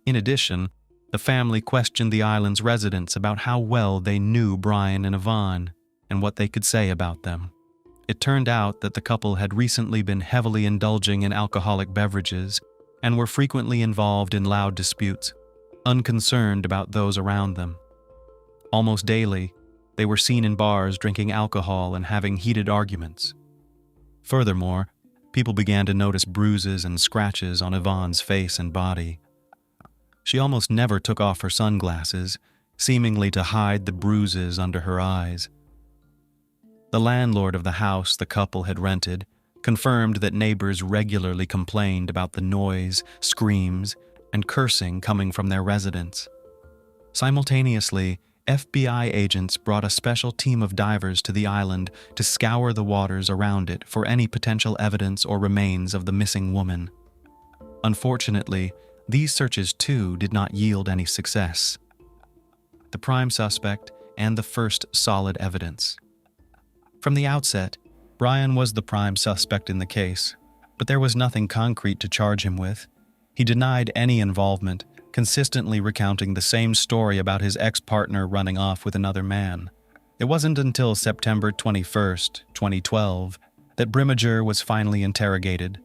In addition, the family questioned the island's residents about how well they knew Brian and Ivon and what they could say about them. It turned out that the couple had recently been heavily indulging in alcoholic beverages and were frequently involved in loud disputes, unconcerned about those around them. Almost daily, they were seen in bars drinking alcohol and having heated arguments. Furthermore, people began to notice bruises and scratches on Ivon's face and body. She almost never took off her sunglasses, seemingly to hide the bruises under her eyes. The landlord of the house the couple had rented confirmed that neighbors regularly complained about the noise, screams, and cursing coming from their residence. Simultaneously, FBI agents brought a special team of divers to the island to scour the waters around it for any potential evidence or remains of the missing woman. Unfortunately, these searches too did not yield any success. The prime suspect and the first solid evidence. From the outset, Brian was the prime suspect in the case, but there was nothing concrete to charge him with. He denied any involvement, consistently recounting the same story about his ex-partner running off with another man. It wasn't until September 21st, 2012, that Brimmager was finally interrogated,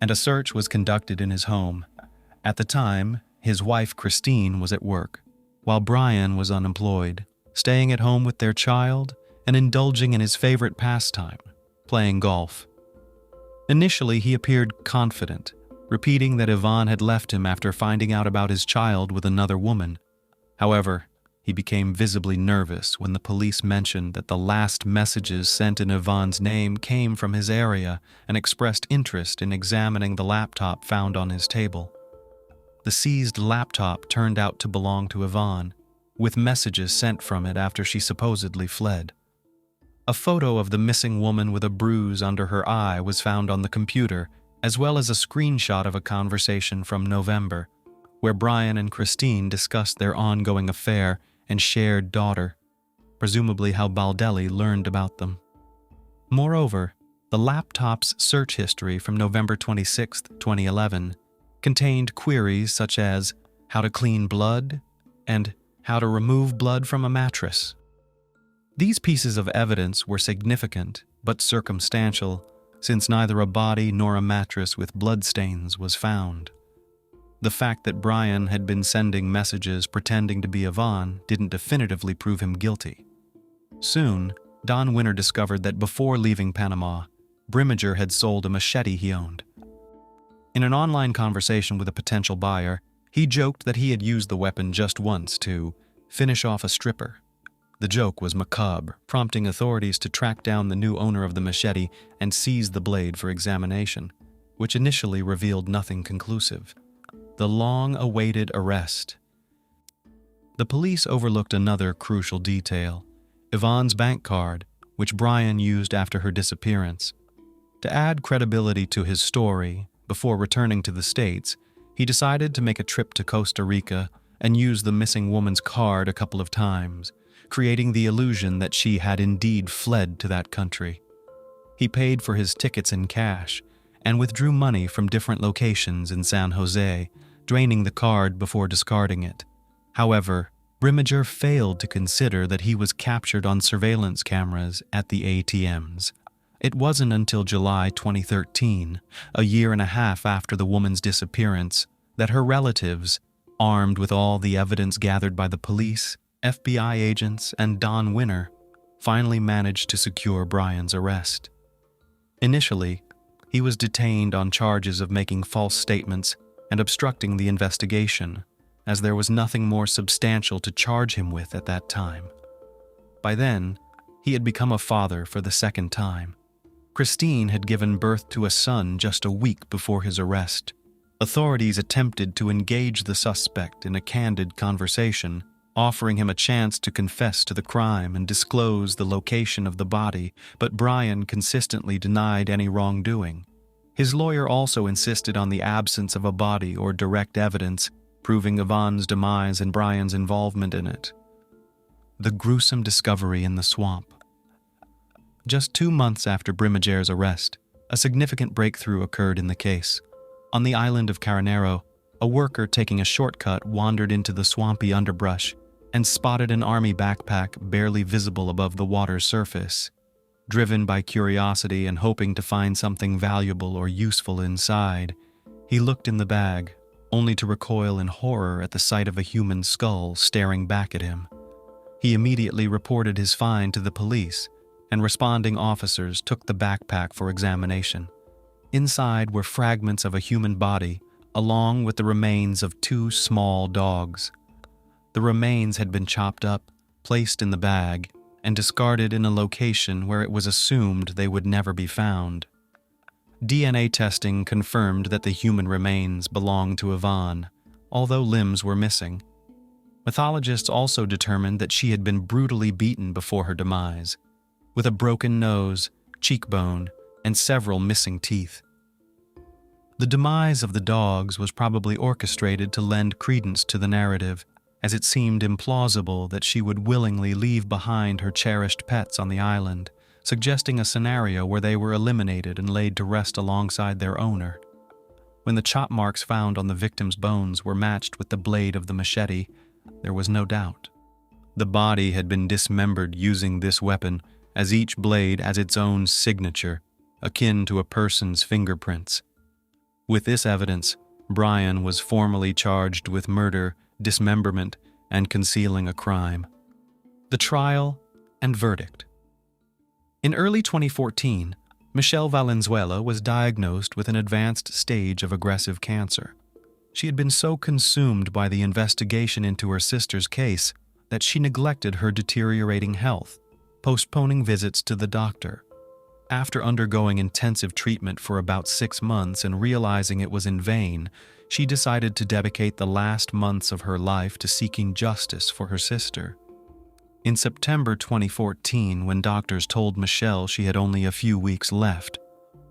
and a search was conducted in his home. At the time, his wife Christine was at work, while Brian was unemployed, staying at home with their child and indulging in his favorite pastime, playing golf. Initially, he appeared confident, repeating that Ivon had left him after finding out about his child with another woman. However, he became visibly nervous when the police mentioned that the last messages sent in Ivon's name came from his area and expressed interest in examining the laptop found on his table. The seized laptop turned out to belong to Ivon, with messages sent from it after she supposedly fled. A photo of the missing woman with a bruise under her eye was found on the computer, as well as a screenshot of a conversation from November, where Brian and Christine discussed their ongoing affair and shared daughter, presumably how Baldelli learned about them. Moreover, the laptop's search history from November 26, 2011, contained queries such as how to clean blood and how to remove blood from a mattress. These pieces of evidence were significant but circumstantial, since neither a body nor a mattress with bloodstains was found. The fact that Brian had been sending messages pretending to be Ivon didn't definitively prove him guilty. Soon, Don Winter discovered that before leaving Panama, Brimmager had sold a machete he owned. In an online conversation with a potential buyer, he joked that he had used the weapon just once to finish off a stripper. The joke was macabre, prompting authorities to track down the new owner of the machete and seize the blade for examination, which initially revealed nothing conclusive. The long-awaited arrest. The police overlooked another crucial detail: Ivon's bank card, which Brian used after her disappearance. To add credibility to his story, before returning to the States, he decided to make a trip to Costa Rica and use the missing woman's card a couple of times, creating the illusion that she had indeed fled to that country. He paid for his tickets in cash and withdrew money from different locations in San Jose, draining the card before discarding it. However, Brimmager failed to consider that he was captured on surveillance cameras at the ATMs. It wasn't until July 2013, a year and a half after the woman's disappearance, that her relatives, armed with all the evidence gathered by the police, FBI agents, and Don Winter, finally managed to secure Brian's arrest. Initially, he was detained on charges of making false statements and obstructing the investigation, as there was nothing more substantial to charge him with at that time. By then, he had become a father for the second time. Christine had given birth to a son just a week before his arrest. Authorities attempted to engage the suspect in a candid conversation, offering him a chance to confess to the crime and disclose the location of the body, but Brian consistently denied any wrongdoing. His lawyer also insisted on the absence of a body or direct evidence proving Ivon's demise and Brian's involvement in it. The gruesome discovery in the swamp. Just 2 months after Brimager's arrest, a significant breakthrough occurred in the case. On the island of Caranero, a worker taking a shortcut wandered into the swampy underbrush and spotted an army backpack barely visible above the water's surface. Driven by curiosity and hoping to find something valuable or useful inside, he looked in the bag, only to recoil in horror at the sight of a human skull staring back at him. He immediately reported his find to the police, and responding officers took the backpack for examination. Inside were fragments of a human body, along with the remains of 2 small dogs. The remains had been chopped up, placed in the bag, and discarded in a location where it was assumed they would never be found. DNA testing confirmed that the human remains belonged to Ivon, although limbs were missing. Pathologists also determined that she had been brutally beaten before her demise, with a broken nose, cheekbone, and several missing teeth. The demise of the dogs was probably orchestrated to lend credence to the narrative, as it seemed implausible that she would willingly leave behind her cherished pets on the island, suggesting a scenario where they were eliminated and laid to rest alongside their owner. When the chop marks found on the victim's bones were matched with the blade of the machete, there was no doubt. The body had been dismembered using this weapon, as each blade has its own signature, akin to a person's fingerprints. With this evidence, Brian was formally charged with murder, dismemberment, and concealing a crime. The trial and verdict. In early 2014, Michelle Valenzuela was diagnosed with an advanced stage of aggressive cancer. She had been so consumed by the investigation into her sister's case that she neglected her deteriorating health, postponing visits to the doctor. After undergoing intensive treatment for about 6 months and realizing it was in vain, she decided to dedicate the last months of her life to seeking justice for her sister. In September 2014, when doctors told Michelle she had only a few weeks left,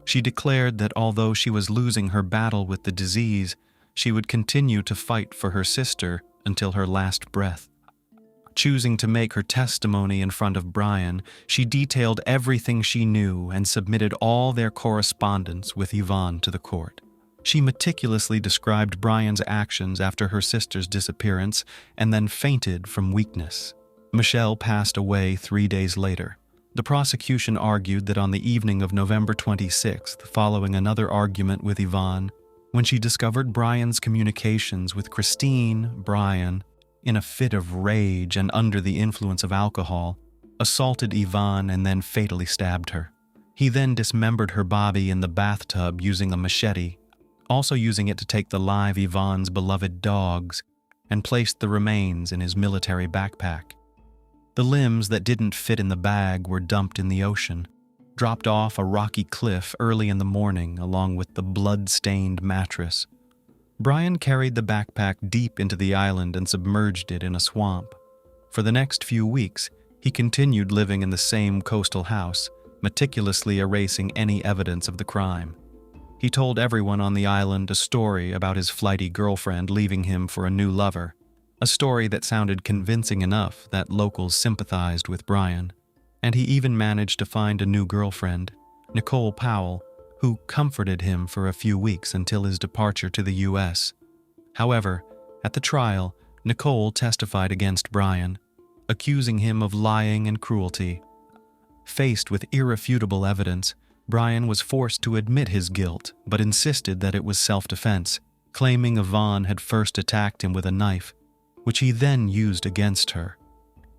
she declared that although she was losing her battle with the disease, she would continue to fight for her sister until her last breath. Choosing to make her testimony in front of Brian, she detailed everything she knew and submitted all their correspondence with Ivon to the court. She meticulously described Brian's actions after her sister's disappearance and then fainted from weakness. Michelle passed away 3 days later. The prosecution argued that on the evening of November 26th, following another argument with Ivon, when she discovered Brian's communications with Christine, Brian, in a fit of rage and under the influence of alcohol, assaulted Ivon and then fatally stabbed her. He then dismembered her body in the bathtub using a machete, also using it to take the live Ivon's beloved dogs, and placed the remains in his military backpack. The limbs that didn't fit in the bag were dumped in the ocean, dropped off a rocky cliff early in the morning along with the blood-stained mattress. Brian carried the backpack deep into the island and submerged it in a swamp. For the next few weeks, he continued living in the same coastal house, meticulously erasing any evidence of the crime. He told everyone on the island a story about his flighty girlfriend leaving him for a new lover, a story that sounded convincing enough that locals sympathized with Brian. And he even managed to find a new girlfriend, Nicole Powell, who comforted him for a few weeks until his departure to the U.S. However, at the trial, Nicole testified against Brian, accusing him of lying and cruelty. Faced with irrefutable evidence, Brian was forced to admit his guilt, but insisted that it was self-defense, claiming Ivon had first attacked him with a knife, which he then used against her.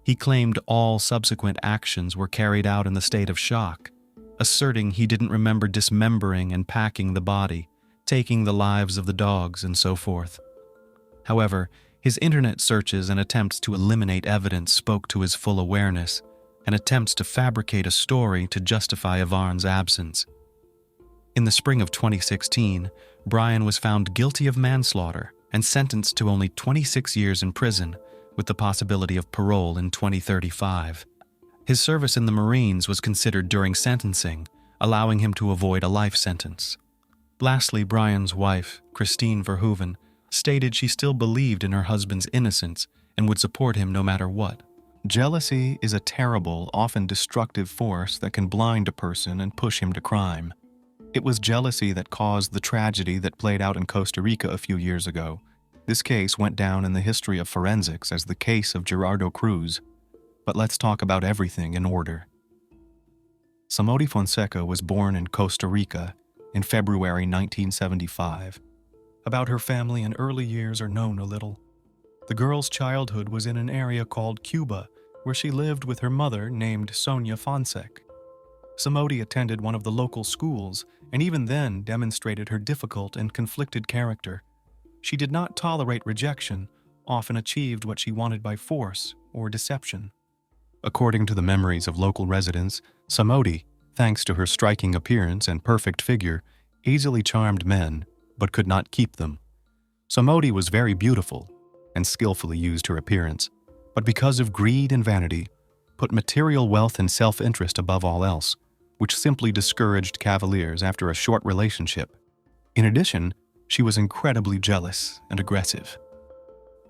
He claimed all subsequent actions were carried out in the state of shock, asserting he didn't remember dismembering and packing the body, taking the lives of the dogs, and so forth. However, his internet searches and attempts to eliminate evidence spoke to his full awareness, and attempts to fabricate a story to justify Ivon's absence. In the spring of 2016, Brian was found guilty of manslaughter and sentenced to only 26 years in prison, with the possibility of parole in 2035. His service in the Marines was considered during sentencing, allowing him to avoid a life sentence. Lastly, Brian's wife, Christine Verhoeven, stated she still believed in her husband's innocence and would support him no matter what. Jealousy is a terrible, often destructive force that can blind a person and push him to crime. It was jealousy that caused the tragedy that played out in Costa Rica a few years ago. This case went down in the history of forensics as the case of Gerardo Cruz. But let's talk about everything in order. Samody Fonseca was born in Costa Rica in February 1975. About her family and early years are known a little. The girl's childhood was in an area called Cuba, where she lived with her mother named Sonia Fonseca. Samody attended one of the local schools and even then demonstrated her difficult and conflicted character. She did not tolerate rejection, often achieved what she wanted by force or deception. According to the memories of local residents, Samody, thanks to her striking appearance and perfect figure, easily charmed men, but could not keep them. Samody was very beautiful and skillfully used her appearance, but because of greed and vanity, put material wealth and self-interest above all else, which simply discouraged cavaliers after a short relationship. In addition, she was incredibly jealous and aggressive.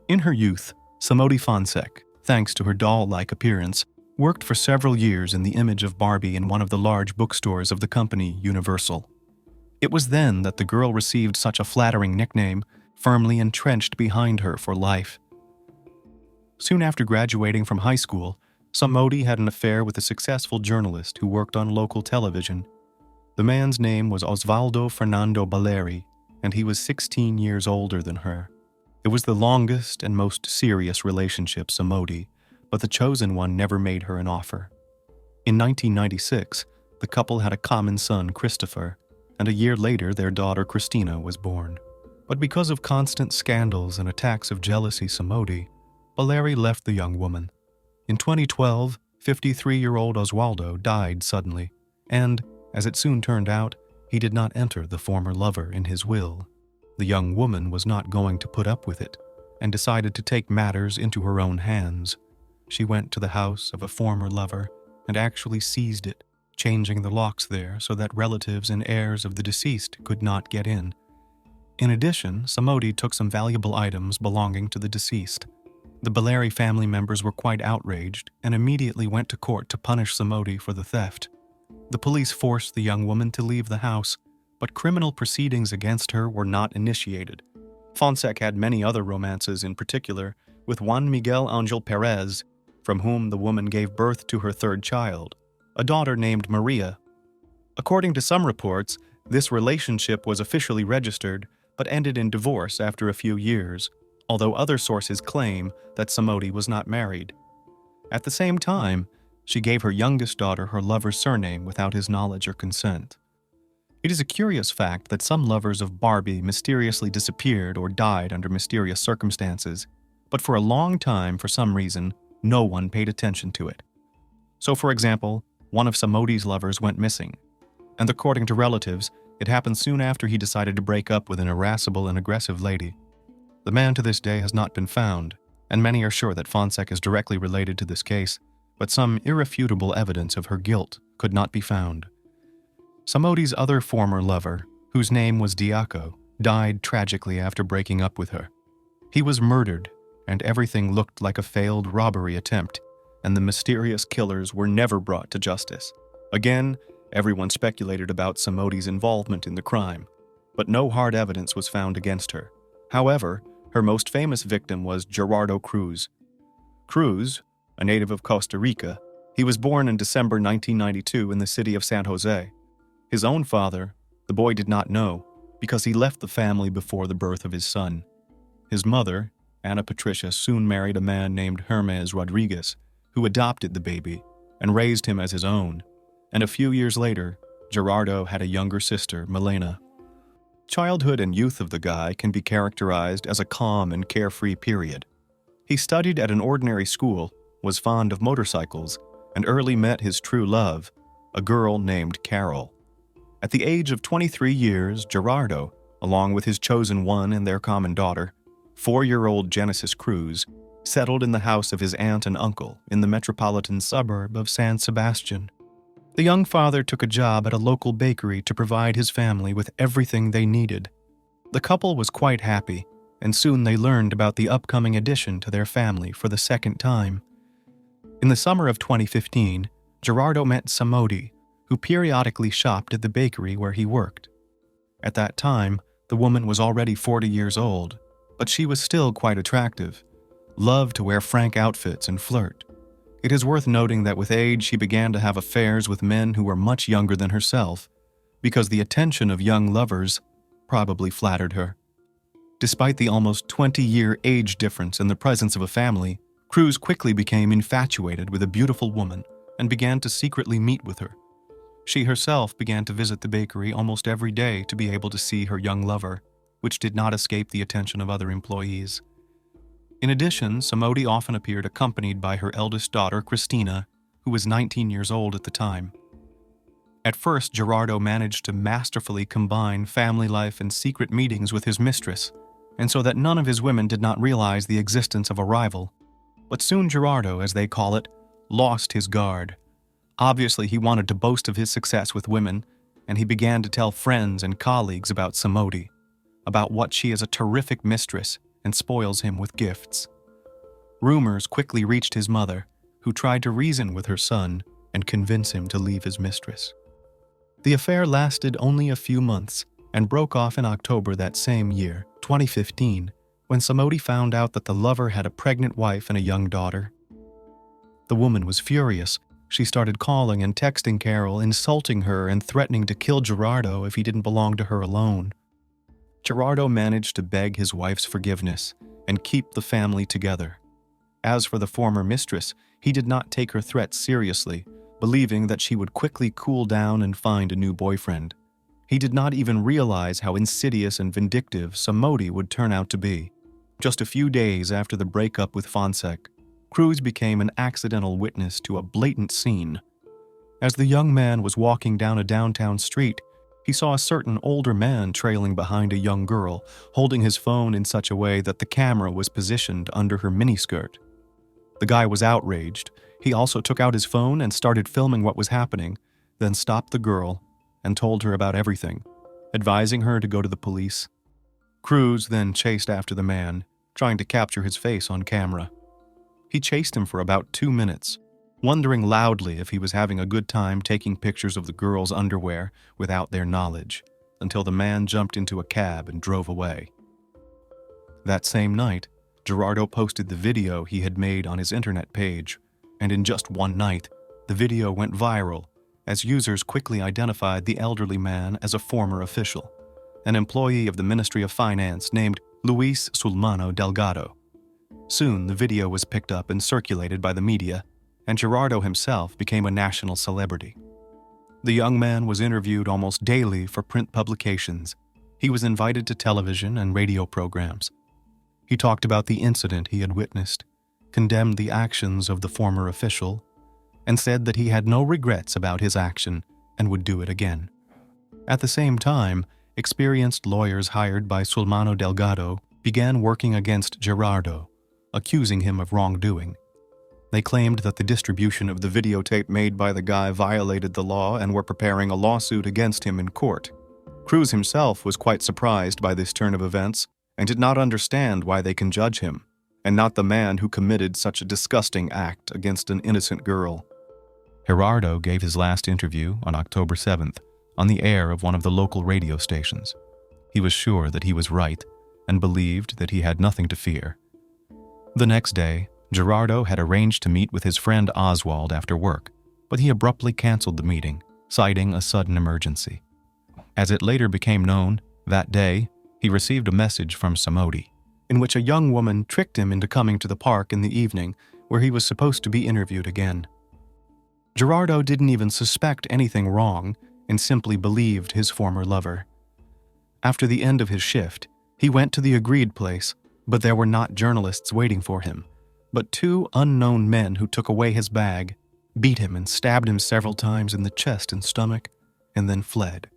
In her youth, Samody Fonseca, thanks to her doll-like appearance, worked for several years in the image of Barbie in one of the large bookstores of the company Universal. It was then that the girl received such a flattering nickname, firmly entrenched behind her for life. Soon after graduating from high school, Samody had an affair with a successful journalist who worked on local television. The man's name was Osvaldo Fernando Baleri, and he was 16 years older than her. It was the longest and most serious relationship Samody, but the chosen one never made her an offer. In 1996, the couple had a common son, Christopher, and a year later their daughter Christina was born. But because of constant scandals and attacks of jealousy Samody, Baleri left the young woman. In 2012, 53-year-old Osvaldo died suddenly, and, as it soon turned out, he did not enter the former lover in his will. The young woman was not going to put up with it, and decided to take matters into her own hands. She went to the house of a former lover and actually seized it, changing the locks there so that relatives and heirs of the deceased could not get in. In addition, Samody took some valuable items belonging to the deceased. The Baleri family members were quite outraged and immediately went to court to punish Samody for the theft. The police forced the young woman to leave the house, but criminal proceedings against her were not initiated. Fonseca had many other romances, in particular with Juan Miguel Angel Perez, from whom the woman gave birth to her third child, a daughter named Maria. According to some reports, this relationship was officially registered but ended in divorce after a few years, although other sources claim that Samody was not married. At the same time, she gave her youngest daughter her lover's surname without his knowledge or consent. It is a curious fact that some lovers of Barbie mysteriously disappeared or died under mysterious circumstances, but for a long time, for some reason, no one paid attention to it. So, for example, one of Samody's lovers went missing, and according to relatives, it happened soon after he decided to break up with an irascible and aggressive lady. The man to this day has not been found, and many are sure that Fonseca is directly related to this case, but some irrefutable evidence of her guilt could not be found. Samody's other former lover, whose name was Diaco, died tragically after breaking up with her. He was murdered, and everything looked like a failed robbery attempt, and the mysterious killers were never brought to justice. Again, everyone speculated about Samody's involvement in the crime, but no hard evidence was found against her. However, her most famous victim was Gerardo Cruz. Cruz, a native of Costa Rica, he was born in December 1992 in the city of San Jose. His own father, the boy did not know, because he left the family before the birth of his son. His mother, Ana Patricia, soon married a man named Hermes Rodriguez, who adopted the baby and raised him as his own, and a few years later, Gerardo had a younger sister, Milena. Childhood and youth of the guy can be characterized as a calm and carefree period. He studied at an ordinary school, was fond of motorcycles, and early met his true love, a girl named Carol. At the age of 23 years, Gerardo, along with his chosen one and their common daughter, 4-year-old Genesis Cruz, settled in the house of his aunt and uncle in the metropolitan suburb of San Sebastian. The young father took a job at a local bakery to provide his family with everything they needed. The couple was quite happy, and soon they learned about the upcoming addition to their family for the second time. In the summer of 2015, Gerardo met Samodi, who periodically shopped at the bakery where he worked. At that time, the woman was already 40 years old, but she was still quite attractive, loved to wear frank outfits and flirt. It is worth noting that with age she began to have affairs with men who were much younger than herself, because the attention of young lovers probably flattered her. Despite the almost 20-year age difference in the presence of a family, Cruz quickly became infatuated with a beautiful woman and began to secretly meet with her. She herself began to visit the bakery almost every day to be able to see her young lover, which did not escape the attention of other employees. In addition, Samodi often appeared accompanied by her eldest daughter, Christina, who was 19 years old at the time. At first, Gerardo managed to masterfully combine family life and secret meetings with his mistress, and so that none of his women did not realize the existence of a rival. But soon Gerardo, as they call it, lost his guard. Obviously, he wanted to boast of his success with women, and he began to tell friends and colleagues about Samodi, about what she is a terrific mistress and spoils him with gifts. Rumors quickly reached his mother, who tried to reason with her son and convince him to leave his mistress. The affair lasted only a few months and broke off in October that same year, 2015, when Samodi found out that the lover had a pregnant wife and a young daughter. The woman was furious. She started calling and texting Carol, insulting her and threatening to kill Gerardo if he didn't belong to her alone. Gerardo managed to beg his wife's forgiveness and keep the family together. As for the former mistress, he did not take her threats seriously, believing that she would quickly cool down and find a new boyfriend. He did not even realize how insidious and vindictive Samodi would turn out to be. Just a few days after the breakup with Fonsek, Cruz became an accidental witness to a blatant scene. As the young man was walking down a downtown street, he saw a certain older man trailing behind a young girl, holding his phone in such a way that the camera was positioned under her miniskirt. The guy was outraged. He also took out his phone and started filming what was happening, then stopped the girl and told her about everything, advising her to go to the police. Cruz then chased after the man, trying to capture his face on camera. He chased him for about 2 minutes, wondering loudly if he was having a good time taking pictures of the girl's underwear without their knowledge, until the man jumped into a cab and drove away. That same night, Gerardo posted the video he had made on his internet page, and in just one night, the video went viral as users quickly identified the elderly man as a former official, an employee of the Ministry of Finance named Luis Sulmano Delgado. Soon, the video was picked up and circulated by the media, and Gerardo himself became a national celebrity. The young man was interviewed almost daily for print publications. He was invited to television and radio programs. He talked about the incident he had witnessed, condemned the actions of the former official, and said that he had no regrets about his action and would do it again. At the same time, experienced lawyers hired by Sulmano Delgado began working against Gerardo, accusing him of wrongdoing. They claimed that the distribution of the videotape made by the guy violated the law and were preparing a lawsuit against him in court. Cruz himself was quite surprised by this turn of events and did not understand why they can judge him, and not the man who committed such a disgusting act against an innocent girl. Gerardo gave his last interview on October 7th on the air of one of the local radio stations. He was sure that he was right and believed that he had nothing to fear. The next day, Gerardo had arranged to meet with his friend Oswald after work, but he abruptly canceled the meeting, citing a sudden emergency. As it later became known, that day, he received a message from Samodi, in which a young woman tricked him into coming to the park in the evening, where he was supposed to be interviewed again. Gerardo didn't even suspect anything wrong and simply believed his former lover. After the end of his shift, he went to the agreed place, but there were not journalists waiting for him, but 2 unknown men who took away his bag, beat him and stabbed him several times in the chest and stomach, and then fled.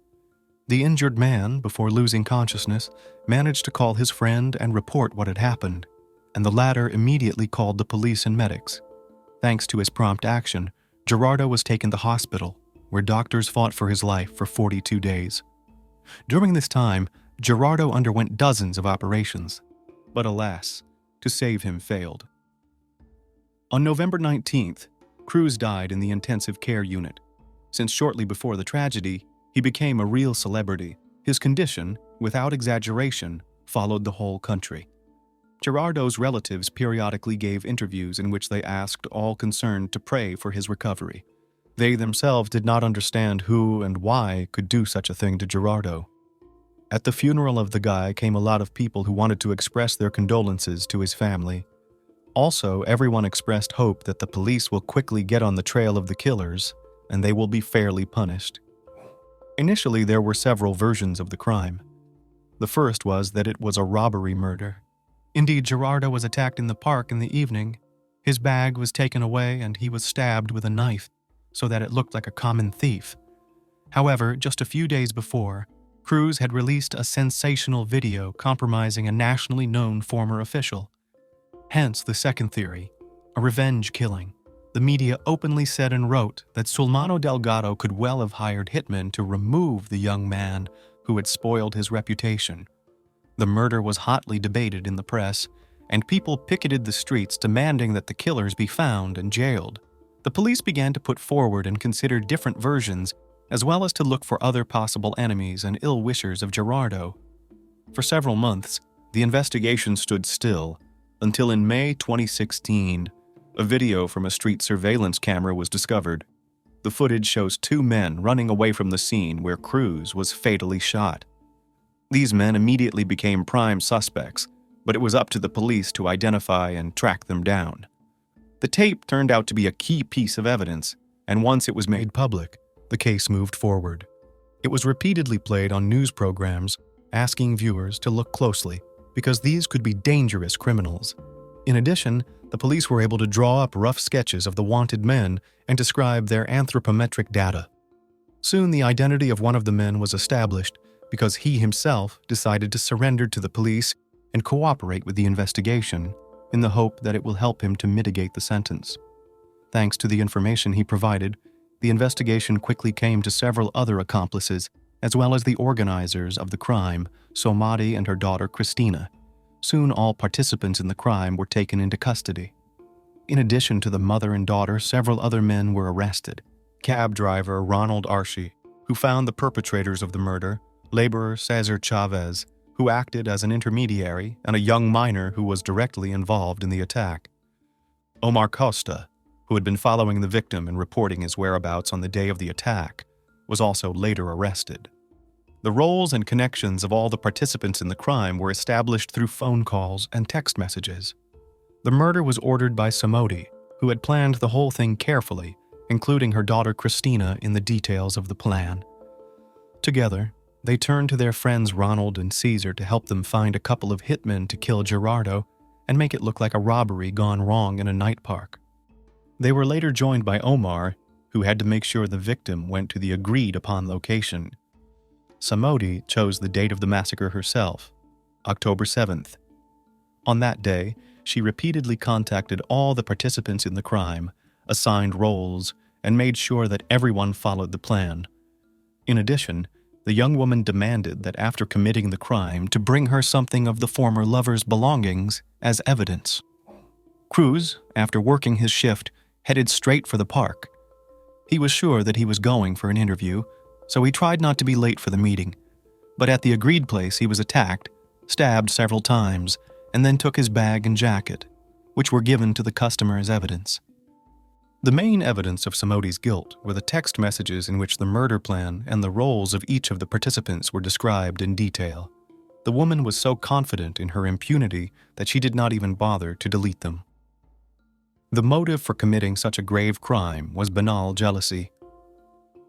The injured man, before losing consciousness, managed to call his friend and report what had happened, and the latter immediately called the police and medics. Thanks to his prompt action, Gerardo was taken to hospital, where doctors fought for his life for 42 days. During this time, Gerardo underwent dozens of operations, but alas, to save him failed. On November 19th, Cruz died in the intensive care unit. Since shortly before the tragedy, he became a real celebrity. His condition, without exaggeration, followed the whole country. Gerardo's relatives periodically gave interviews in which they asked all concerned to pray for his recovery. They themselves did not understand who and why could do such a thing to Gerardo. At the funeral of the guy came a lot of people who wanted to express their condolences to his family. Also, everyone expressed hope that the police will quickly get on the trail of the killers and they will be fairly punished. Initially, there were several versions of the crime. The first was that it was a robbery murder. Indeed, Gerardo was attacked in the park in the evening. His bag was taken away and he was stabbed with a knife so that it looked like a common thief. However, just a few days before, Cruz had released a sensational video compromising a nationally known former official. Hence the second theory, a revenge killing. The media openly said and wrote that Sulmano Delgado could well have hired hitmen to remove the young man who had spoiled his reputation. The murder was hotly debated in the press, and people picketed the streets demanding that the killers be found and jailed. The police began to put forward and consider different versions, as well as to look for other possible enemies and ill-wishers of Gerardo. For several months, the investigation stood still, until in May 2016, a video from a street surveillance camera was discovered. The footage shows two men running away from the scene where Cruz was fatally shot. These men immediately became prime suspects, but it was up to the police to identify and track them down. The tape turned out to be a key piece of evidence, and once it was made public, the case moved forward. It was repeatedly played on news programs, asking viewers to look closely, because these could be dangerous criminals. In addition, the police were able to draw up rough sketches of the wanted men and describe their anthropometric data. Soon the identity of one of the men was established because he himself decided to surrender to the police and cooperate with the investigation in the hope that it will help him to mitigate the sentence. Thanks to the information he provided, the investigation quickly came to several other accomplices, as well as the organizers of the crime, Somadi and her daughter Christina. Soon all participants in the crime were taken into custody. In addition to the mother and daughter, several other men were arrested. Cab driver Ronald Archie, who found the perpetrators of the murder, laborer Cesar Chavez, who acted as an intermediary, and a young minor who was directly involved in the attack. Omar Costa, who had been following the victim and reporting his whereabouts on the day of the attack, was also later arrested. The roles and connections of all the participants in the crime were established through phone calls and text messages. The murder was ordered by Somodi, who had planned the whole thing carefully, including her daughter Christina in the details of the plan. Together, they turned to their friends Ronald and Caesar to help them find a couple of hitmen to kill Gerardo and make it look like a robbery gone wrong in a night park. They were later joined by Omar, who had to make sure the victim went to the agreed-upon location. Somodi chose the date of the massacre herself, October 7th. On that day, she repeatedly contacted all the participants in the crime, assigned roles, and made sure that everyone followed the plan. In addition, the young woman demanded that after committing the crime to bring her something of the former lover's belongings as evidence. Cruz, after working his shift, headed straight for the park. He was sure that he was going for an interview, so he tried not to be late for the meeting. But at the agreed place, he was attacked, stabbed several times, and then took his bag and jacket, which were given to the customer as evidence. The main evidence of Somodi's guilt were the text messages in which the murder plan and the roles of each of the participants were described in detail. The woman was so confident in her impunity that she did not even bother to delete them. The motive for committing such a grave crime was banal jealousy.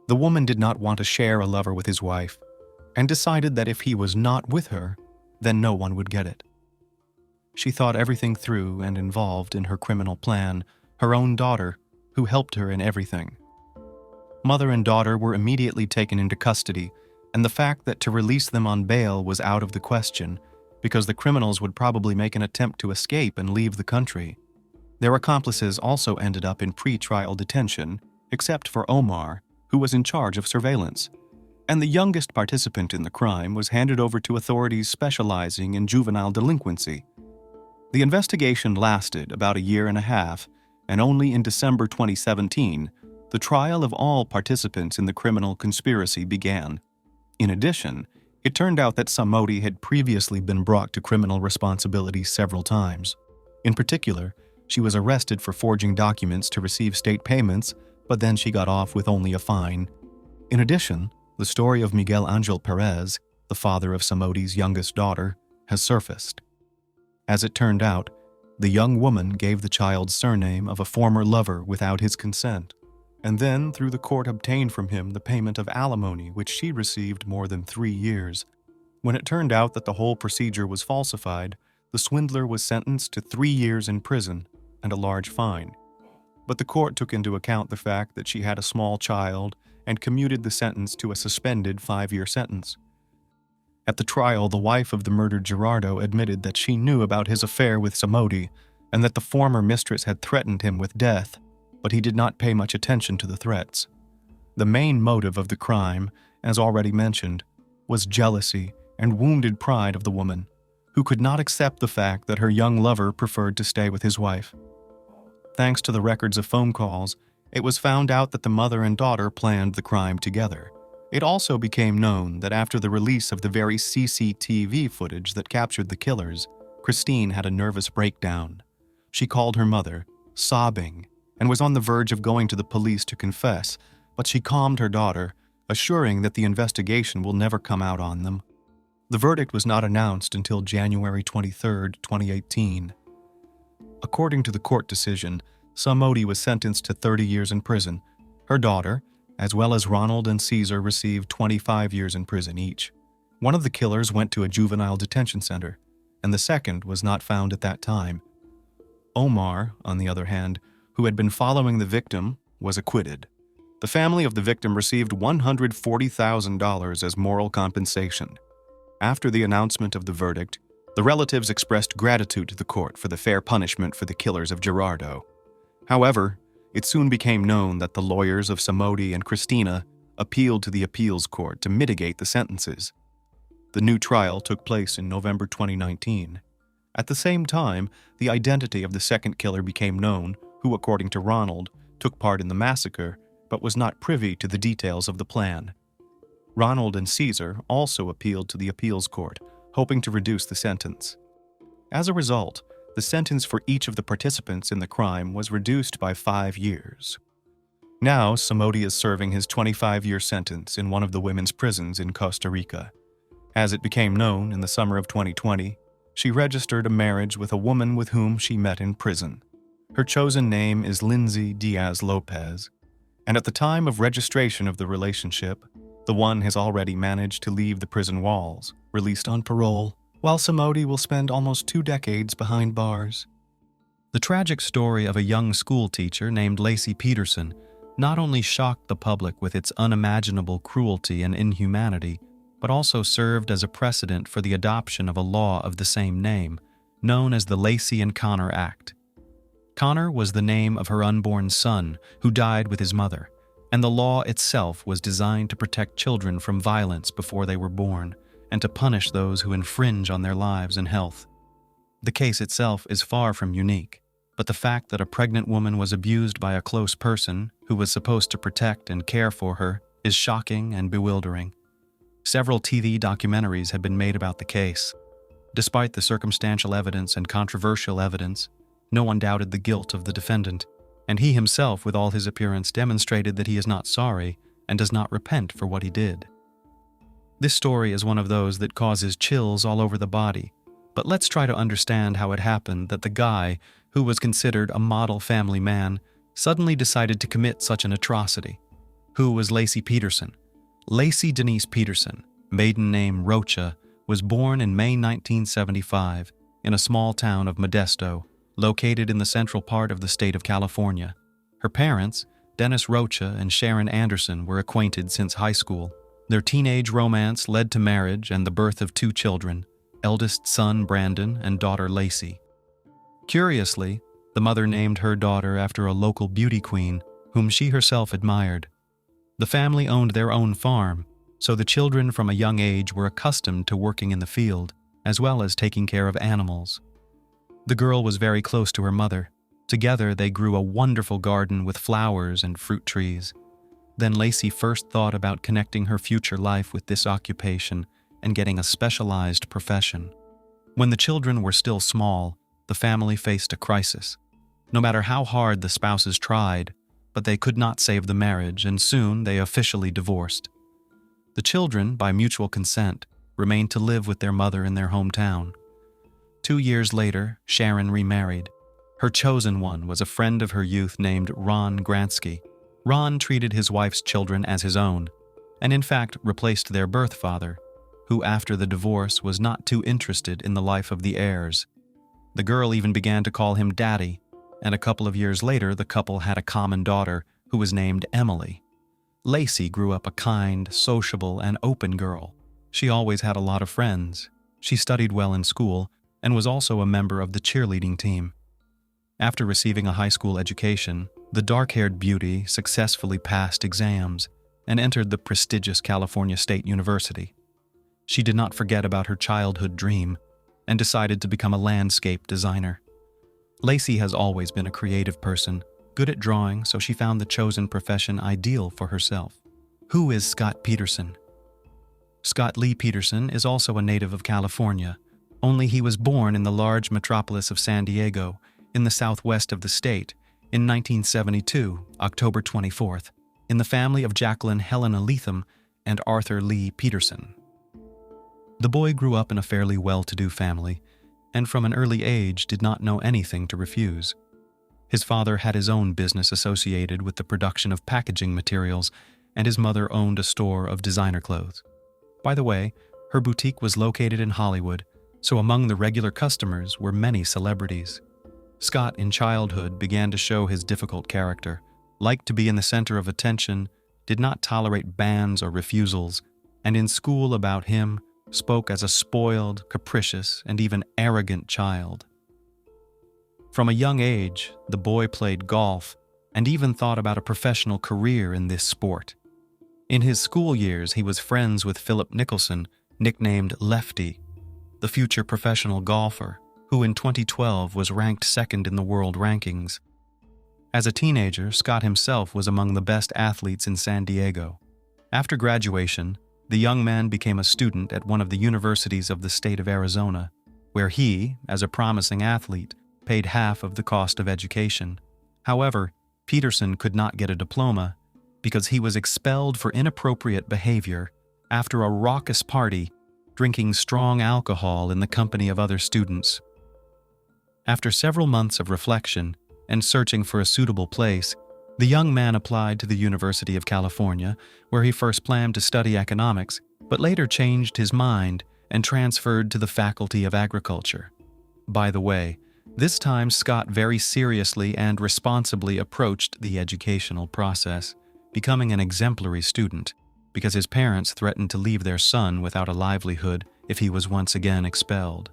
The woman did not want to share a lover with his wife, and decided that if he was not with her, then no one would get it. She thought everything through and involved in her criminal plan her own daughter, who helped her in everything. Mother and daughter were immediately taken into custody, and the fact that to release them on bail was out of the question, because the criminals would probably make an attempt to escape and leave the country. Their accomplices also ended up in pre-trial detention, except for Omar, who was in charge of surveillance, and the youngest participant in the crime was handed over to authorities specializing in juvenile delinquency. The investigation lasted about a year and a half, and only in December 2017, the trial of all participants in the criminal conspiracy began. In addition, it turned out that Samody had previously been brought to criminal responsibility several times. In particular, she was arrested for forging documents to receive state payments, but then she got off with only a fine. In addition, the story of Miguel Angel Perez, the father of Samody's youngest daughter, has surfaced. As it turned out, the young woman gave the child's surname of a former lover without his consent, and then through the court obtained from him the payment of alimony which she received more than 3 years. When it turned out that the whole procedure was falsified, the swindler was sentenced to 3 years in prison and a large fine. But the court took into account the fact that she had a small child and commuted the sentence to a suspended 5-year sentence. At the trial, the wife of the murdered Gerardo admitted that she knew about his affair with Samody and that the former mistress had threatened him with death, but he did not pay much attention to the threats. The main motive of the crime, as already mentioned, was jealousy and wounded pride of the woman, who could not accept the fact that her young lover preferred to stay with his wife. Thanks to the records of phone calls, it was found out that the mother and daughter planned the crime together. It also became known that after the release of the very CCTV footage that captured the killers, Christine had a nervous breakdown. She called her mother, sobbing, and was on the verge of going to the police to confess, but she calmed her daughter, assuring that the investigation will never come out on them. The verdict was not announced until January 23, 2018. According to the court decision, Samody was sentenced to 30 years in prison. Her daughter, as well as Ronald and Caesar, received 25 years in prison each. One of the killers went to a juvenile detention center, and the second was not found at that time. Omar, on the other hand, who had been following the victim, was acquitted. The family of the victim received $140,000 as moral compensation. After the announcement of the verdict, the relatives expressed gratitude to the court for the fair punishment for the killers of Gerardo. However, it soon became known that the lawyers of Samody and Christina appealed to the appeals court to mitigate the sentences. The new trial took place in November 2019. At the same time, the identity of the second killer became known, who, according to Ronald, took part in the massacre but was not privy to the details of the plan. Ronald and Caesar also appealed to the appeals court, hoping to reduce the sentence. As a result, the sentence for each of the participants in the crime was reduced by 5 years. Now, Samody is serving his 25-year sentence in one of the women's prisons in Costa Rica. As it became known in the summer of 2020, she registered a marriage with a woman with whom she met in prison. Her chosen name is Lindsay Diaz Lopez, and at the time of registration of the relationship, the one has already managed to leave the prison walls, released on parole, while Samody will spend almost 2 decades behind bars. The tragic story of a young school teacher named Laci Peterson not only shocked the public with its unimaginable cruelty and inhumanity, but also served as a precedent for the adoption of a law of the same name, known as the Laci and Connor Act. Connor was the name of her unborn son, who died with his mother, and the law itself was designed to protect children from violence before they were born, and to punish those who infringe on their lives and health. The case itself is far from unique, but the fact that a pregnant woman was abused by a close person who was supposed to protect and care for her is shocking and bewildering. Several TV documentaries have been made about the case. Despite the circumstantial evidence and controversial evidence, no one doubted the guilt of the defendant, and he himself, with all his appearance, demonstrated that he is not sorry and does not repent for what he did. This story is one of those that causes chills all over the body, but let's try to understand how it happened that the guy, who was considered a model family man, suddenly decided to commit such an atrocity. Who was Laci Peterson? Laci Denise Peterson, maiden name Rocha, was born in May 1975 in a small town of Modesto, located in the central part of the state of California. Her parents, Dennis Rocha and Sharon Anderson, were acquainted since high school. Their teenage romance led to marriage and the birth of 2 children, eldest son Brandon and daughter Laci. Curiously, the mother named her daughter after a local beauty queen whom she herself admired. The family owned their own farm, so the children from a young age were accustomed to working in the field, as well as taking care of animals. The girl was very close to her mother. Together they grew a wonderful garden with flowers and fruit trees. Then Laci first thought about connecting her future life with this occupation and getting a specialized profession. When the children were still small, the family faced a crisis. No matter how hard the spouses tried, but they could not save the marriage, and soon they officially divorced. The children, by mutual consent, remained to live with their mother in their hometown. 2 years later, Sharon remarried. Her chosen one was a friend of her youth named Ron Gransky. Ron treated his wife's children as his own, and in fact replaced their birth father, who after the divorce was not too interested in the life of the heirs. The girl even began to call him Daddy, and a couple of years later the couple had a common daughter who was named Emily. Laci grew up a kind, sociable, and open girl. She always had a lot of friends. She studied well in school and was also a member of the cheerleading team. After receiving a high school education, the dark-haired beauty successfully passed exams and entered the prestigious California State University. She did not forget about her childhood dream and decided to become a landscape designer. Laci has always been a creative person, good at drawing, so she found the chosen profession ideal for herself. Who is Scott Peterson? Scott Lee Peterson is also a native of California, only he was born in the large metropolis of San Diego, in the southwest of the state, in 1972, October 24th, in the family of Jacqueline Helena Leatham and Arthur Lee Peterson. The boy grew up in a fairly well-to-do family, and from an early age did not know anything to refuse. His father had his own business associated with the production of packaging materials, and his mother owned a store of designer clothes. By the way, her boutique was located in Hollywood, so among the regular customers were many celebrities. Scott, in childhood, began to show his difficult character, liked to be in the center of attention, did not tolerate bans or refusals, and in school about him, spoke as a spoiled, capricious, and even arrogant child. From a young age, the boy played golf and even thought about a professional career in this sport. In his school years, he was friends with Philip Nicholson, nicknamed Lefty, the future professional golfer, who in 2012 was ranked second in the world rankings. As a teenager, Scott himself was among the best athletes in San Diego. After graduation, the young man became a student at one of the universities of the state of Arizona, where he, as a promising athlete, paid half of the cost of education. However, Peterson could not get a diploma because he was expelled for inappropriate behavior after a raucous party, drinking strong alcohol in the company of other students. After several months of reflection and searching for a suitable place, the young man applied to the University of California, where he first planned to study economics, but later changed his mind and transferred to the Faculty of Agriculture. By the way, this time Scott very seriously and responsibly approached the educational process, becoming an exemplary student, because his parents threatened to leave their son without a livelihood if he was once again expelled.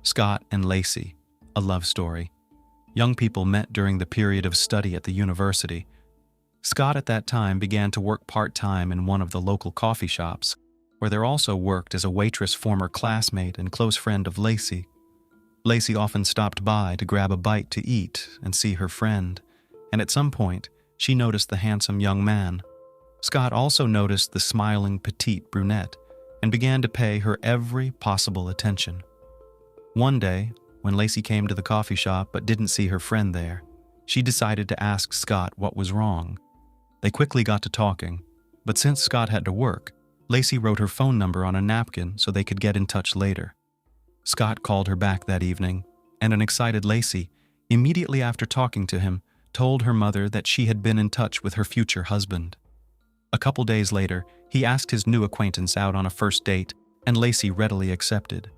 Scott and Laci, a love story. Young people met during the period of study at the university. Scott at that time began to work part-time in one of the local coffee shops, where there also worked as a waitress former classmate and close friend of Laci. Laci often stopped by to grab a bite to eat and see her friend, and at some point, she noticed the handsome young man. Scott also noticed the smiling petite brunette and began to pay her every possible attention. One day, when Laci came to the coffee shop but didn't see her friend there, she decided to ask Scott what was wrong. They quickly got to talking, but since Scott had to work, Laci wrote her phone number on a napkin so they could get in touch later. Scott called her back that evening, and an excited Laci, immediately after talking to him, told her mother that she had been in touch with her future husband. A couple days later, he asked his new acquaintance out on a first date, and Laci readily accepted.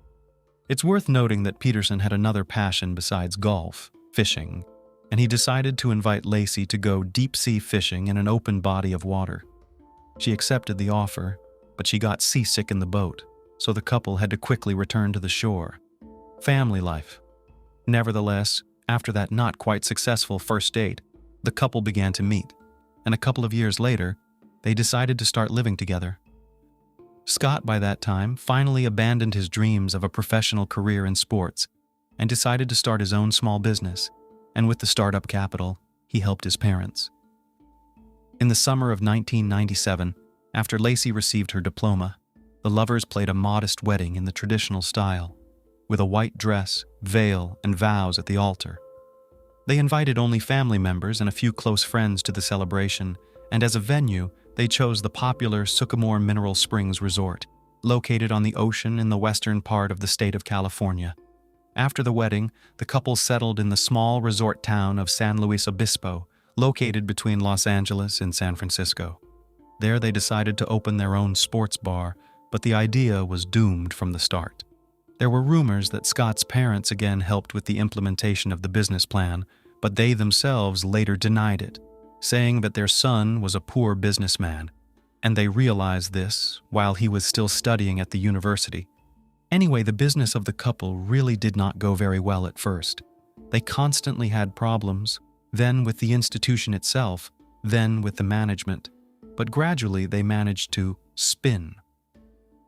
It's worth noting that Peterson had another passion besides golf, fishing, and he decided to invite Laci to go deep-sea fishing in an open body of water. She accepted the offer, but she got seasick in the boat, so the couple had to quickly return to the shore. Family life. Nevertheless, after that not quite successful first date, the couple began to meet, and a couple of years later, they decided to start living together. Scott, by that time, finally abandoned his dreams of a professional career in sports and decided to start his own small business, and with the startup capital, he helped his parents. In the summer of 1997, after Laci received her diploma, the lovers played a modest wedding in the traditional style, with a white dress, veil, and vows at the altar. They invited only family members and a few close friends to the celebration, and as a venue, they chose the popular Sycamore Mineral Springs Resort, located on the ocean in the western part of the state of California. After the wedding, the couple settled in the small resort town of San Luis Obispo, located between Los Angeles and San Francisco. There they decided to open their own sports bar, but the idea was doomed from the start. There were rumors that Scott's parents again helped with the implementation of the business plan, but they themselves later denied it, saying that their son was a poor businessman, and they realized this while he was still studying at the university. Anyway, the business of the couple really did not go very well at first. They constantly had problems, then with the institution itself, then with the management, but gradually they managed to spin.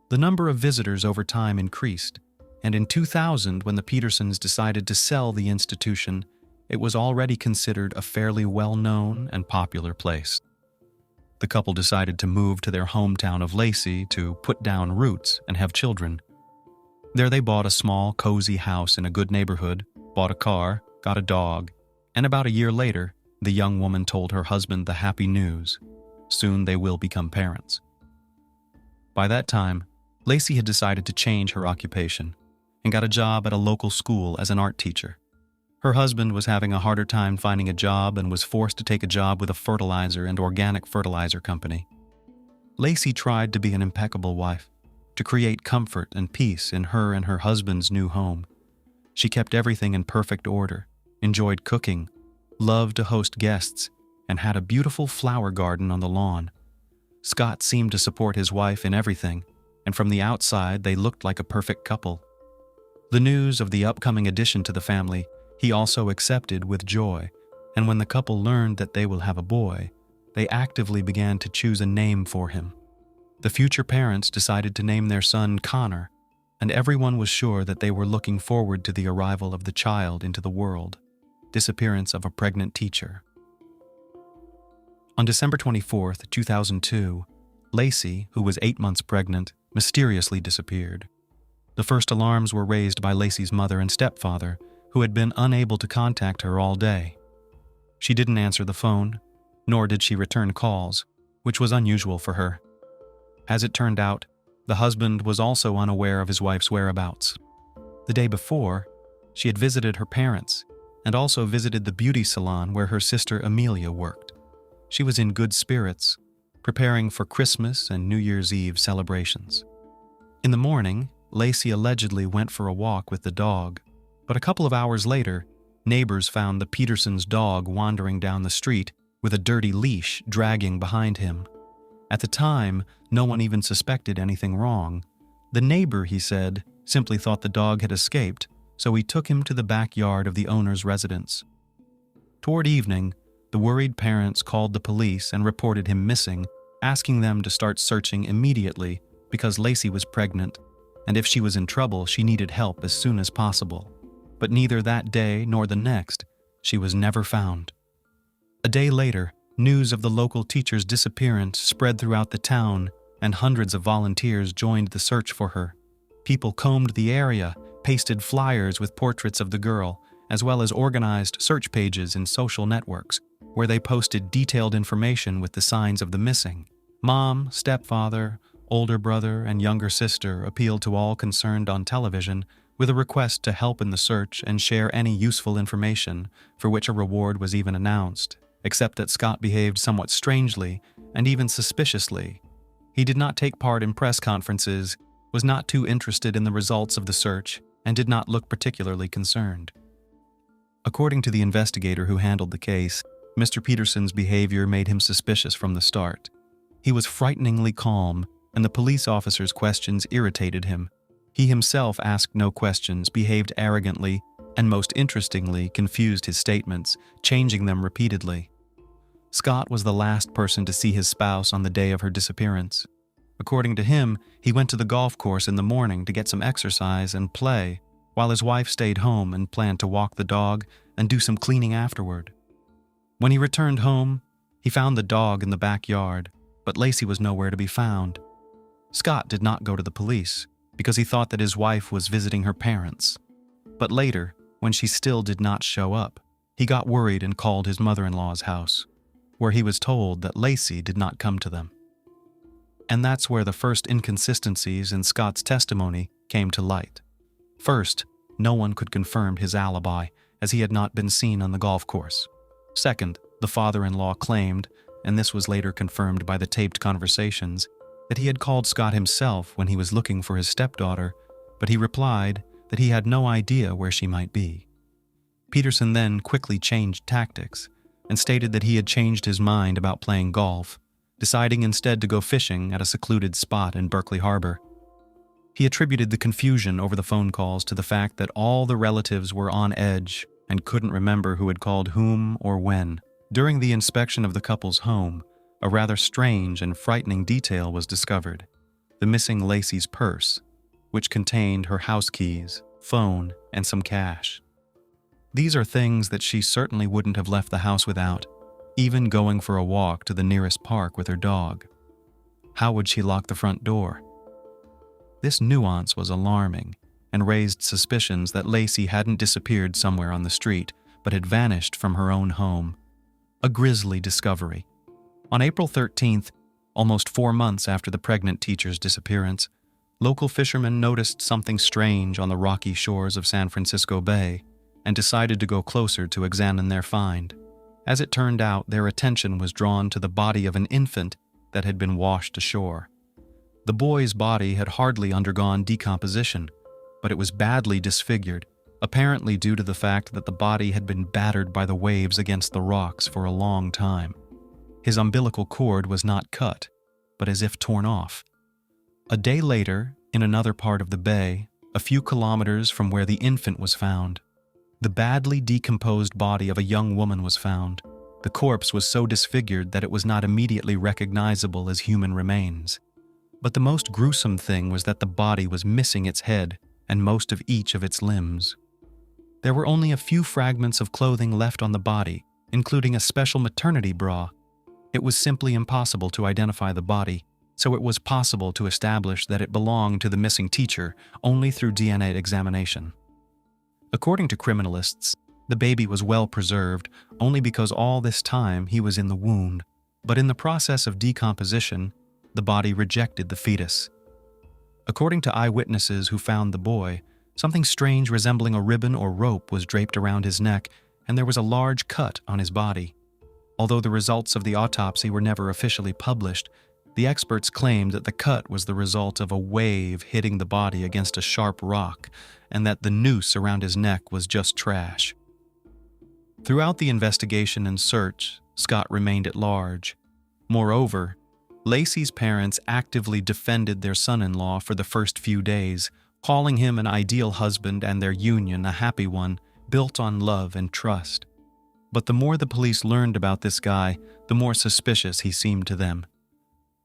The number of visitors over time increased, and in 2000, when the Petersons decided to sell the institution, it was already considered a fairly well-known and popular place. The couple decided to move to their hometown of Laci to put down roots and have children. There they bought a small, cozy house in a good neighborhood, bought a car, got a dog, and about a year later, the young woman told her husband the happy news. Soon they will become parents. By that time, Laci had decided to change her occupation and got a job at a local school as an art teacher. Her husband was having a harder time finding a job and was forced to take a job with a fertilizer and organic fertilizer company. Laci tried to be an impeccable wife, to create comfort and peace in her and her husband's new home. She kept everything in perfect order, enjoyed cooking, loved to host guests, and had a beautiful flower garden on the lawn. Scott seemed to support his wife in everything, and from the outside they looked like a perfect couple. The news of the upcoming addition to the family he also accepted with joy, and when the couple learned that they will have a boy, they actively began to choose a name for him. The future parents decided to name their son Connor, and everyone was sure that they were looking forward to the arrival of the child into the world. Disappearance of a pregnant teacher. On December 24, 2002, Laci, who was 8 months pregnant, mysteriously disappeared. The first alarms were raised by Laci's mother and stepfather, who had been unable to contact her all day. She didn't answer the phone, nor did she return calls, which was unusual for her. As it turned out, the husband was also unaware of his wife's whereabouts. The day before, she had visited her parents and also visited the beauty salon where her sister Amelia worked. She was in good spirits, preparing for Christmas and New Year's Eve celebrations. In the morning, Laci allegedly went for a walk with the dog, but a couple of hours later, neighbors found the Petersons' dog wandering down the street with a dirty leash dragging behind him. At the time, no one even suspected anything wrong. The neighbor, he said, simply thought the dog had escaped, so he took him to the backyard of the owner's residence. Toward evening, the worried parents called the police and reported him missing, asking them to start searching immediately because Laci was pregnant, and if she was in trouble, she needed help as soon as possible. But neither that day nor the next, she was never found. A day later, news of the local teacher's disappearance spread throughout the town, and hundreds of volunteers joined the search for her. People combed the area, pasted flyers with portraits of the girl, as well as organized search pages in social networks, where they posted detailed information with the signs of the missing. Mom, stepfather, older brother, and younger sister appealed to all concerned on television with a request to help in the search and share any useful information, for which a reward was even announced, except that Scott behaved somewhat strangely and even suspiciously. He did not take part in press conferences, was not too interested in the results of the search, and did not look particularly concerned. According to the investigator who handled the case, Mr. Peterson's behavior made him suspicious from the start. He was frighteningly calm, and the police officer's questions irritated him. He himself asked no questions, behaved arrogantly, and most interestingly, confused his statements, changing them repeatedly. Scott was the last person to see his spouse on the day of her disappearance. According to him, he went to the golf course in the morning to get some exercise and play, while his wife stayed home and planned to walk the dog and do some cleaning afterward. When he returned home, he found the dog in the backyard, but Laci was nowhere to be found. Scott did not go to the police because he thought that his wife was visiting her parents. But later, when she still did not show up, he got worried and called his mother-in-law's house, where he was told that Laci did not come to them. And that's where the first inconsistencies in Scott's testimony came to light. First, no one could confirm his alibi, as he had not been seen on the golf course. Second, the father-in-law claimed, and this was later confirmed by the taped conversations, that he had called Scott himself when he was looking for his stepdaughter, but he replied that he had no idea where she might be. Peterson then quickly changed tactics and stated that he had changed his mind about playing golf, deciding instead to go fishing at a secluded spot in Berkeley Harbor. He attributed the confusion over the phone calls to the fact that all the relatives were on edge and couldn't remember who had called whom or when. During the inspection of the couple's home, a rather strange and frightening detail was discovered: the missing Laci's purse, which contained her house keys, phone, and some cash. These are things that she certainly wouldn't have left the house without, even going for a walk to the nearest park with her dog. How would she lock the front door? This nuance was alarming and raised suspicions that Laci hadn't disappeared somewhere on the street, but had vanished from her own home. A grisly discovery. On April 13th, almost 4 months after the pregnant teacher's disappearance, local fishermen noticed something strange on the rocky shores of San Francisco Bay and decided to go closer to examine their find. As it turned out, their attention was drawn to the body of an infant that had been washed ashore. The boy's body had hardly undergone decomposition, but it was badly disfigured, apparently due to the fact that the body had been battered by the waves against the rocks for a long time. His umbilical cord was not cut, but as if torn off. A day later, in another part of the bay, a few kilometers from where the infant was found, the badly decomposed body of a young woman was found. The corpse was so disfigured that it was not immediately recognizable as human remains. But the most gruesome thing was that the body was missing its head and most of each of its limbs. There were only a few fragments of clothing left on the body, including a special maternity bra. It was simply impossible to identify the body, so it was possible to establish that it belonged to the missing teacher only through DNA examination. According to criminalists, the baby was well preserved only because all this time he was in the wound, but in the process of decomposition, the body rejected the fetus. According to eyewitnesses who found the boy, something strange resembling a ribbon or rope was draped around his neck, and there was a large cut on his body. Although the results of the autopsy were never officially published, the experts claimed that the cut was the result of a wave hitting the body against a sharp rock, and that the noose around his neck was just trash. Throughout the investigation and search, Scott remained at large. Moreover, Laci's parents actively defended their son-in-law for the first few days, calling him an ideal husband and their union a happy one, built on love and trust. But the more the police learned about this guy, the more suspicious he seemed to them.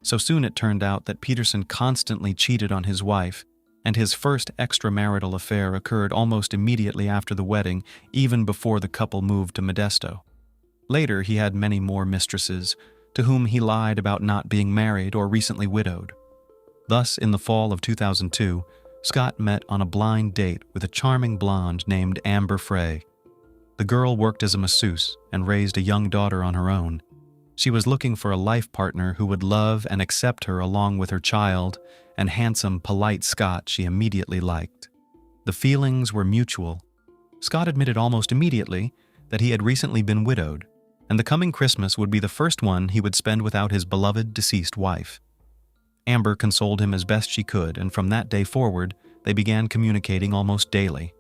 So soon it turned out that Peterson constantly cheated on his wife, and his first extramarital affair occurred almost immediately after the wedding, even before the couple moved to Modesto. Later, he had many more mistresses, to whom he lied about not being married or recently widowed. Thus, in the fall of 2002, Scott met on a blind date with a charming blonde named Amber Frey. The girl worked as a masseuse and raised a young daughter on her own. She was looking for a life partner who would love and accept her along with her child, and handsome, polite Scott she immediately liked. The feelings were mutual. Scott admitted almost immediately that he had recently been widowed, and the coming Christmas would be the first one he would spend without his beloved deceased wife. Amber consoled him as best she could, and from that day forward, they began communicating almost daily.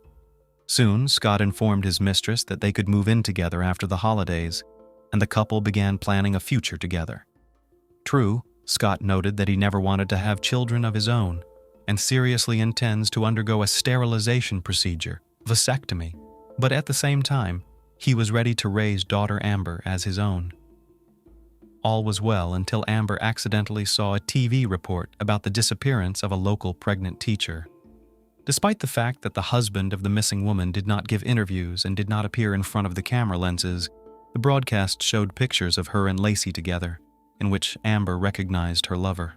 Soon, Scott informed his mistress that they could move in together after the holidays, and the couple began planning a future together. True, Scott noted that he never wanted to have children of his own, and seriously intends to undergo a sterilization procedure, vasectomy, but at the same time, he was ready to raise daughter Amber as his own. All was well until Amber accidentally saw a TV report about the disappearance of a local pregnant teacher. Despite the fact that the husband of the missing woman did not give interviews and did not appear in front of the camera lenses, the broadcast showed pictures of her and Laci together, in which Amber recognized her lover.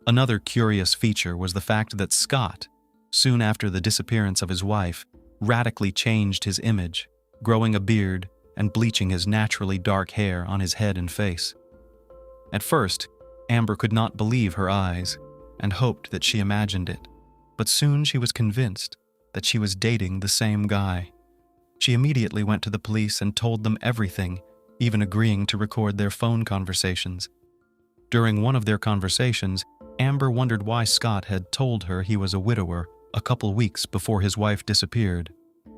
Another curious feature was the fact that Scott, soon after the disappearance of his wife, radically changed his image, growing a beard and bleaching his naturally dark hair on his head and face. At first, Amber could not believe her eyes and hoped that she imagined it, but soon she was convinced that she was dating the same guy. She immediately went to the police and told them everything, even agreeing to record their phone conversations. During one of their conversations, Amber wondered why Scott had told her he was a widower a couple weeks before his wife disappeared,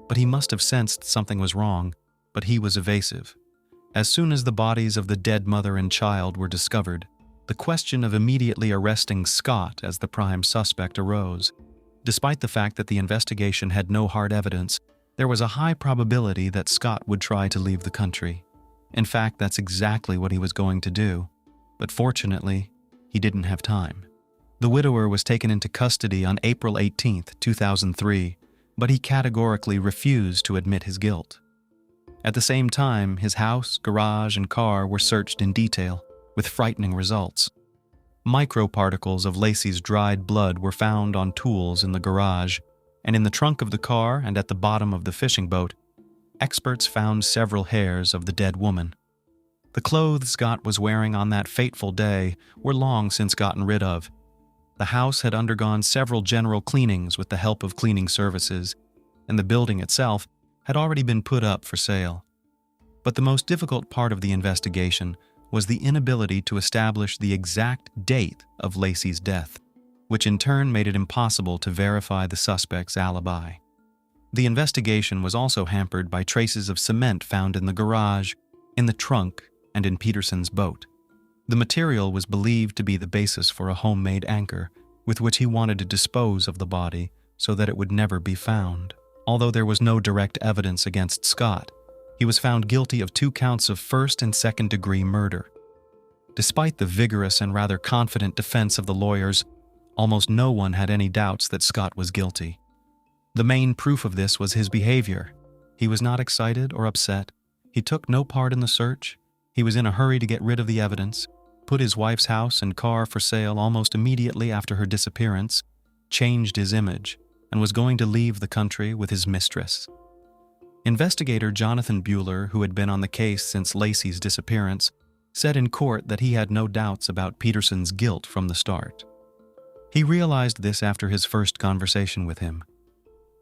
but he must have sensed something was wrong, but he was evasive. As soon as the bodies of the dead mother and child were discovered, the question of immediately arresting Scott as the prime suspect arose. Despite the fact that the investigation had no hard evidence, there was a high probability that Scott would try to leave the country. In fact, that's exactly what he was going to do. But fortunately, he didn't have time. The widower was taken into custody on April 18, 2003, but he categorically refused to admit his guilt. At the same time, his house, garage, and car were searched in detail, with frightening results. Microparticles of Laci's dried blood were found on tools in the garage, and in the trunk of the car and at the bottom of the fishing boat, experts found several hairs of the dead woman. The clothes Scott was wearing on that fateful day were long since gotten rid of. The house had undergone several general cleanings with the help of cleaning services, and the building itself had already been put up for sale. But the most difficult part of the investigation was the inability to establish the exact date of Laci's death, which in turn made it impossible to verify the suspect's alibi. The investigation was also hampered by traces of cement found in the garage, in the trunk, and in Peterson's boat. The material was believed to be the basis for a homemade anchor, with which he wanted to dispose of the body so that it would never be found. Although there was no direct evidence against Scott, he was found guilty of 2 counts of first and second-degree murder. Despite the vigorous and rather confident defense of the lawyers, almost no one had any doubts that Scott was guilty. The main proof of this was his behavior. He was not excited or upset. He took no part in the search. He was in a hurry to get rid of the evidence, put his wife's house and car for sale almost immediately after her disappearance, changed his image, and was going to leave the country with his mistress. Investigator Jonathan Buehler, who had been on the case since Laci's disappearance, said in court that he had no doubts about Peterson's guilt from the start. He realized this after his first conversation with him.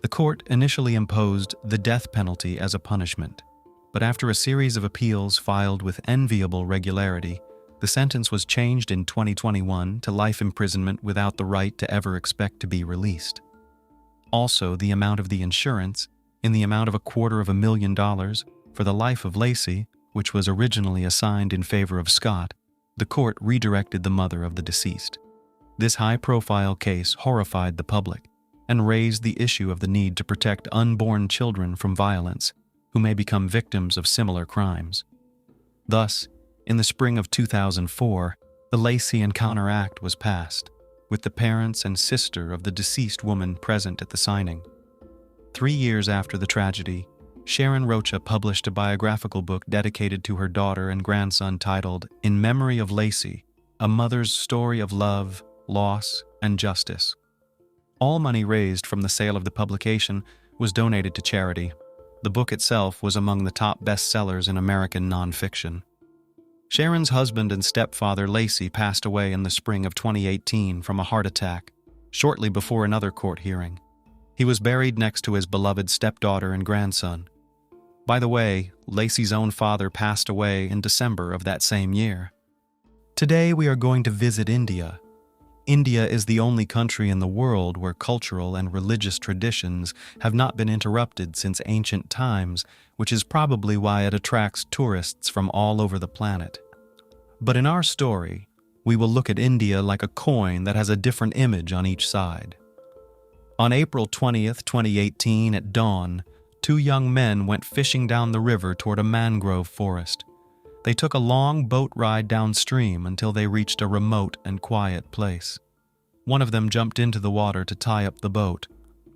The court initially imposed the death penalty as a punishment, but after a series of appeals filed with enviable regularity, the sentence was changed in 2021 to life imprisonment without the right to ever expect to be released. Also, the amount of the insurance, in the amount of $250,000 for the life of Laci, which was originally assigned in favor of Scott, the court redirected the mother of the deceased. This high-profile case horrified the public and raised the issue of the need to protect unborn children from violence who may become victims of similar crimes. Thus, in the spring of 2004, the Laci Encounter Act was passed, with the parents and sister of the deceased woman present at the signing. 3 years after the tragedy, Sharon Rocha published a biographical book dedicated to her daughter and grandson titled In Memory of Laci, A Mother's Story of Love, Loss, and Justice. All money raised from the sale of the publication was donated to charity. The book itself was among the top bestsellers in American nonfiction. Sharon's husband and stepfather Laci passed away in the spring of 2018 from a heart attack, shortly before another court hearing. He was buried next to his beloved stepdaughter and grandson. By the way, Laci's own father passed away in December of that same year. Today we are going to visit India. India is the only country in the world where cultural and religious traditions have not been interrupted since ancient times, which is probably why it attracts tourists from all over the planet. But in our story, we will look at India like a coin that has a different image on each side. On April 20th, 2018, at dawn, 2 young men went fishing down the river toward a mangrove forest. They took a long boat ride downstream until they reached a remote and quiet place. One of them jumped into the water to tie up the boat,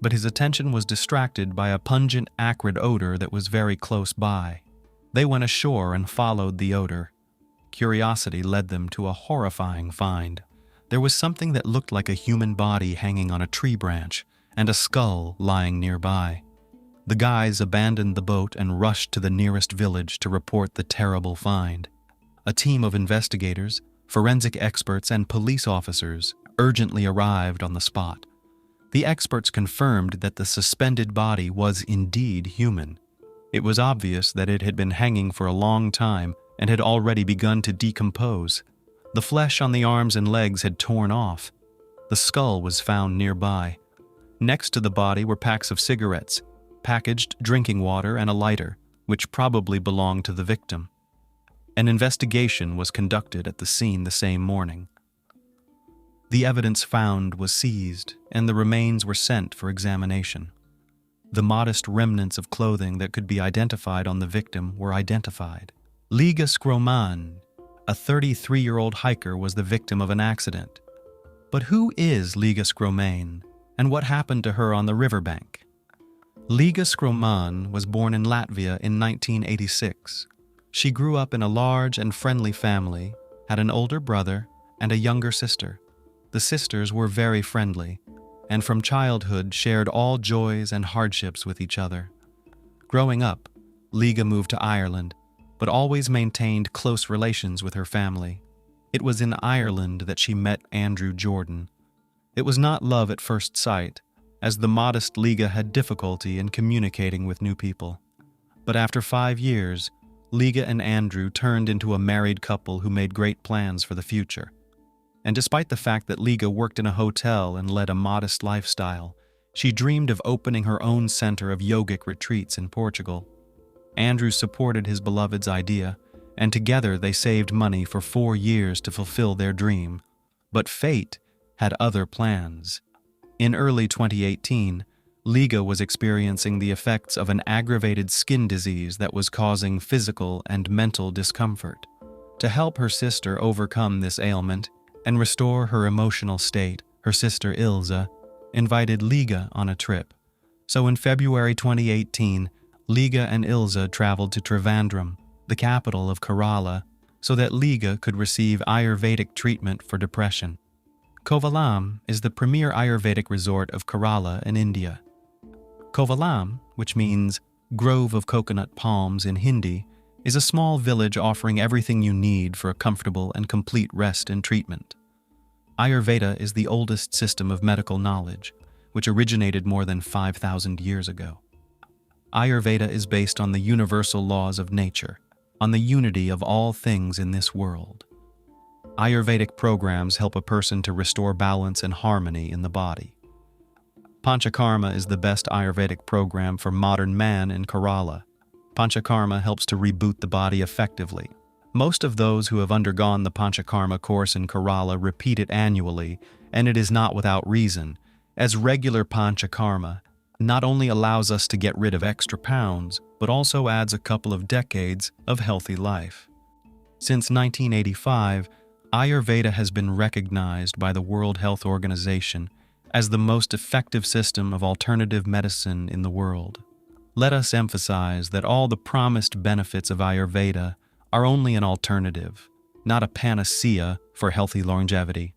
but his attention was distracted by a pungent, acrid odor that was very close by. They went ashore and followed the odor. Curiosity led them to a horrifying find. There was something that looked like a human body hanging on a tree branch, and a skull lying nearby. The guys abandoned the boat and rushed to the nearest village to report the terrible find. A team of investigators, forensic experts, and police officers urgently arrived on the spot. The experts confirmed that the suspended body was indeed human. It was obvious that it had been hanging for a long time and had already begun to decompose. The flesh on the arms and legs had torn off. The skull was found nearby. Next to the body were packs of cigarettes, packaged drinking water, and a lighter, which probably belonged to the victim. An investigation was conducted at the scene the same morning. The evidence found was seized, and the remains were sent for examination. The modest remnants of clothing that could be identified on the victim were identified. Liga Scromane, a 33-year-old hiker, was the victim of an accident. But who is Liga Scromane, and what happened to her on the riverbank? Liga Scromane was born in Latvia in 1986. She grew up in a large and friendly family, had an older brother and a younger sister. The sisters were very friendly, and from childhood shared all joys and hardships with each other. Growing up, Liga moved to Ireland, but always maintained close relations with her family. It was in Ireland that she met Andrew Jordan. It was not love at first sight, as the modest Liga had difficulty in communicating with new people. But after 5 years, Liga and Andrew turned into a married couple who made great plans for the future. And despite the fact that Liga worked in a hotel and led a modest lifestyle, she dreamed of opening her own center of yogic retreats in Portugal. Andrew supported his beloved's idea, and together they saved money for 4 years to fulfill their dream. But fate had other plans. In early 2018, Liga was experiencing the effects of an aggravated skin disease that was causing physical and mental discomfort. To help her sister overcome this ailment and restore her emotional state, her sister Ilza invited Liga on a trip. So in February 2018, Liga and Ilza traveled to Trivandrum, the capital of Kerala, so that Liga could receive Ayurvedic treatment for depression. Kovalam is the premier Ayurvedic resort of Kerala in India. Kovalam, which means grove of coconut palms in Hindi, is a small village offering everything you need for a comfortable and complete rest and treatment. Ayurveda is the oldest system of medical knowledge, which originated more than 5,000 years ago. Ayurveda is based on the universal laws of nature, on the unity of all things in this world. Ayurvedic programs help a person to restore balance and harmony in the body. Panchakarma is the best Ayurvedic program for modern man in Kerala. Panchakarma helps to reboot the body effectively. Most of those who have undergone the Panchakarma course in Kerala repeat it annually, and it is not without reason, as regular Panchakarma not only allows us to get rid of extra pounds, but also adds a couple of decades of healthy life. Since 1985, Ayurveda has been recognized by the World Health Organization as the most effective system of alternative medicine in the world. Let us emphasize that all the promised benefits of Ayurveda are only an alternative, not a panacea for healthy longevity.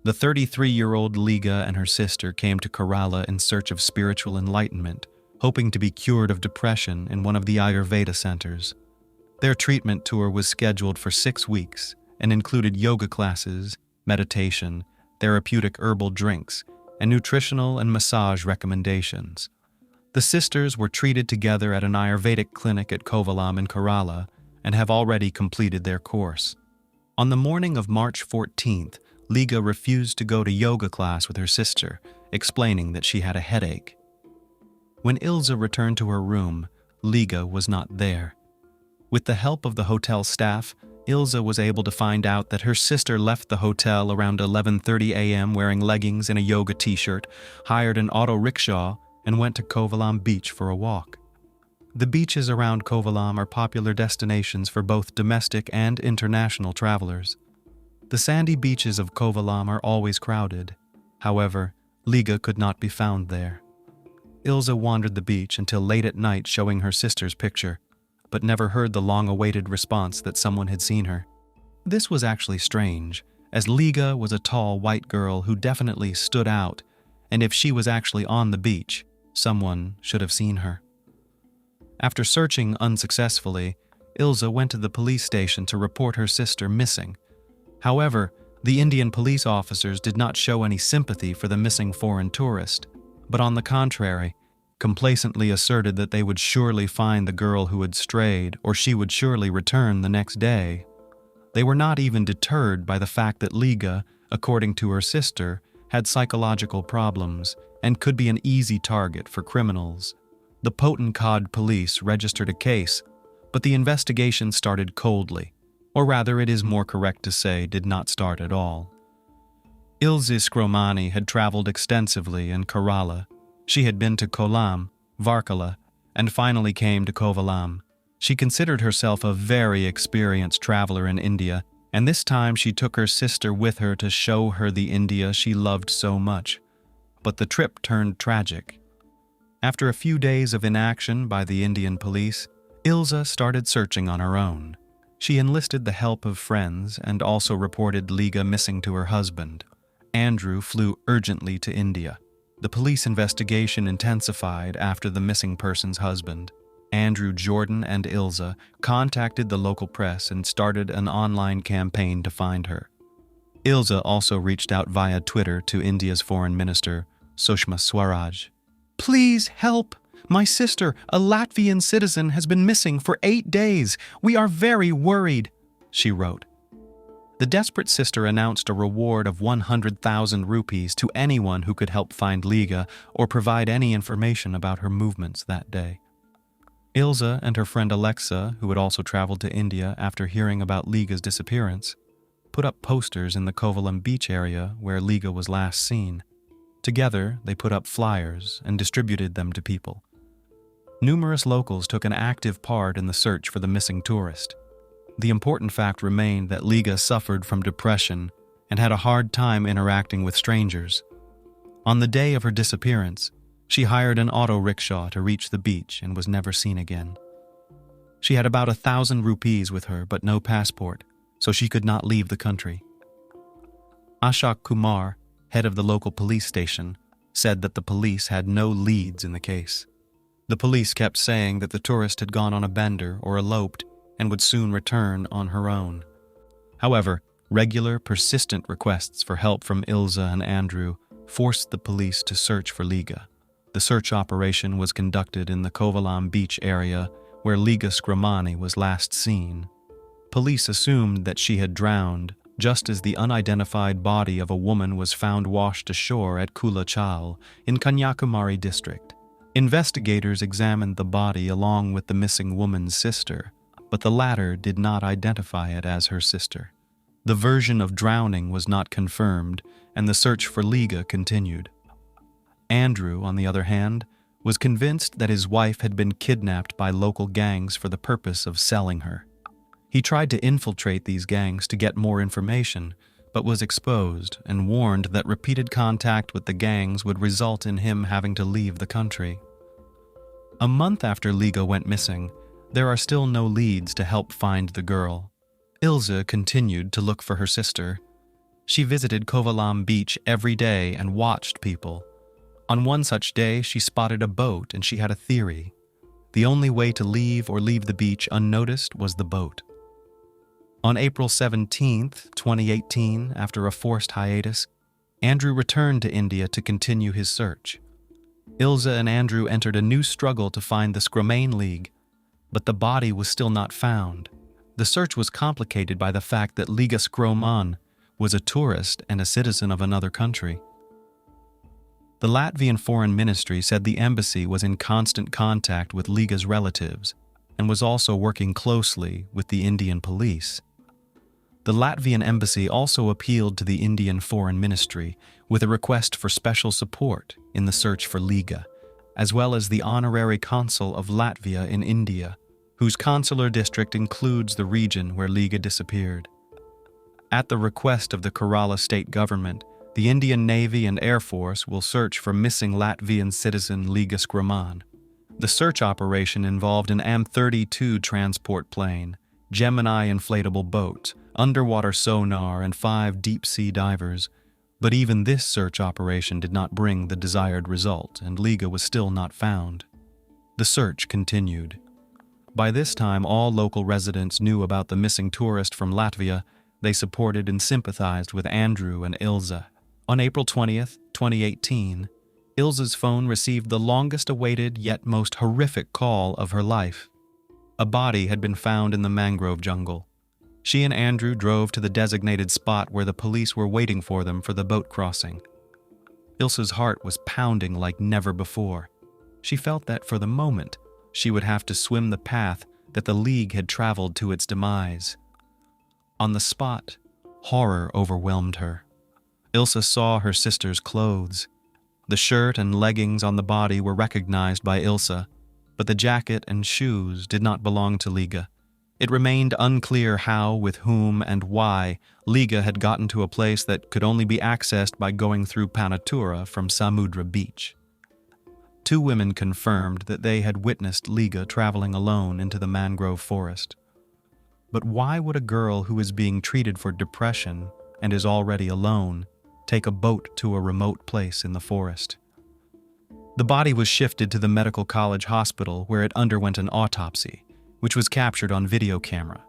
The 33-year-old Liga and her sister came to Kerala in search of spiritual enlightenment, hoping to be cured of depression in one of the Ayurveda centers. Their treatment tour was scheduled for 6 weeks and included yoga classes, meditation, therapeutic herbal drinks, and nutritional and massage recommendations. The sisters were treated together at an Ayurvedic clinic at Kovalam in Kerala and have already completed their course. On the morning of March 14th, Liga refused to go to yoga class with her sister, explaining that she had a headache. When Ilza returned to her room, Liga was not there. With the help of the hotel staff, Ilza was able to find out that her sister left the hotel around 11:30 a.m. wearing leggings and a yoga t-shirt, hired an auto rickshaw, and went to Kovalam Beach for a walk. The beaches around Kovalam are popular destinations for both domestic and international travelers. The sandy beaches of Kovalam are always crowded. However, Liga could not be found there. Ilza wandered the beach until late at night showing her sister's picture, but never heard the long-awaited response that someone had seen her. This was actually strange, as Liga was a tall white girl who definitely stood out, and if she was actually on the beach, someone should have seen her. After searching unsuccessfully, Ilza went to the police station to report her sister missing. However, the Indian police officers did not show any sympathy for the missing foreign tourist, but on the contrary, complacently asserted that they would surely find the girl who had strayed, or she would surely return the next day. They were not even deterred by the fact that Liga, according to her sister, had psychological problems and could be an easy target for criminals. The Potencod police registered a case, but the investigation started coldly, or rather it is more correct to say did not start at all. Liga Scromane had traveled extensively in Kerala. She had been to Kollam, Varkala, and finally came to Kovalam. She considered herself a very experienced traveler in India, and this time she took her sister with her to show her the India she loved so much. But the trip turned tragic. After a few days of inaction by the Indian police, Ilza started searching on her own. She enlisted the help of friends and also reported Liga missing to her husband. Andrew flew urgently to India. The police investigation intensified after the missing person's husband. Andrew, Jordan, and Ilza contacted the local press and started an online campaign to find her. Ilza also reached out via Twitter to India's Foreign Minister, Sushma Swaraj. "Please help! My sister, a Latvian citizen, has been missing for 8 days. We are very worried," she wrote. The desperate sister announced a reward of 100,000 rupees to anyone who could help find Liga or provide any information about her movements that day. Ilza and her friend Alexa, who had also traveled to India after hearing about Liga's disappearance, put up posters in the Kovalam beach area where Liga was last seen. Together, they put up flyers and distributed them to people. Numerous locals took an active part in the search for the missing tourist. The important fact remained that Liga suffered from depression and had a hard time interacting with strangers. On the day of her disappearance, she hired an auto rickshaw to reach the beach and was never seen again. She had about 1,000 rupees with her but no passport, so she could not leave the country. Ashok Kumar, head of the local police station, said that the police had no leads in the case. The police kept saying that the tourist had gone on a bender or eloped and would soon return on her own. However, regular, persistent requests for help from Ilza and Andrew forced the police to search for Liga. The search operation was conducted in the Kovalam beach area where Liga Scromane was last seen. Police assumed that she had drowned, just as the unidentified body of a woman was found washed ashore at Kulachal in Kanyakumari district. Investigators examined the body along with the missing woman's sister, but the latter did not identify it as her sister. The version of drowning was not confirmed, and the search for Liga continued. Andrew, on the other hand, was convinced that his wife had been kidnapped by local gangs for the purpose of selling her. He tried to infiltrate these gangs to get more information, but was exposed and warned that repeated contact with the gangs would result in him having to leave the country. A month after Liga went missing, there are still no leads to help find the girl. Ilza continued to look for her sister. She visited Kovalam beach every day and watched people. On one such day, she spotted a boat and she had a theory. The only way to leave or leave the beach unnoticed was the boat. On April 17, 2018, after a forced hiatus, Andrew returned to India to continue his search. Ilza and Andrew entered a new struggle to find the Scromane League, but the body was still not found. The search was complicated by the fact that Liga Scromane was a tourist and a citizen of another country. The Latvian Foreign Ministry said the embassy was in constant contact with Liga's relatives and was also working closely with the Indian police. The Latvian embassy also appealed to the Indian Foreign Ministry with a request for special support in the search for Liga, as well as the honorary consul of Latvia in India, whose consular district includes the region where Liga disappeared. At the request of the Kerala state government, the Indian Navy and Air Force will search for missing Latvian citizen Liga Scromane. The search operation involved an M-32 transport plane, Gemini inflatable boat, underwater sonar, and 5 deep-sea divers. But even this search operation did not bring the desired result, and Liga was still not found. The search continued. By this time, all local residents knew about the missing tourist from Latvia. They supported and sympathized with Andrew and Ilza. On April 20th, 2018, Ilza's phone received the longest-awaited yet most horrific call of her life. A body had been found in the mangrove jungle. She and Andrew drove to the designated spot where the police were waiting for them for the boat crossing. Ilza's heart was pounding like never before. She felt that for the moment, she would have to swim the path that the League had traveled to its demise. On the spot, horror overwhelmed her. Ilza saw her sister's clothes. The shirt and leggings on the body were recognized by Ilza, but the jacket and shoes did not belong to Liga. It remained unclear how, with whom, and why Liga had gotten to a place that could only be accessed by going through Panatura from Samudra Beach. 2 women confirmed that they had witnessed Liga traveling alone into the mangrove forest. But why would a girl who is being treated for depression and is already alone take a boat to a remote place in the forest? The body was shifted to the Medical College Hospital where it underwent an autopsy, which was captured on video camera.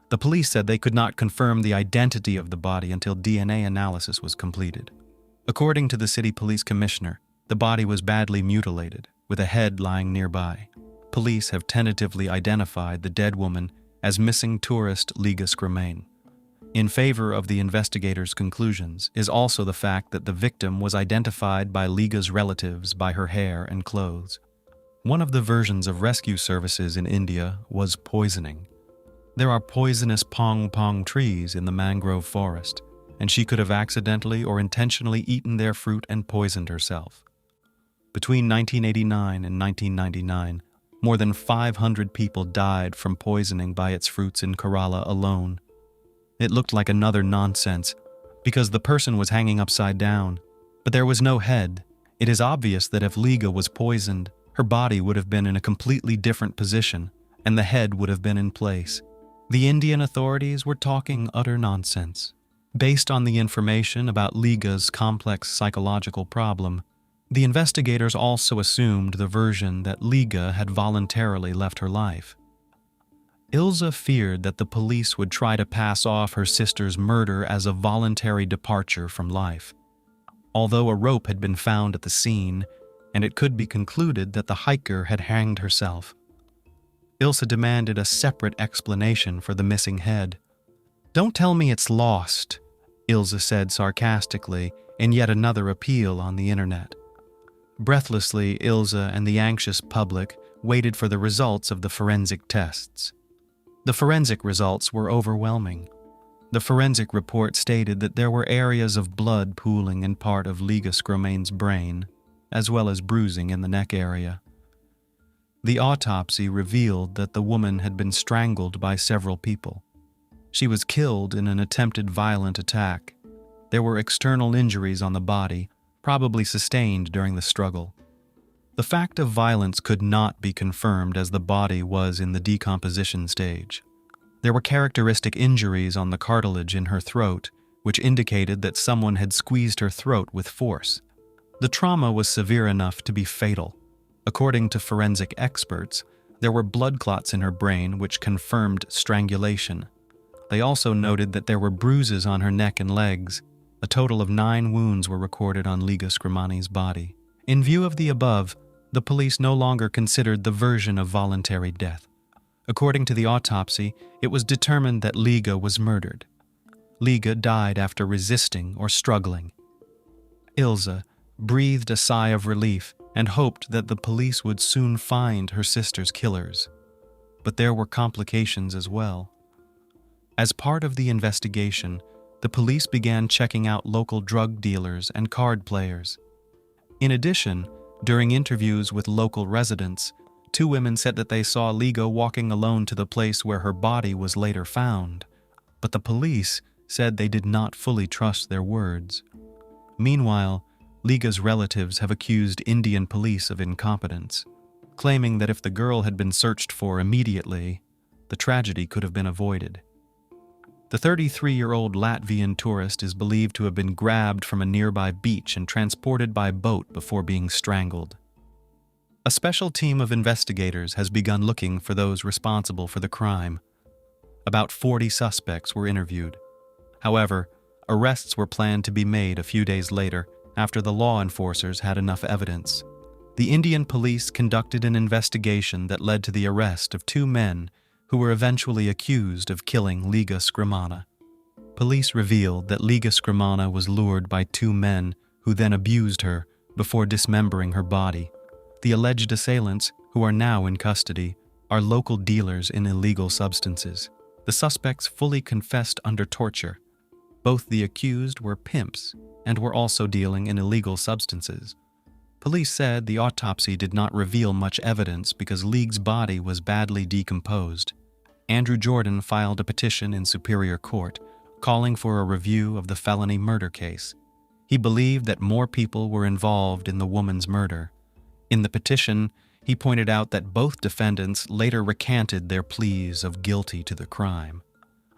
The police said they could not confirm the identity of the body until DNA analysis was completed. According to the city police commissioner, the body was badly mutilated, with a head lying nearby. Police have tentatively identified the dead woman as missing tourist Liga Scromane. In favor of the investigators' conclusions is also the fact that the victim was identified by Liga's relatives by her hair and clothes. One of the versions of rescue services in India was poisoning. There are poisonous pong trees in the mangrove forest, and she could have accidentally or intentionally eaten their fruit and poisoned herself. Between 1989 and 1999, more than 500 people died from poisoning by its fruits in Kerala alone. It looked like another nonsense, because the person was hanging upside down, but there was no head. It is obvious that if Liga was poisoned, her body would have been in a completely different position, and the head would have been in place. The Indian authorities were talking utter nonsense. Based on the information about Liga's complex psychological problem, the investigators also assumed the version that Liga had voluntarily left her life. Ilza feared that the police would try to pass off her sister's murder as a voluntary departure from life. Although a rope had been found at the scene, and it could be concluded that the hiker had hanged herself, Ilza demanded a separate explanation for the missing head. "Don't tell me it's lost," Ilza said sarcastically in yet another appeal on the internet. Breathlessly, Ilza and the anxious public waited for the results of the forensic tests. The forensic results were overwhelming. The forensic report stated that there were areas of blood pooling in part of Liga Scromane's brain, as well as bruising in the neck area. The autopsy revealed that the woman had been strangled by several people. She was killed in an attempted violent attack. There were external injuries on the body, probably sustained during the struggle. The fact of violence could not be confirmed as the body was in the decomposition stage. There were characteristic injuries on the cartilage in her throat, which indicated that someone had squeezed her throat with force. The trauma was severe enough to be fatal. According to forensic experts, there were blood clots in her brain which confirmed strangulation. They also noted that there were bruises on her neck and legs. A total of 9 wounds were recorded on Liga Scromane's body. In view of the above, the police no longer considered the version of voluntary death. According to the autopsy, it was determined that Liga was murdered. Liga died after resisting or struggling. Ilza breathed a sigh of relief and hoped that the police would soon find her sister's killers. But there were complications as well. As part of the investigation, the police began checking out local drug dealers and card players. In addition, During interviews with local residents, 2 women said that they saw Liga walking alone to the place where her body was later found, but the police said they did not fully trust their words. Meanwhile, Liga's relatives have accused Indian police of incompetence, claiming that if the girl had been searched for immediately, the tragedy could have been avoided. The 33-year-old Latvian tourist is believed to have been grabbed from a nearby beach and transported by boat before being strangled. A special team of investigators has begun looking for those responsible for the crime. About 40 suspects were interviewed. However, arrests were planned to be made a few days later after the law enforcers had enough evidence. The Indian police conducted an investigation that led to the arrest of 2 men who were eventually accused of killing Liga Scromane. Police revealed that Liga Scromane was lured by 2 men who then abused her before dismembering her body. The alleged assailants, who are now in custody, are local dealers in illegal substances. The suspects fully confessed under torture. Both the accused were pimps and were also dealing in illegal substances. Police said the autopsy did not reveal much evidence because Liga's body was badly decomposed. Andrew Jordan filed a petition in Superior Court calling for a review of the felony murder case. He believed that more people were involved in the woman's murder. In the petition, he pointed out that both defendants later recanted their pleas of guilty to the crime.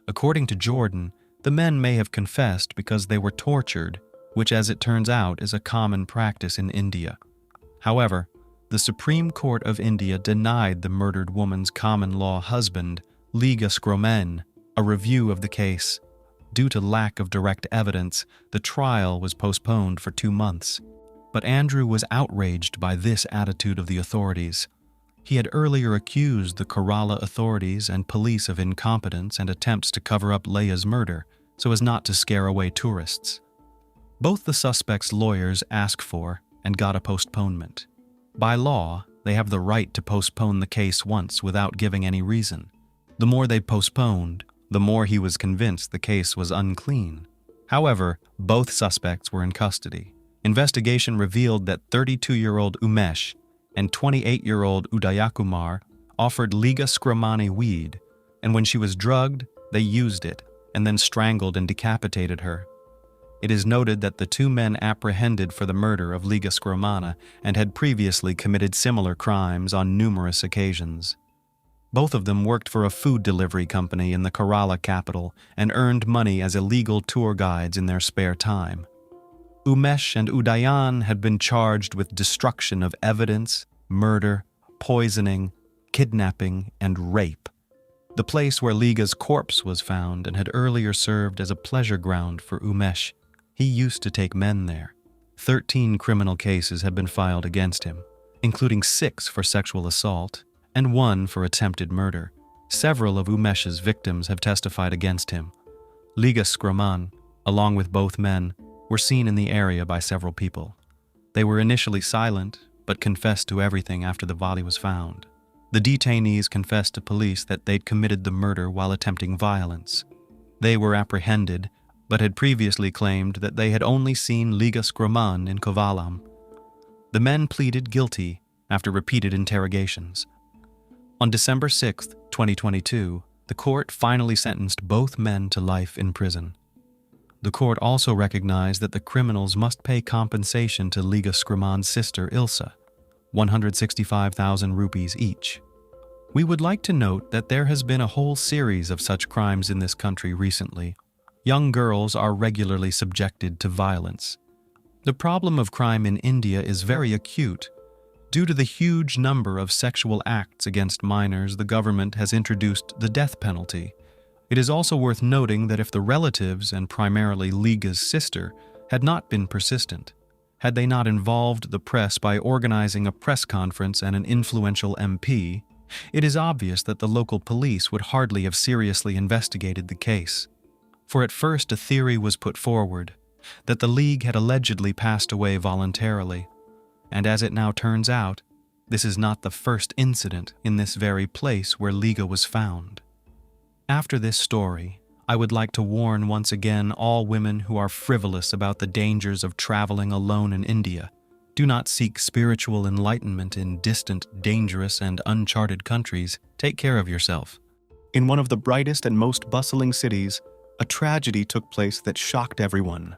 According to Jordan, the men may have confessed because they were tortured, which, as it turns out, is a common practice in India. However, the Supreme Court of India denied the murdered woman's common-law husband, Liga Scromane, a review of the case. Due to lack of direct evidence, the trial was postponed for 2 months. But Andrew was outraged by this attitude of the authorities. He had earlier accused the Kerala authorities and police of incompetence and attempts to cover up Leia's murder so as not to scare away tourists. Both the suspects' lawyers asked for and got a postponement. By law, they have the right to postpone the case once without giving any reason. The more they postponed, the more he was convinced the case was unclean. However, both suspects were in custody. Investigation revealed that 32-year-old Umesh and 28-year-old Udayakumar offered Liga Scromane weed, and when she was drugged, they used it and then strangled and decapitated her. It is noted that the 2 men apprehended for the murder of Liga Scromane and had previously committed similar crimes on numerous occasions. Both of them worked for a food delivery company in the Kerala capital and earned money as illegal tour guides in their spare time. Umesh and Udayan had been charged with destruction of evidence, murder, poisoning, kidnapping, and rape. The place where Liga's corpse was found and had earlier served as a pleasure ground for Umesh. He used to take men there. 13 criminal cases have been filed against him, including 6 for sexual assault and 1 for attempted murder. Several of Umesh's victims have testified against him. Liga Scromane, along with both men, were seen in the area by several people. They were initially silent, but confessed to everything after the body was found. The detainees confessed to police that they'd committed the murder while attempting violence. They were apprehended, but had previously claimed that they had only seen Liga Scromane in Kovalam. The men pleaded guilty after repeated interrogations. On December 6, 2022, the court finally sentenced both men to life in prison. The court also recognized that the criminals must pay compensation to Liga Scromane's sister Ilsa, 165,000 rupees each. We would like to note that there has been a whole series of such crimes in this country recently. Young girls are regularly subjected to violence. The problem of crime in India is very acute. Due to the huge number of sexual acts against minors, the government has introduced the death penalty. It is also worth noting that if the relatives, and primarily Liga's sister, had not been persistent, had they not involved the press by organizing a press conference and an influential MP, it is obvious that the local police would hardly have seriously investigated the case. For at first a theory was put forward that the League had allegedly passed away voluntarily, and as it now turns out, this is not the first incident in this very place where Liga was found. After this story, I would like to warn once again all women who are frivolous about the dangers of traveling alone in India. Do not seek spiritual enlightenment in distant, dangerous, and uncharted countries. Take care of yourself. In one of the brightest and most bustling cities, a tragedy took place that shocked everyone.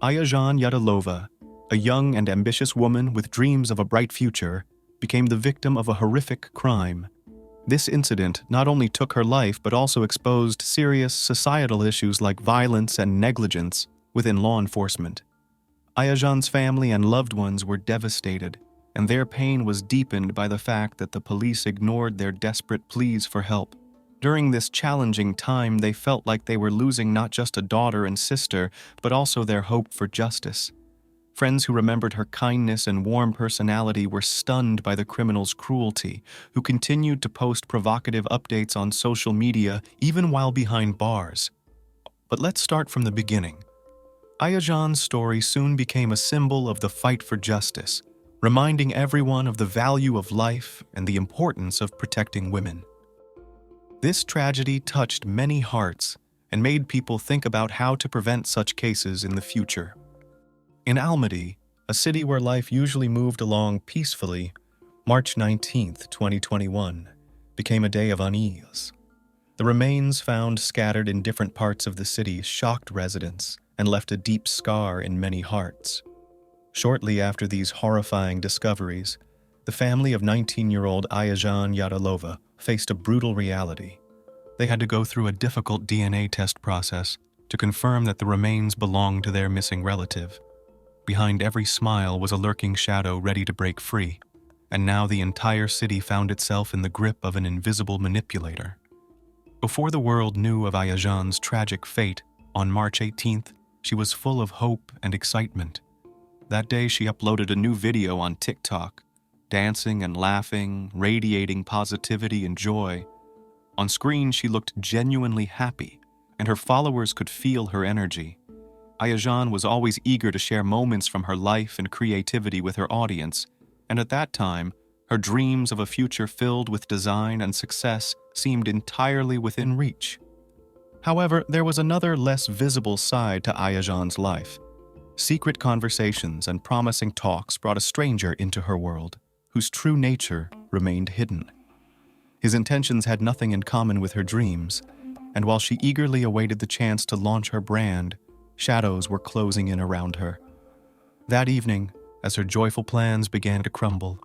Ayan Yalova, a young and ambitious woman with dreams of a bright future, became the victim of a horrific crime. This incident not only took her life but also exposed serious societal issues like violence and negligence within law enforcement. Ayan's family and loved ones were devastated, and their pain was deepened by the fact that the police ignored their desperate pleas for help. During this challenging time, they felt like they were losing not just a daughter and sister, but also their hope for justice. Friends who remembered her kindness and warm personality were stunned by the criminal's cruelty, who continued to post provocative updates on social media even while behind bars. But let's start from the beginning. Ayan's story soon became a symbol of the fight for justice, reminding everyone of the value of life and the importance of protecting women. This tragedy touched many hearts and made people think about how to prevent such cases in the future. In Almaty, a city where life usually moved along peacefully, March 19, 2021, became a day of unease. The remains found scattered in different parts of the city shocked residents and left a deep scar in many hearts. Shortly after these horrifying discoveries, the family of 19-year-old Ayan Yalova faced a brutal reality. They had to go through a difficult DNA test process to confirm that the remains belonged to their missing relative. Behind every smile was a lurking shadow ready to break free, and now the entire city found itself in the grip of an invisible manipulator. Before the world knew of Ayan's tragic fate, on March 18th, she was full of hope and excitement. That day she uploaded a new video on TikTok, dancing and laughing, radiating positivity and joy. On screen, she looked genuinely happy, and her followers could feel her energy. Ayan was always eager to share moments from her life and creativity with her audience, and at that time, her dreams of a future filled with design and success seemed entirely within reach. However, there was another, less visible side to Ayan's life. Secret conversations and promising talks brought a stranger into her world, whose true nature remained hidden. His intentions had nothing in common with her dreams, and while she eagerly awaited the chance to launch her brand, shadows were closing in around her. That evening, as her joyful plans began to crumble,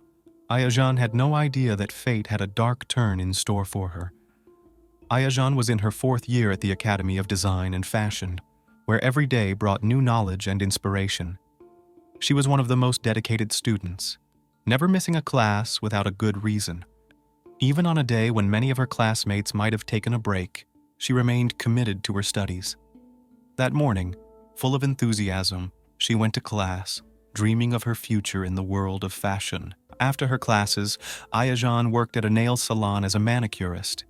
Ayan had no idea that fate had a dark turn in store for her. Ayan was in her 4th year at the Academy of Design and Fashion, where every day brought new knowledge and inspiration. She was one of the most dedicated students, never missing a class without a good reason. Even on a day when many of her classmates might have taken a break, she remained committed to her studies. That morning, full of enthusiasm, she went to class, dreaming of her future in the world of fashion. After her classes, Ayan worked at a nail salon as a manicurist.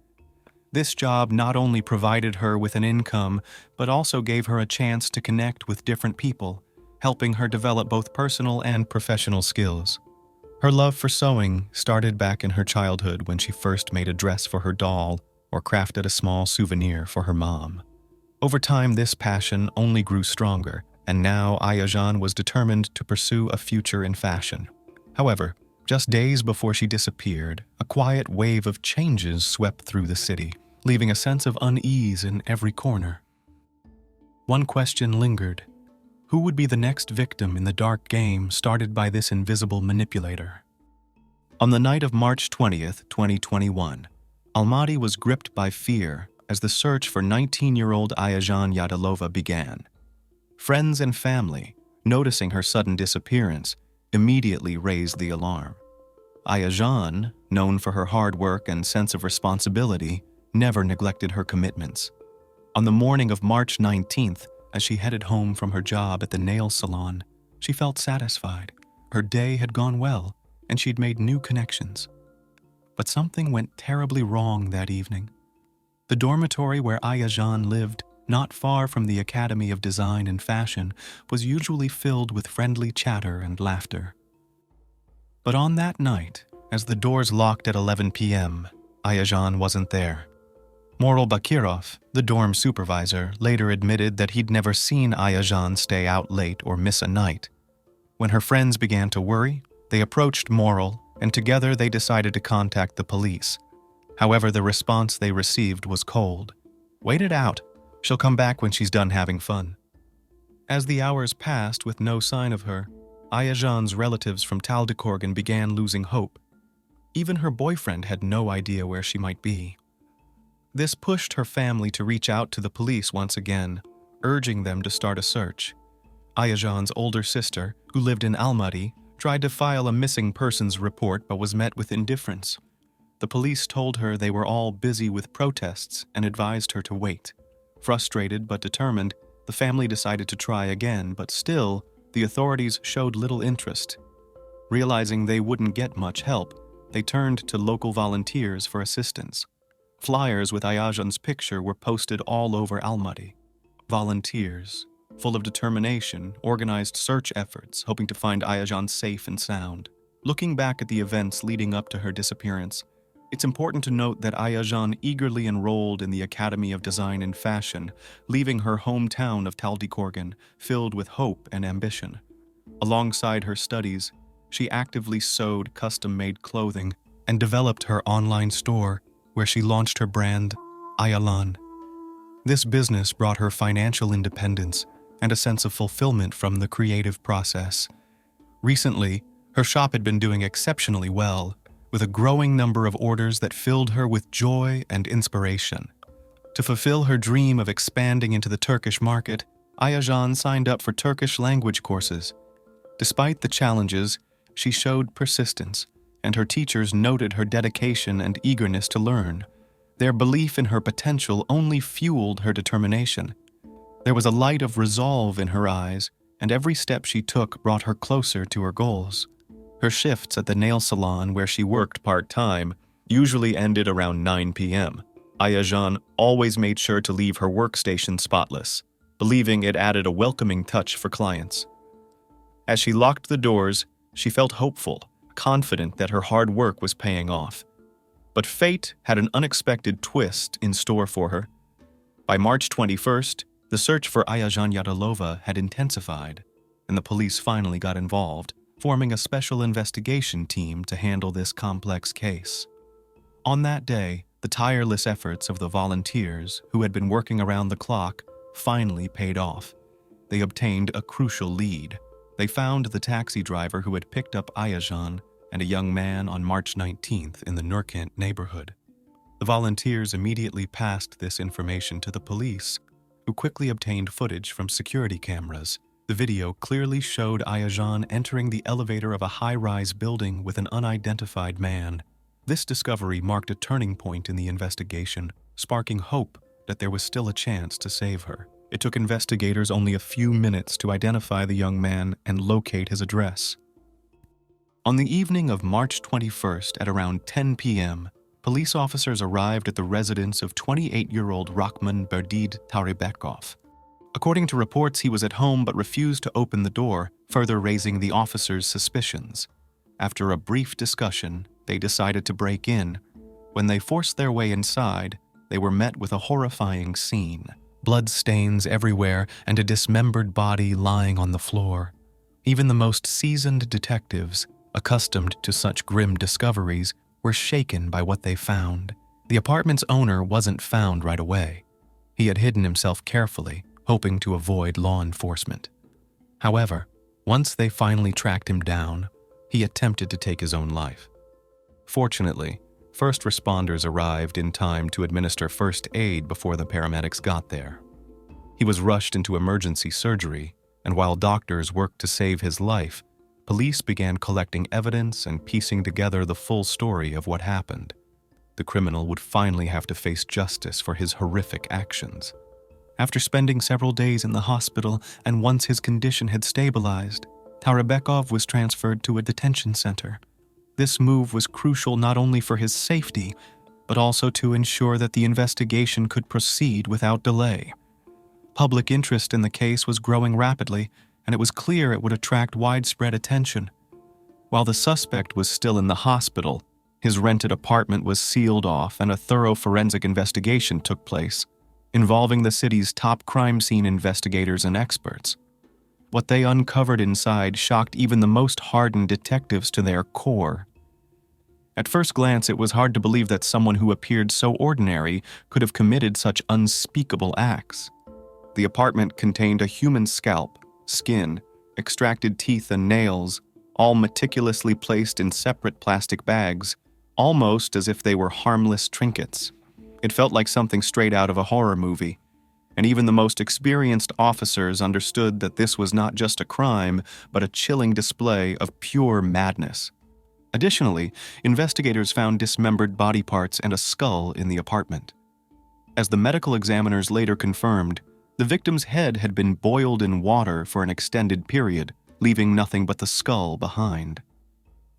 This job not only provided her with an income, but also gave her a chance to connect with different people, helping her develop both personal and professional skills. Her love for sewing started back in her childhood when she first made a dress for her doll or crafted a small souvenir for her mom. Over time, this passion only grew stronger, and now Ayan was determined to pursue a future in fashion. However, just days before she disappeared, a quiet wave of changes swept through the city, leaving a sense of unease in every corner. One question lingered. Who would be the next victim in the dark game started by this invisible manipulator? On the night of March 20th, 2021, Almaty was gripped by fear as the search for 19-year-old Ayan Yalova began. Friends and family, noticing her sudden disappearance, immediately raised the alarm. Ayan, known for her hard work and sense of responsibility, never neglected her commitments. On the morning of March 19th, as she headed home from her job at the nail salon, she felt satisfied. Her day had gone well, and she'd made new connections. But something went terribly wrong that evening. The dormitory where Ayan lived, not far from the Academy of Design and Fashion, was usually filled with friendly chatter and laughter. But on that night, as the doors locked at 11 p.m., Ayan wasn't there. Moral Bakirov, the dorm supervisor, later admitted that he'd never seen Ayan stay out late or miss a night. When her friends began to worry, they approached Morrill, and together they decided to contact the police. However, the response they received was cold. "Wait it out. She'll come back when she's done having fun." As the hours passed with no sign of her, Ayajan's relatives from Taldycorgan began losing hope. Even her boyfriend had no idea where she might be. This pushed her family to reach out to the police once again, urging them to start a search. Ayajan's older sister, who lived in Almaty, tried to file a missing persons report but was met with indifference. The police told her they were all busy with protests and advised her to wait. Frustrated but determined, the family decided to try again, but still, the authorities showed little interest. Realizing they wouldn't get much help, they turned to local volunteers for assistance. Flyers with Ayajan's picture were posted all over Almaty. Volunteers, full of determination, organized search efforts, hoping to find Ayajan safe and sound. Looking back at the events leading up to her disappearance, it's important to note that Ayajan eagerly enrolled in the Academy of Design and Fashion, leaving her hometown of Taldycorgan filled with hope and ambition. Alongside her studies, she actively sewed custom-made clothing and developed her online store, where she launched her brand, Ayalan. This business brought her financial independence and a sense of fulfillment from the creative process. Recently, her shop had been doing exceptionally well, with a growing number of orders that filled her with joy and inspiration. To fulfill her dream of expanding into the Turkish market, Ayajan signed up for Turkish language courses. Despite the challenges, she showed persistence, and her teachers noted her dedication and eagerness to learn. Their belief in her potential only fueled her determination. There was a light of resolve in her eyes, and every step she took brought her closer to her goals. Her shifts at the nail salon where she worked part-time usually ended around 9 p.m. Ayajan always made sure to leave her workstation spotless, believing it added a welcoming touch for clients. As she locked the doors, she felt hopeful, confident that her hard work was paying off. But fate had an unexpected twist in store for her. By March 21st, the search for Ayan Yalova had intensified, and the police finally got involved, forming a special investigation team to handle this complex case. On that day, the tireless efforts of the volunteers, who had been working around the clock, finally paid off. They obtained a crucial lead. They found the taxi driver who had picked up Ayajan and a young man on March 19th in the Nurkant neighborhood. The volunteers immediately passed this information to the police, who quickly obtained footage from security cameras. The video clearly showed Ayajan entering the elevator of a high-rise building with an unidentified man. This discovery marked a turning point in the investigation, sparking hope that there was still a chance to save her. It took investigators only a few minutes to identify the young man and locate his address. On the evening of March 21st at around 10 p.m., police officers arrived at the residence of 28-year-old Rahman Berdid Taribekov. According to reports, he was at home but refused to open the door, further raising the officers' suspicions. After a brief discussion, they decided to break in. When they forced their way inside, they were met with a horrifying scene. Blood stains everywhere and a dismembered body lying on the floor. Even the most seasoned detectives, accustomed to such grim discoveries, were shaken by what they found. The apartment's owner wasn't found right away. He had hidden himself carefully, hoping to avoid law enforcement. However, once they finally tracked him down, he attempted to take his own life. Fortunately, first responders arrived in time to administer first aid before the paramedics got there. He was rushed into emergency surgery, and while doctors worked to save his life, police began collecting evidence and piecing together the full story of what happened. The criminal would finally have to face justice for his horrific actions. After spending several days in the hospital and once his condition had stabilized, Taribekov was transferred to a detention center. This move was crucial not only for his safety, but also to ensure that the investigation could proceed without delay. Public interest in the case was growing rapidly, and it was clear it would attract widespread attention. While the suspect was still in the hospital, his rented apartment was sealed off and a thorough forensic investigation took place, involving the city's top crime scene investigators and experts. What they uncovered inside shocked even the most hardened detectives to their core. At first glance, it was hard to believe that someone who appeared so ordinary could have committed such unspeakable acts. The apartment contained a human scalp, skin, extracted teeth and nails, all meticulously placed in separate plastic bags, almost as if they were harmless trinkets. It felt like something straight out of a horror movie, and even the most experienced officers understood that this was not just a crime, but a chilling display of pure madness. Additionally, investigators found dismembered body parts and a skull in the apartment. As the medical examiners later confirmed, the victim's head had been boiled in water for an extended period, leaving nothing but the skull behind.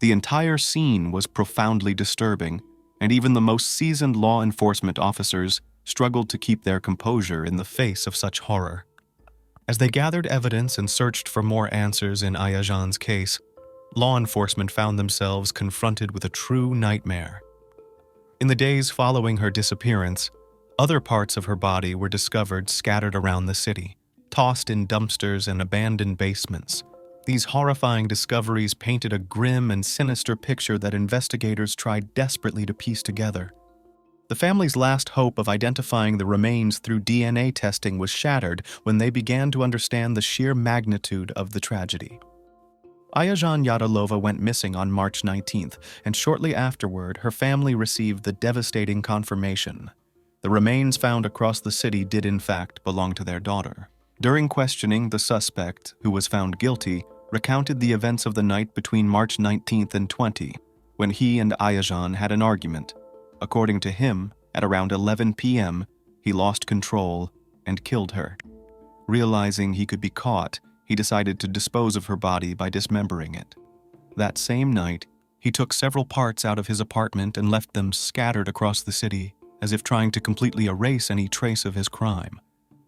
The entire scene was profoundly disturbing, and even the most seasoned law enforcement officers struggled to keep their composure in the face of such horror. As they gathered evidence and searched for more answers in Ayajan's case, law enforcement found themselves confronted with a true nightmare. In the days following her disappearance, other parts of her body were discovered scattered around the city, tossed in dumpsters and abandoned basements. These horrifying discoveries painted a grim and sinister picture that investigators tried desperately to piece together. The family's last hope of identifying the remains through DNA testing was shattered when they began to understand the sheer magnitude of the tragedy. Ayan Yalova went missing on March 19th, and shortly afterward, her family received the devastating confirmation. The remains found across the city did in fact belong to their daughter. During questioning, the suspect, who was found guilty, recounted the events of the night between March 19th and 20, when he and Ayan had an argument. According to him, at around 11 p.m., he lost control and killed her. Realizing he could be caught, he decided to dispose of her body by dismembering it. That same night, he took several parts out of his apartment and left them scattered across the city, as if trying to completely erase any trace of his crime.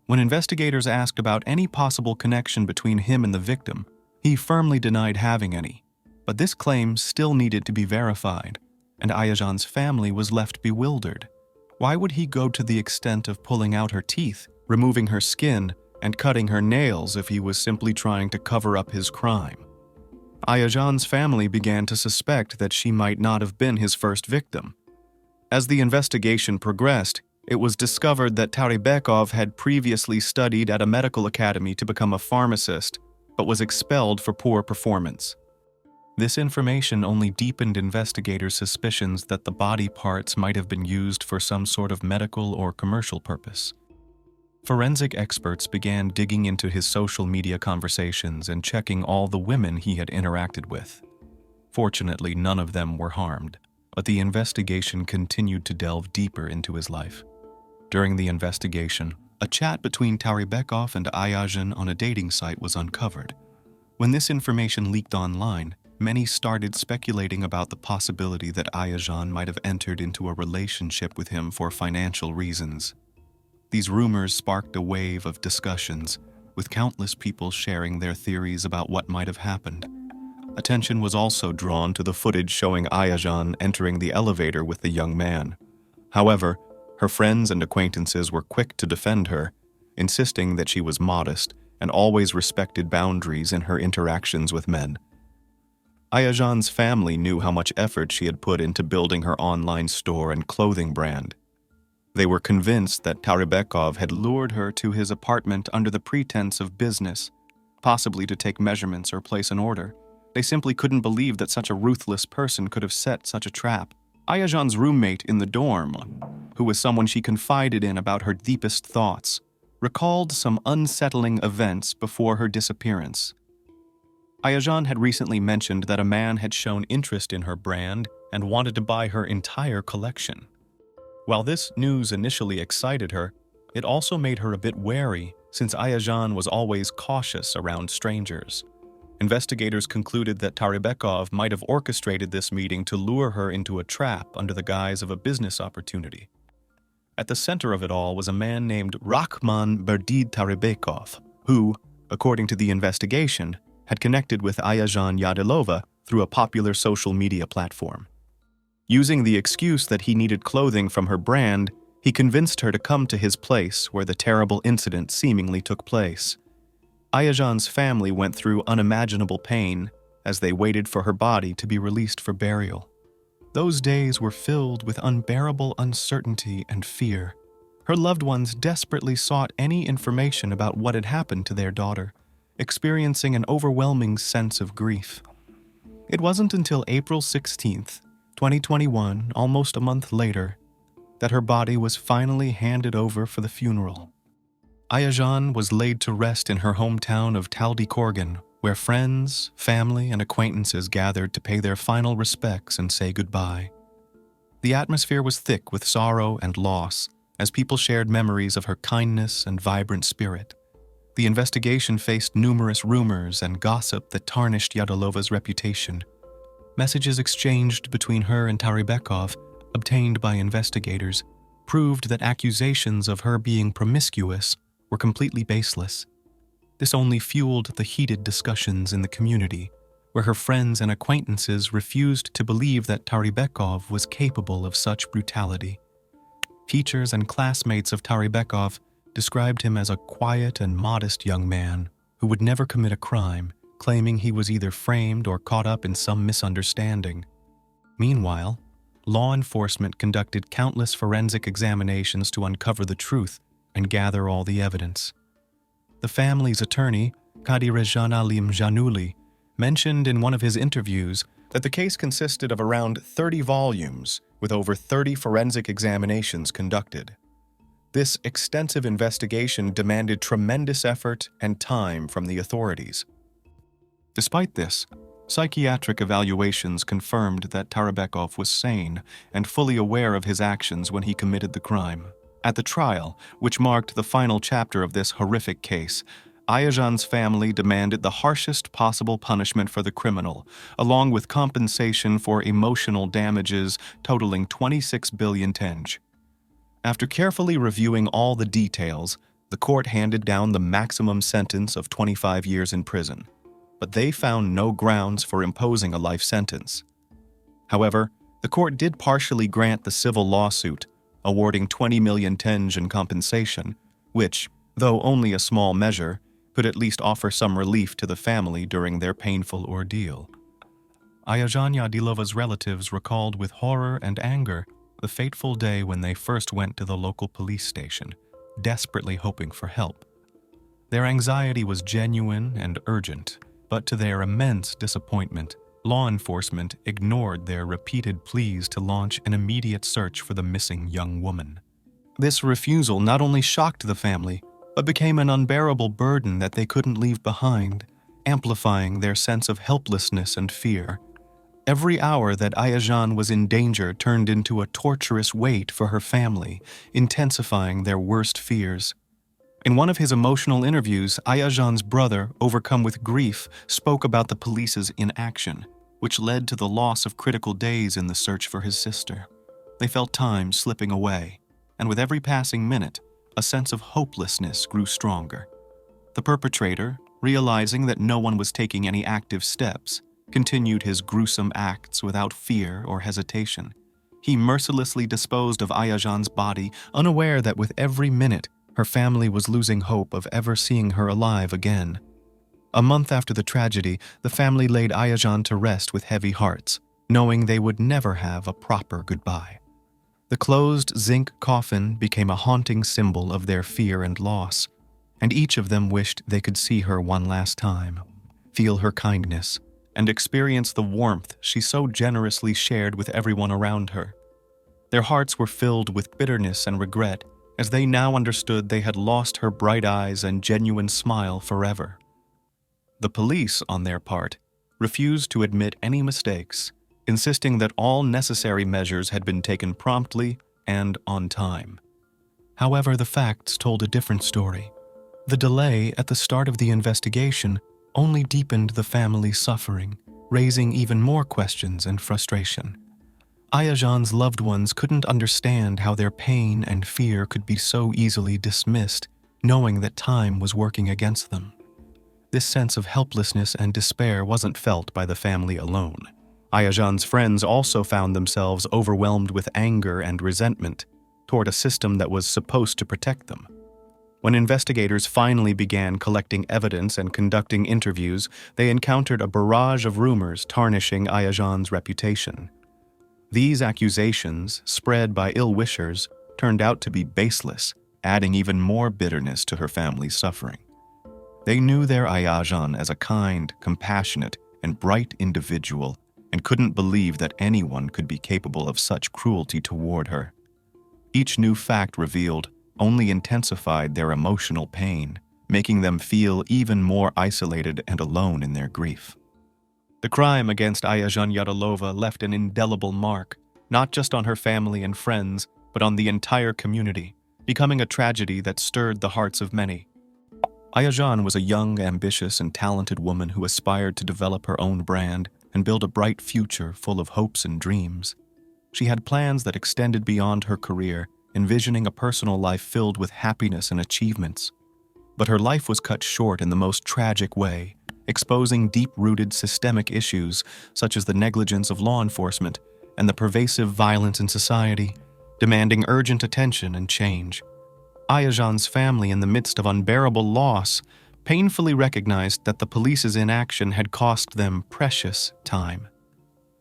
When investigators asked about any possible connection between him and the victim, he firmly denied having any. But this claim still needed to be verified, and Ayajan's family was left bewildered. Why would he go to the extent of pulling out her teeth, removing her skin, and cutting her nails if he was simply trying to cover up his crime? Ayajan's family began to suspect that she might not have been his first victim. As the investigation progressed, it was discovered that Tarybekov had previously studied at a medical academy to become a pharmacist, but was expelled for poor performance. This information only deepened investigators' suspicions that the body parts might have been used for some sort of medical or commercial purpose. Forensic experts began digging into his social media conversations and checking all the women he had interacted with. Fortunately, none of them were harmed, but the investigation continued to delve deeper into his life. During the investigation, a chat between Tarybekov and Ayan on a dating site was uncovered. When this information leaked online, many started speculating about the possibility that Ayan might have entered into a relationship with him for financial reasons. These rumors sparked a wave of discussions, with countless people sharing their theories about what might have happened. Attention was also drawn to the footage showing Ayan entering the elevator with the young man. However, her friends and acquaintances were quick to defend her, insisting that she was modest and always respected boundaries in her interactions with men. Ayajan's family knew how much effort she had put into building her online store and clothing brand. They were convinced that Tarybekov had lured her to his apartment under the pretense of business, possibly to take measurements or place an order. They simply couldn't believe that such a ruthless person could have set such a trap. Ayajan's roommate in the dorm, who was someone she confided in about her deepest thoughts, recalled some unsettling events before her disappearance. Ayan had recently mentioned that a man had shown interest in her brand and wanted to buy her entire collection. While this news initially excited her, it also made her a bit wary, since Ayan was always cautious around strangers. Investigators concluded that Tarybekov might have orchestrated this meeting to lure her into a trap under the guise of a business opportunity. At the center of it all was a man named Rahman Berdid Tarybekov, who, according to the investigation, had connected with Ayan Yalova through a popular social media platform. Using the excuse that he needed clothing from her brand, he convinced her to come to his place where the terrible incident seemingly took place. Ayajan's family went through unimaginable pain as they waited for her body to be released for burial. Those days were filled with unbearable uncertainty and fear. Her loved ones desperately sought any information about what had happened to their daughter, experiencing an overwhelming sense of grief. It wasn't until April 16th, 2021, almost a month later, that her body was finally handed over for the funeral. Ayajan was laid to rest in her hometown of Taldycorgan, where friends, family, and acquaintances gathered to pay their final respects and say goodbye. The atmosphere was thick with sorrow and loss as people shared memories of her kindness and vibrant spirit. The investigation faced numerous rumors and gossip that tarnished Yalovan's reputation. Messages exchanged between her and Tarybekov, obtained by investigators, proved that accusations of her being promiscuous were completely baseless. This only fueled the heated discussions in the community, where her friends and acquaintances refused to believe that Tarybekov was capable of such brutality. Teachers and classmates of Tarybekov described him as a quiet and modest young man who would never commit a crime, claiming he was either framed or caught up in some misunderstanding. Meanwhile, law enforcement conducted countless forensic examinations to uncover the truth and gather all the evidence. The family's attorney, Kadirejan Alim Januli, mentioned in one of his interviews that the case consisted of around 30 volumes with over 30 forensic examinations conducted. This extensive investigation demanded tremendous effort and time from the authorities. Despite this, psychiatric evaluations confirmed that Tarybekov was sane and fully aware of his actions when he committed the crime. At the trial, which marked the final chapter of this horrific case, Ayajan's family demanded the harshest possible punishment for the criminal, along with compensation for emotional damages totaling 26 billion tenge. After carefully reviewing all the details, the court handed down the maximum sentence of 25 years in prison, but they found no grounds for imposing a life sentence. However, the court did partially grant the civil lawsuit, awarding 20 million tenge in compensation, which, though only a small measure, could at least offer some relief to the family during their painful ordeal. Ayan Yalova's relatives recalled with horror and anger the fateful day when they first went to the local police station, desperately hoping for help. Their anxiety was genuine and urgent, but to their immense disappointment, law enforcement ignored their repeated pleas to launch an immediate search for the missing young woman. This refusal not only shocked the family, but became an unbearable burden that they couldn't leave behind, amplifying their sense of helplessness and fear. Every hour that Ayajan was in danger turned into a torturous wait for her family, intensifying their worst fears. In one of his emotional interviews, Ayajan's brother, overcome with grief, spoke about the police's inaction, which led to the loss of critical days in the search for his sister. They felt time slipping away, and with every passing minute, a sense of hopelessness grew stronger. The perpetrator, realizing that no one was taking any active steps, continued his gruesome acts without fear or hesitation. He mercilessly disposed of Ayajan's body, unaware that with every minute, her family was losing hope of ever seeing her alive again. A month after the tragedy, the family laid Ayajan to rest with heavy hearts, knowing they would never have a proper goodbye. The closed zinc coffin became a haunting symbol of their fear and loss, and each of them wished they could see her one last time, feel her kindness, and experience the warmth she so generously shared with everyone around her. Their hearts were filled with bitterness and regret, as they now understood they had lost her bright eyes and genuine smile forever. The police, on their part, refused to admit any mistakes, insisting that all necessary measures had been taken promptly and on time. However, the facts told a different story. The delay at the start of the investigation only deepened the family's suffering, raising even more questions and frustration. Ayajan's loved ones couldn't understand how their pain and fear could be so easily dismissed, knowing that time was working against them. This sense of helplessness and despair wasn't felt by the family alone. Ayajan's friends also found themselves overwhelmed with anger and resentment toward a system that was supposed to protect them. When investigators finally began collecting evidence and conducting interviews, they encountered a barrage of rumors tarnishing Ayajan's reputation. These accusations, spread by ill-wishers, turned out to be baseless, adding even more bitterness to her family's suffering. They knew their Ayajan as a kind, compassionate, and bright individual, and couldn't believe that anyone could be capable of such cruelty toward her. Each new fact revealed only intensified their emotional pain, making them feel even more isolated and alone in their grief. The crime against Ayan Yalova left an indelible mark, not just on her family and friends, but on the entire community, becoming a tragedy that stirred the hearts of many. Ayan was a young, ambitious, and talented woman who aspired to develop her own brand and build a bright future full of hopes and dreams. She had plans that extended beyond her career, envisioning a personal life filled with happiness and achievements. But her life was cut short in the most tragic way, exposing deep-rooted systemic issues such as the negligence of law enforcement and the pervasive violence in society, demanding urgent attention and change. Ayajan's family, in the midst of unbearable loss, painfully recognized that the police's inaction had cost them precious time.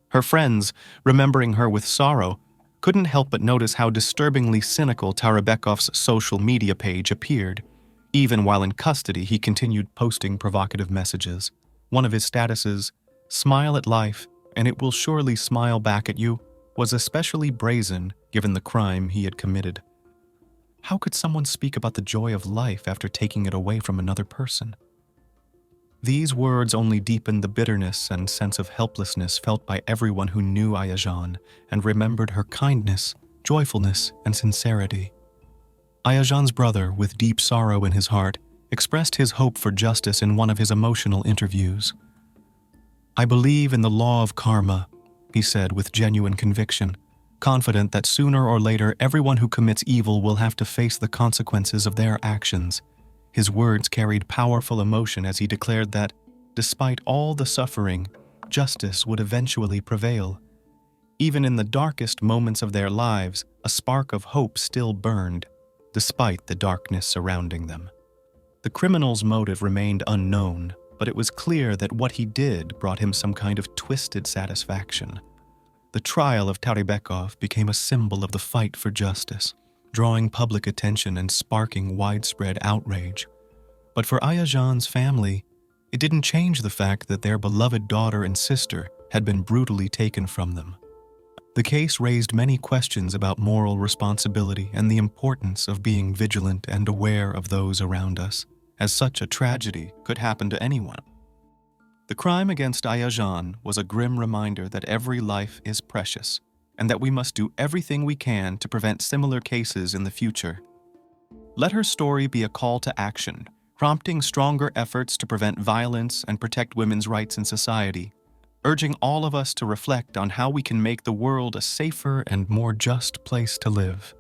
Her friends, remembering her with sorrow, couldn't help but notice how disturbingly cynical Tarabekov's social media page appeared. Even while in custody, he continued posting provocative messages. One of his statuses, "Smile at life, and it will surely smile back at you," was especially brazen given the crime he had committed. How could someone speak about the joy of life after taking it away from another person? These words only deepened the bitterness and sense of helplessness felt by everyone who knew Ayajan and remembered her kindness, joyfulness, and sincerity. Ayajan's brother, with deep sorrow in his heart, expressed his hope for justice in one of his emotional interviews. "I believe in the law of karma," he said with genuine conviction, confident that sooner or later everyone who commits evil will have to face the consequences of their actions. His words carried powerful emotion as he declared that, despite all the suffering, justice would eventually prevail. Even in the darkest moments of their lives, a spark of hope still burned, despite the darkness surrounding them. The criminal's motive remained unknown, but it was clear that what he did brought him some kind of twisted satisfaction. The trial of Tarabekov became a symbol of the fight for justice, drawing public attention and sparking widespread outrage. But for Ayajan's family, it didn't change the fact that their beloved daughter and sister had been brutally taken from them. The case raised many questions about moral responsibility and the importance of being vigilant and aware of those around us, as such a tragedy could happen to anyone. The crime against Ayajan was a grim reminder that every life is precious, and that we must do everything we can to prevent similar cases in the future. Let her story be a call to action, prompting stronger efforts to prevent violence and protect women's rights in society, urging all of us to reflect on how we can make the world a safer and more just place to live.